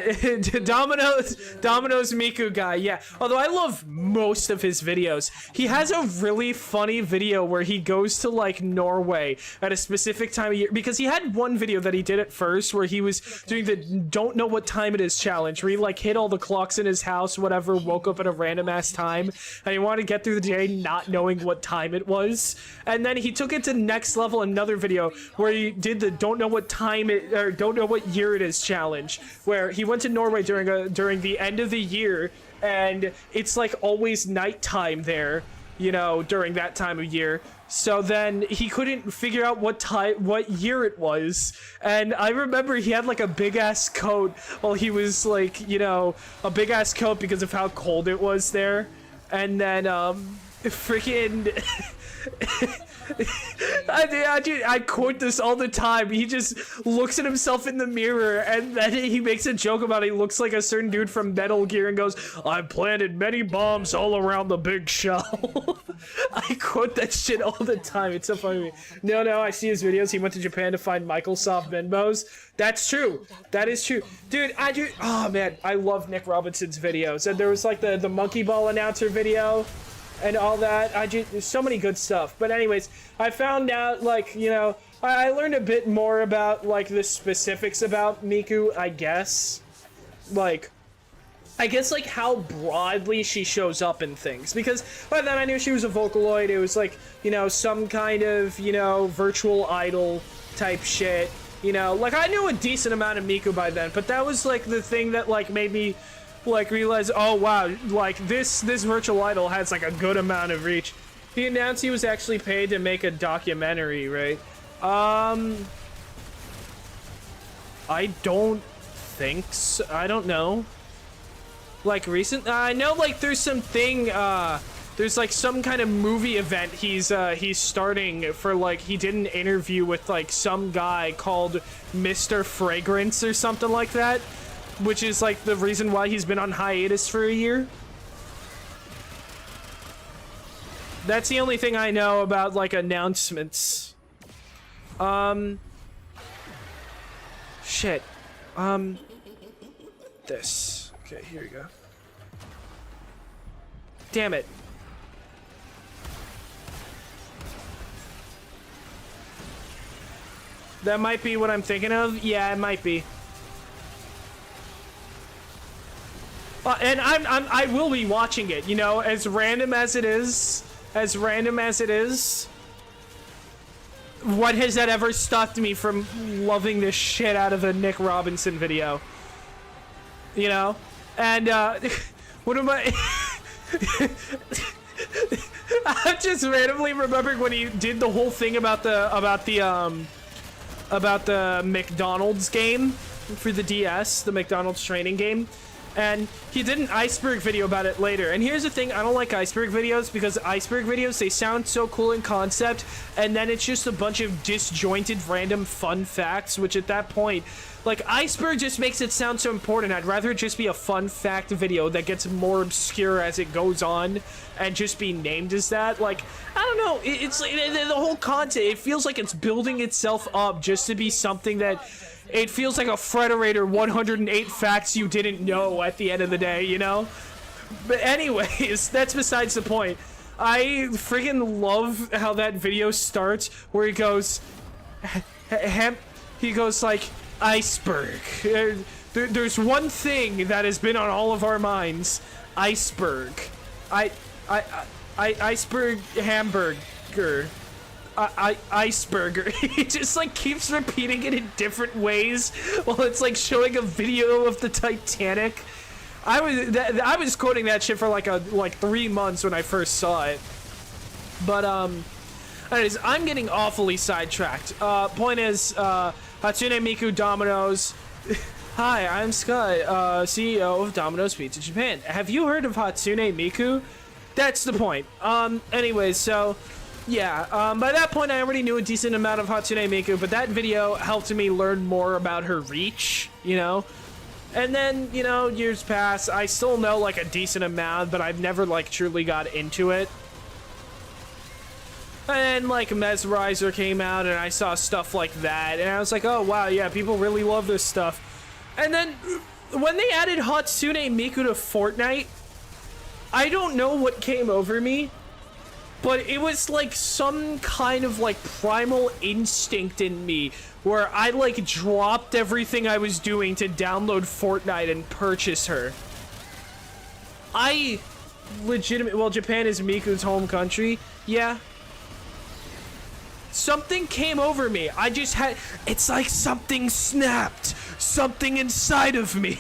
Domino's Miku guy, yeah. Although I love most of his videos. He has a really funny video where he goes to, like, Norway at a specific time of year. Because he had one video that he did at first where he was doing the don't know what time it is challenge. Where he, like, hit all the clocks in his house, whatever, woke up at a random-ass time. And he wanted to get through the day not knowing what time it was. And then he took it to next level. Another video where he did the don't know what time it or don't know what year it is challenge, where he went to Norway during the end of the year, and it's like always nighttime there, you know, during that time of year. So then he couldn't figure out what year it was. And I remember he had like a big ass coat while he was like, you know, a big ass coat because of how cold it was there. And then freaking I quote this all the time. He just looks at himself in the mirror and then he makes a joke about it. He looks like a certain dude from Metal Gear and goes, "I've planted many bombs all around the big shell." I quote that shit all the time. It's so funny to me. No, I see his videos. He went to Japan to find Microsoft Venmos. That's true. That is true. Dude, oh man, I love Nick Robinson's videos. And there was like the Monkey Ball announcer video and all that. There's so many good stuff. But anyways, I found out, like, you know, I learned a bit more about, like, the specifics about Miku, I guess. Like, I guess, like, how broadly she shows up in things. Because by then I knew she was a Vocaloid. It was, like, you know, some kind of, you know, virtual idol type shit. You know, like, I knew a decent amount of Miku by then. But that was, like, the thing that, like, made me like realize, oh wow, like this virtual idol has like a good amount of reach. He announced he was actually paid to make a documentary, right? I don't thinks. I don't know. Like recent, I know like there's something, there's like some kind of movie event he's starting for, like, he did an interview with like some guy called Mr. Fragrance or something like that, which is like the reason why he's been on hiatus for a year. That's the only thing I know about, like, announcements. Shit. This. Okay, here you go. Damn it. That might be what I'm thinking of. Yeah, it might be. And I will be watching it, you know, as random as it is. As random as it is. What has that ever stopped me from loving the shit out of a Nick Robinson video? You know? And, what am I... I'm just randomly remembering when he did the whole thing about the McDonald's game for the DS, the McDonald's training game. And he did an iceberg video about it later. And here's the thing, I don't like iceberg videos because iceberg videos, they sound so cool in concept, and then it's just a bunch of disjointed random fun facts, which at that point, like, iceberg just makes it sound so important. I'd rather it just be a fun fact video that gets more obscure as it goes on and just be named as that. Like, I don't know, it's like the whole content, it feels like it's building itself up just to be something that it feels like a Frederator 108 facts you didn't know at the end of the day, you know? But anyways, that's besides the point. I freaking love how that video starts where he goes, he goes like, iceberg. There's one thing that has been on all of our minds. Iceberg. Iceberg hamburger. Iceberger. He just like keeps repeating it in different ways while it's like showing a video of the Titanic. I was quoting that shit for like 3 months when I first saw it. But anyways, I'm getting awfully sidetracked. Point is, Hatsune Miku Domino's. Hi, I'm Scott, CEO of Domino's Pizza Japan. Have you heard of Hatsune Miku? That's the point. Anyways, so yeah, by that point I already knew a decent amount of Hatsune Miku, but that video helped me learn more about her reach, you know? And then, you know, years pass, I still know like a decent amount, but I've never like truly got into it. And like Mesmerizer came out and I saw stuff like that, and I was like, oh wow, yeah, people really love this stuff. And then when they added Hatsune Miku to Fortnite, I don't know what came over me, but it was like some kind of like primal instinct in me where I like dropped everything I was doing to download Fortnite and purchase her. I legitimately, well, Japan is Miku's home country, yeah. Something came over me. I just had, it's like something snapped. Something inside of me.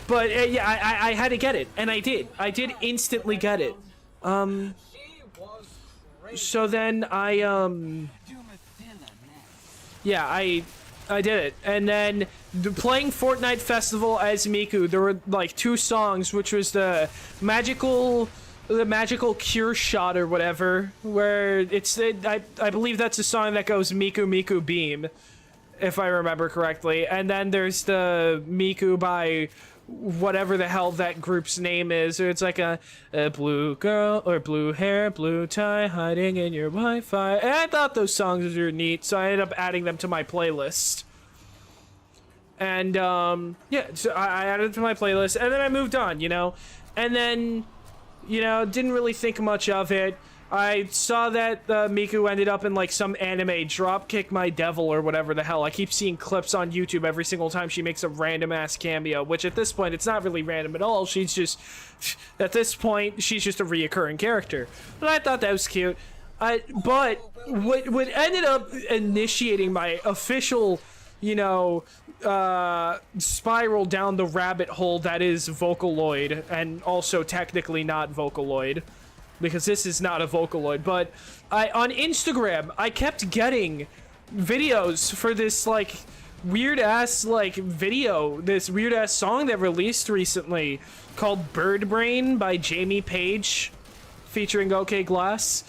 But yeah, I had to get it, and I did. I did instantly get it. So then yeah, I did it. And then playing Fortnite Festival as Miku, there were like 2 songs, which was the magical cure shot or whatever, where I believe that's a song that goes Miku Miku Beam, if I remember correctly. And then there's the Miku by whatever the hell that group's name is, or it's like a blue girl, or blue hair, blue tie, hiding in your Wi-Fi. And I thought those songs were neat, so I ended up adding them to my playlist. And yeah, so I added it to my playlist, and then I moved on, you know? And then, you know, didn't really think much of it. I saw that Miku ended up in like some anime, Dropkick My Devil or whatever the hell. I keep seeing clips on YouTube every single time she makes a random ass cameo, which at this point it's not really random at all. She's just, at this point, she's just a reoccurring character. But I thought that was cute. But what ended up initiating my official, you know, spiral down the rabbit hole that is Vocaloid, and also technically not Vocaloid, because this is not a Vocaloid, but on Instagram, I kept getting videos for this, like, weird ass like video, this weird ass song that released recently called Bird Brain by Jamie Page featuring OK Glass,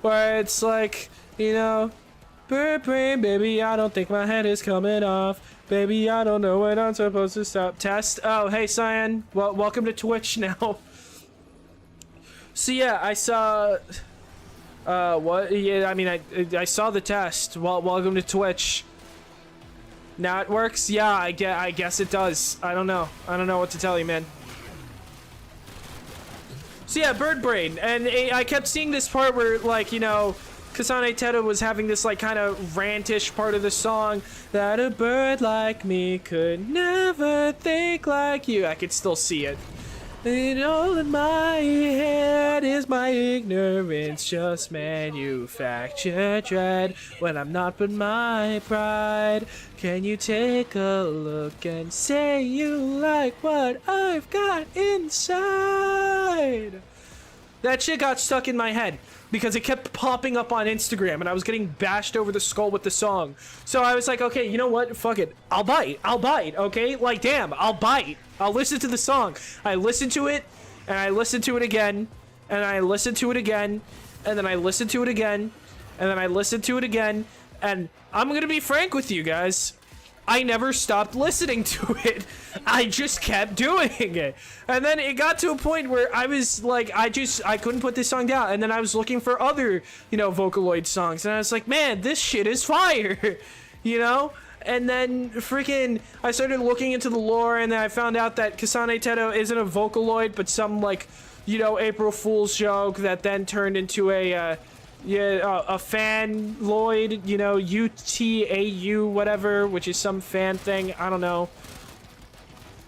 where it's like, you know, bird brain, baby, I don't think my head is coming off. Baby, I don't know when I'm supposed to stop. Test. Oh, hey, Cyan. Well, welcome to Twitch now. So yeah, I saw. What? Yeah, I mean, I saw the test. Well, welcome to Twitch. Now it works. Yeah, I guess it does. I don't know. I don't know what to tell you, man. So yeah, Bird Brain, and I kept seeing this part where, like, you know, Kasane Teto was having this, like, kind of rantish part of the song, that a bird like me could never think like you. I could still see it. And all in my head is my ignorance, just manufactured dread. When I'm not but my pride, can you take a look and say you like what I've got inside? That shit got stuck in my head because it kept popping up on Instagram and I was getting bashed over the skull with the song. So I was like, okay, you know what? Fuck it. I'll bite, okay? Like, damn, I'll bite. I'll listen to the song. I listened to it, and I listened to it again, and I listened to it again, and then I listened to it again, and then I listened to it again, and I'm gonna be frank with you guys. I never stopped listening to it. I just kept doing it. And then it got to a point where I was like, I couldn't put this song down. And then I was looking for other, you know, Vocaloid songs. And I was like, man, this shit is fire. You know? And then freaking, I started looking into the lore, and then I found out that Kasane Teto isn't a Vocaloid, but some, like, you know, April Fool's joke that then turned into a fan-loid, you know, UTAU, whatever, which is some fan thing, I don't know.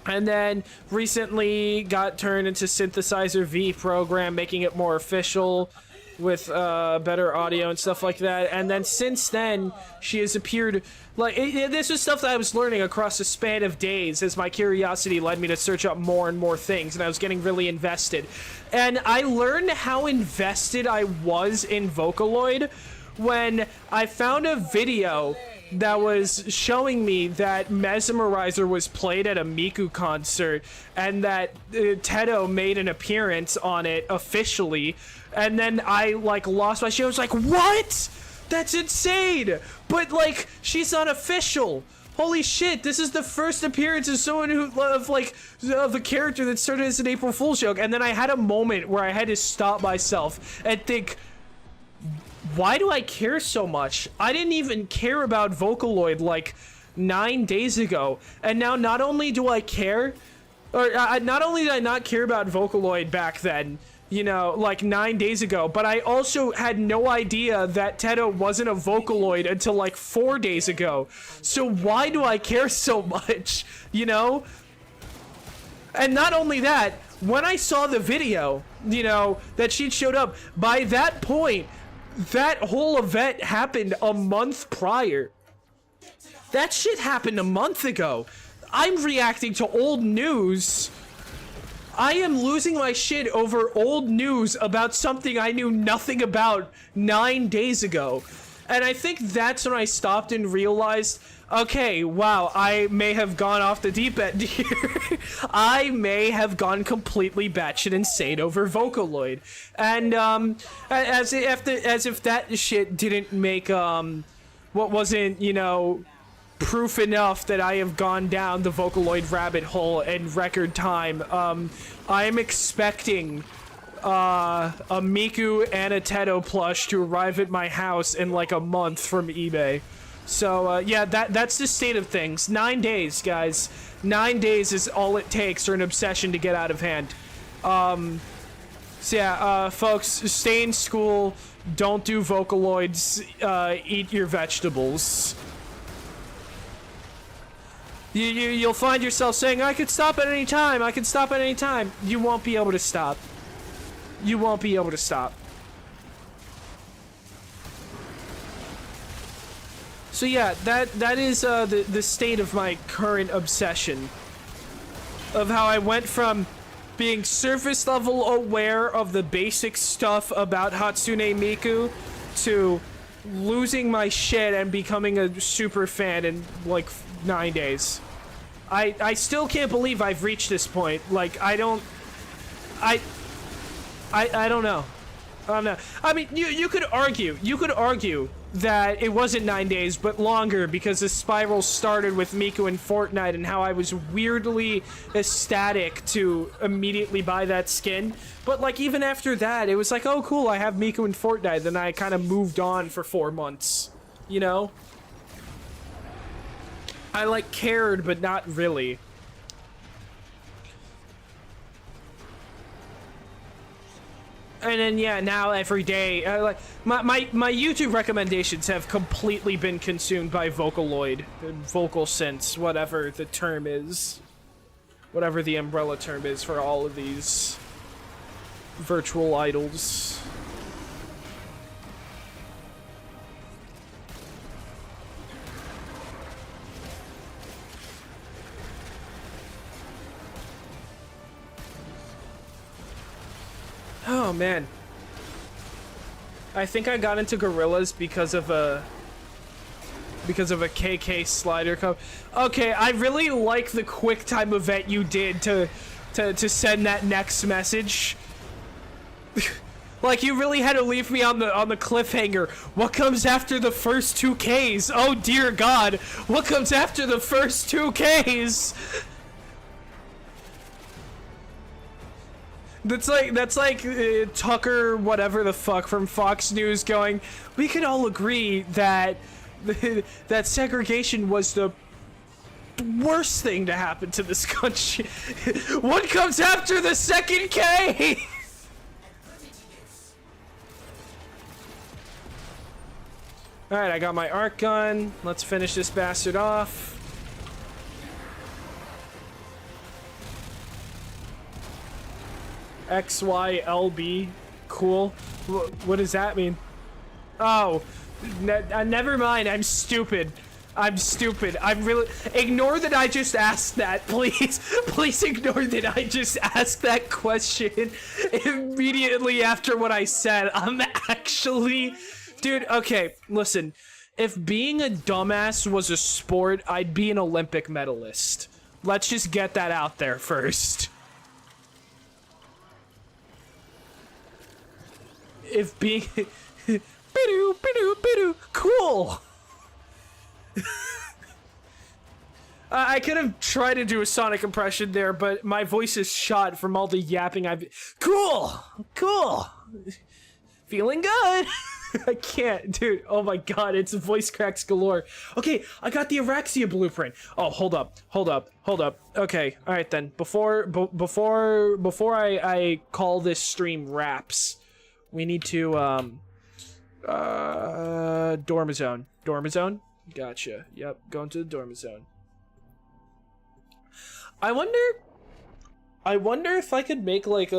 And then recently got turned into Synthesizer V program, making it more official with better audio and stuff like that. And then since then, she has appeared, like, this was stuff that I was learning across a span of days as my curiosity led me to search up more and more things, and I was getting really invested. And I learned how invested I was in Vocaloid when I found a video that was showing me that Mesmerizer was played at a Miku concert and that Teto made an appearance on it officially, and then I, like, lost my shit. I was like, what? That's insane! But, like, she's not official. Holy shit, this is the first appearance of someone who, of a character that started as an April Fool's joke. And then I had a moment where I had to stop myself and think, why do I care so much? I didn't even care about Vocaloid like 9 days ago. And now not only do I care, or not only did I not care about Vocaloid back then, you know, like 9 days ago, but I also had no idea that Teto wasn't a Vocaloid until like 4 days ago. So why do I care so much, you know? And not only that, when I saw the video, you know, that she showed up, by that point, that whole event happened a month prior. That shit happened a month ago. I'm reacting to old news. I am losing my shit over old news about something I knew nothing about 9 days ago. And I think that's when I stopped and realized, okay, wow, I may have gone off the deep end here. I may have gone completely batshit insane over Vocaloid. And, as if that shit didn't make, what wasn't, you know, proof enough that I have gone down the Vocaloid rabbit hole in record time. I am expecting a Miku and a Teto plush to arrive at my house in like a month from eBay. So yeah, that's the state of things. 9 days, guys. 9 days is all it takes for an obsession to get out of hand. So yeah, folks, stay in school. Don't do Vocaloids. Eat your vegetables. You'll find yourself saying, I could stop at any time, I could stop at any time. You won't be able to stop. You won't be able to stop. So yeah, that is the state of my current obsession. Of how I went from being surface level aware of the basic stuff about Hatsune Miku to losing my shit and becoming a super fan and like 9 days. I still can't believe I've reached this point. Like, I don't know. I don't know. I mean, you could argue that it wasn't 9 days, but longer, because the spiral started with Miku and Fortnite and how I was weirdly ecstatic to immediately buy that skin. But, like, even after that, it was like, oh, cool, I have Miku and Fortnite. Then I kind of moved on for 4 months, you know? I, like, cared, but not really. And then, yeah, now every day, like, my YouTube recommendations have completely been consumed by Vocaloid, vocal synths, whatever the term is. Whatever the umbrella term is for all of these virtual idols. Oh man, I think I got into gorillas because of a KK slider Okay, I really like the quick time event you did to send that next message. Like, you really had to leave me on the cliffhanger. What comes after the first 2 Ks? Oh dear God, what comes after the first 2 Ks? That's like Tucker, whatever the fuck, from Fox News going, we can all agree that that segregation was the worst thing to happen to this country. What comes after the second K? Alright, I got my arc gun. Let's finish this bastard off. XYLB. Cool. What does that mean? Oh, never mind. I'm stupid. I'm stupid. I'm really... Ignore that I just asked that, please. Please ignore that I just asked that question immediately after what I said. I'm actually... Dude, okay, listen. If being a dumbass was a sport, I'd be an Olympic medalist. Let's just get that out there first. If being... Cool! I could have tried to do a Sonic impression there, but my voice is shot from all the yapping I've... Cool! Cool! Feeling good! I can't, dude. Oh my god, it's voice cracks galore. Okay, I got the Araxia blueprint. Oh, hold up. Okay, alright then. Before I call this stream wraps, we need to, Dormizone. Dormizone? Gotcha. Yep, going to the Dormizone. I wonder if I could make like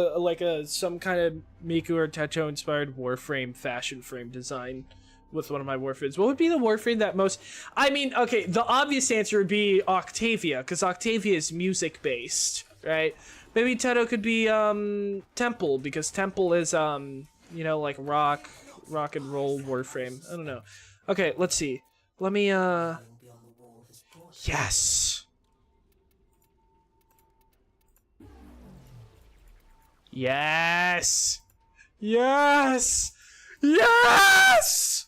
some kind of Miku or Techo inspired Warframe fashion frame design with one of my Warframes. What would be the Warframe that most... I mean, okay, the obvious answer would be Octavia, because Octavia is music based, right? Maybe Teto could be Temple, because Temple is you know, like rock and roll Warframe. I don't know. Okay, let's see. Let me yes. Yes! Yes! Yes!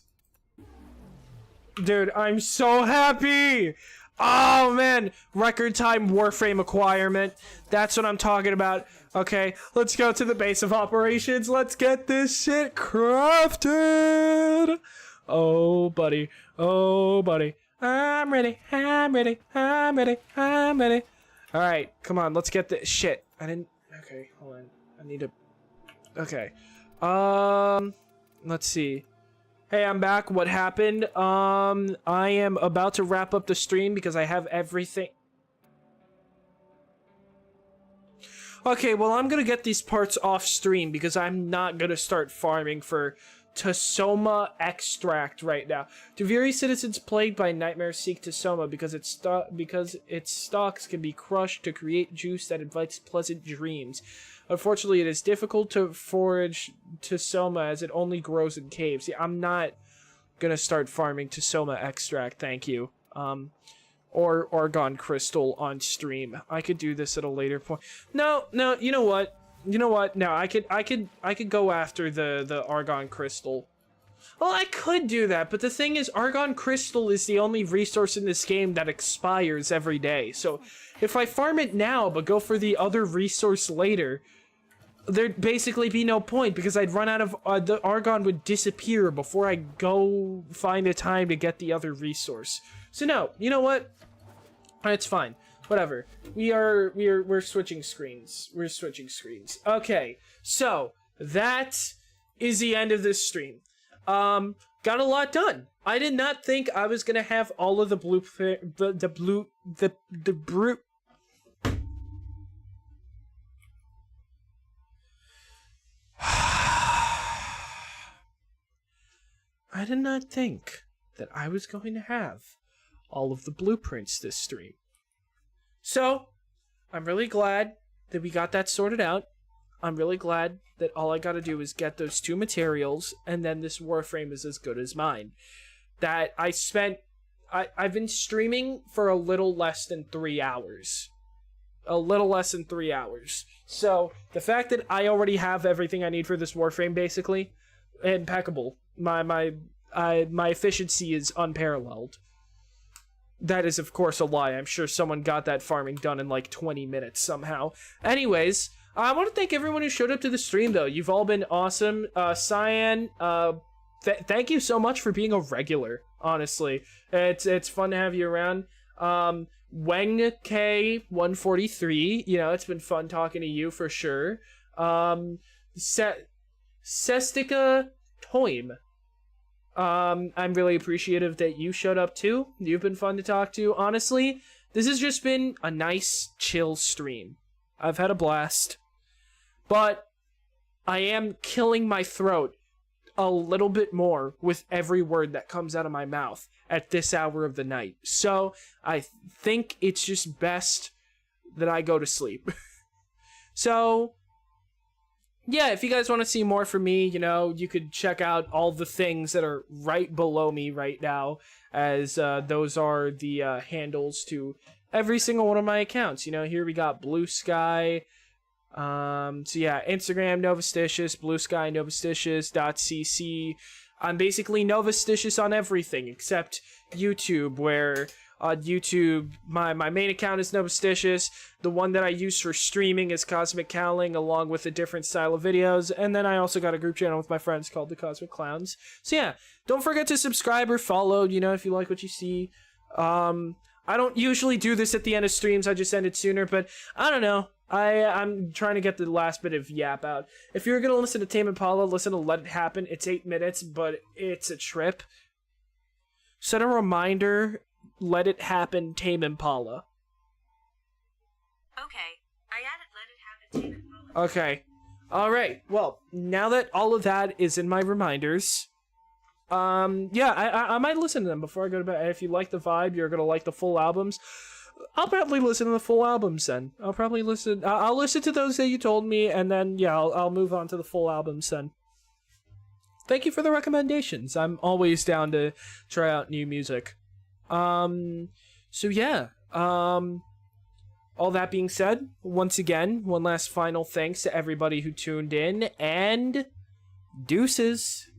Dude, I'm so happy! Oh, man! Record time Warframe acquirement. That's what I'm talking about. Okay, let's go to the base of operations. Let's get this shit crafted! Oh, buddy. Oh, buddy. I'm ready. I'm ready. I'm ready. I'm ready. Alright, come on. Let's get this shit. I didn't... Okay, hold on. I need to... Okay. Let's see. Hey, I'm back. What happened? I am about to wrap up the stream because I have everything... Okay, well, I'm gonna get these parts off stream because I'm not gonna start farming for Tasoma extract right now. Do very citizens plagued by nightmares seek Tasoma because its stalks can be crushed to create juice that invites pleasant dreams. Unfortunately, it is difficult to forage Tasoma as it only grows in caves. Yeah, I'm not gonna start farming Tasoma extract, thank you. or Argon Crystal on stream. I could do this at a later point. No, you know what? No, I could go after the Argon Crystal. Well, I could do that, but the thing is, Argon Crystal is the only resource in this game that expires every day. So, if I farm it now, but go for the other resource later, there'd basically be no point, because I'd run out of... the Argon would disappear before I go find a time to get the other resource. So no, you know what? It's fine. Whatever. We're switching screens. We're switching screens. Okay, so, that is the end of this stream. Got a lot done. I did not think I was gonna have all of the I did not think that I was going to have all of the blueprints this stream. So, I'm really glad that we got that sorted out. I'm really glad that all I gotta do is get those 2 materials, and then this Warframe is as good as mine. That I've been streaming for a little less than 3 hours. A little less than 3 hours. So, the fact that I already have everything I need for this Warframe, basically, impeccable. My efficiency is unparalleled. That is, of course, a lie. I'm sure someone got that farming done in like 20 minutes somehow. Anyways, I want to thank everyone who showed up to the stream, though. You've all been awesome. Cyan, thank you so much for being a regular, honestly. It's fun to have you around. Weng K143, you know, it's been fun talking to you for sure. Sestica Toim. I'm really appreciative that you showed up too. You've been fun to talk to. Honestly, this has just been a nice, chill stream. I've had a blast. But I am killing my throat a little bit more with every word that comes out of my mouth at this hour of the night. So I think it's just best that I go to sleep. So yeah, if you guys want to see more from me, you know, you could check out all the things that are right below me right now, as those are the handles to every single one of my accounts. You know, here we got Blue Sky. So yeah, Instagram, Novastitous, Blue Sky, Novastitous.cc. I'm basically Novastitous on everything except YouTube, where on YouTube, my main account is Novastitous. The one that I use for streaming is CosmicCowling, along with a different style of videos. And then I also got a group channel with my friends called the Cosmic Clowns. So yeah, don't forget to subscribe or follow, you know, if you like what you see. I don't usually do this at the end of streams, I just end it sooner, but I don't know. I'm trying to get the last bit of yap out. If you're gonna listen to Tame Impala, listen to Let It Happen. It's 8 minutes, but it's a trip. Set a reminder, Let It Happen, Tame Impala. Okay, I added Let It Happen, Tame Impala. Okay. Alright, well, now that all of that is in my reminders, yeah, I might listen to them before I go to bed. If you like the vibe, you're gonna like the full albums, I'll probably listen to the full albums then. I'll listen to those that you told me, and then, yeah, I'll move on to the full albums then. Thank you for the recommendations. I'm always down to try out new music. So yeah, all that being said, once again, one last final thanks to everybody who tuned in, and deuces.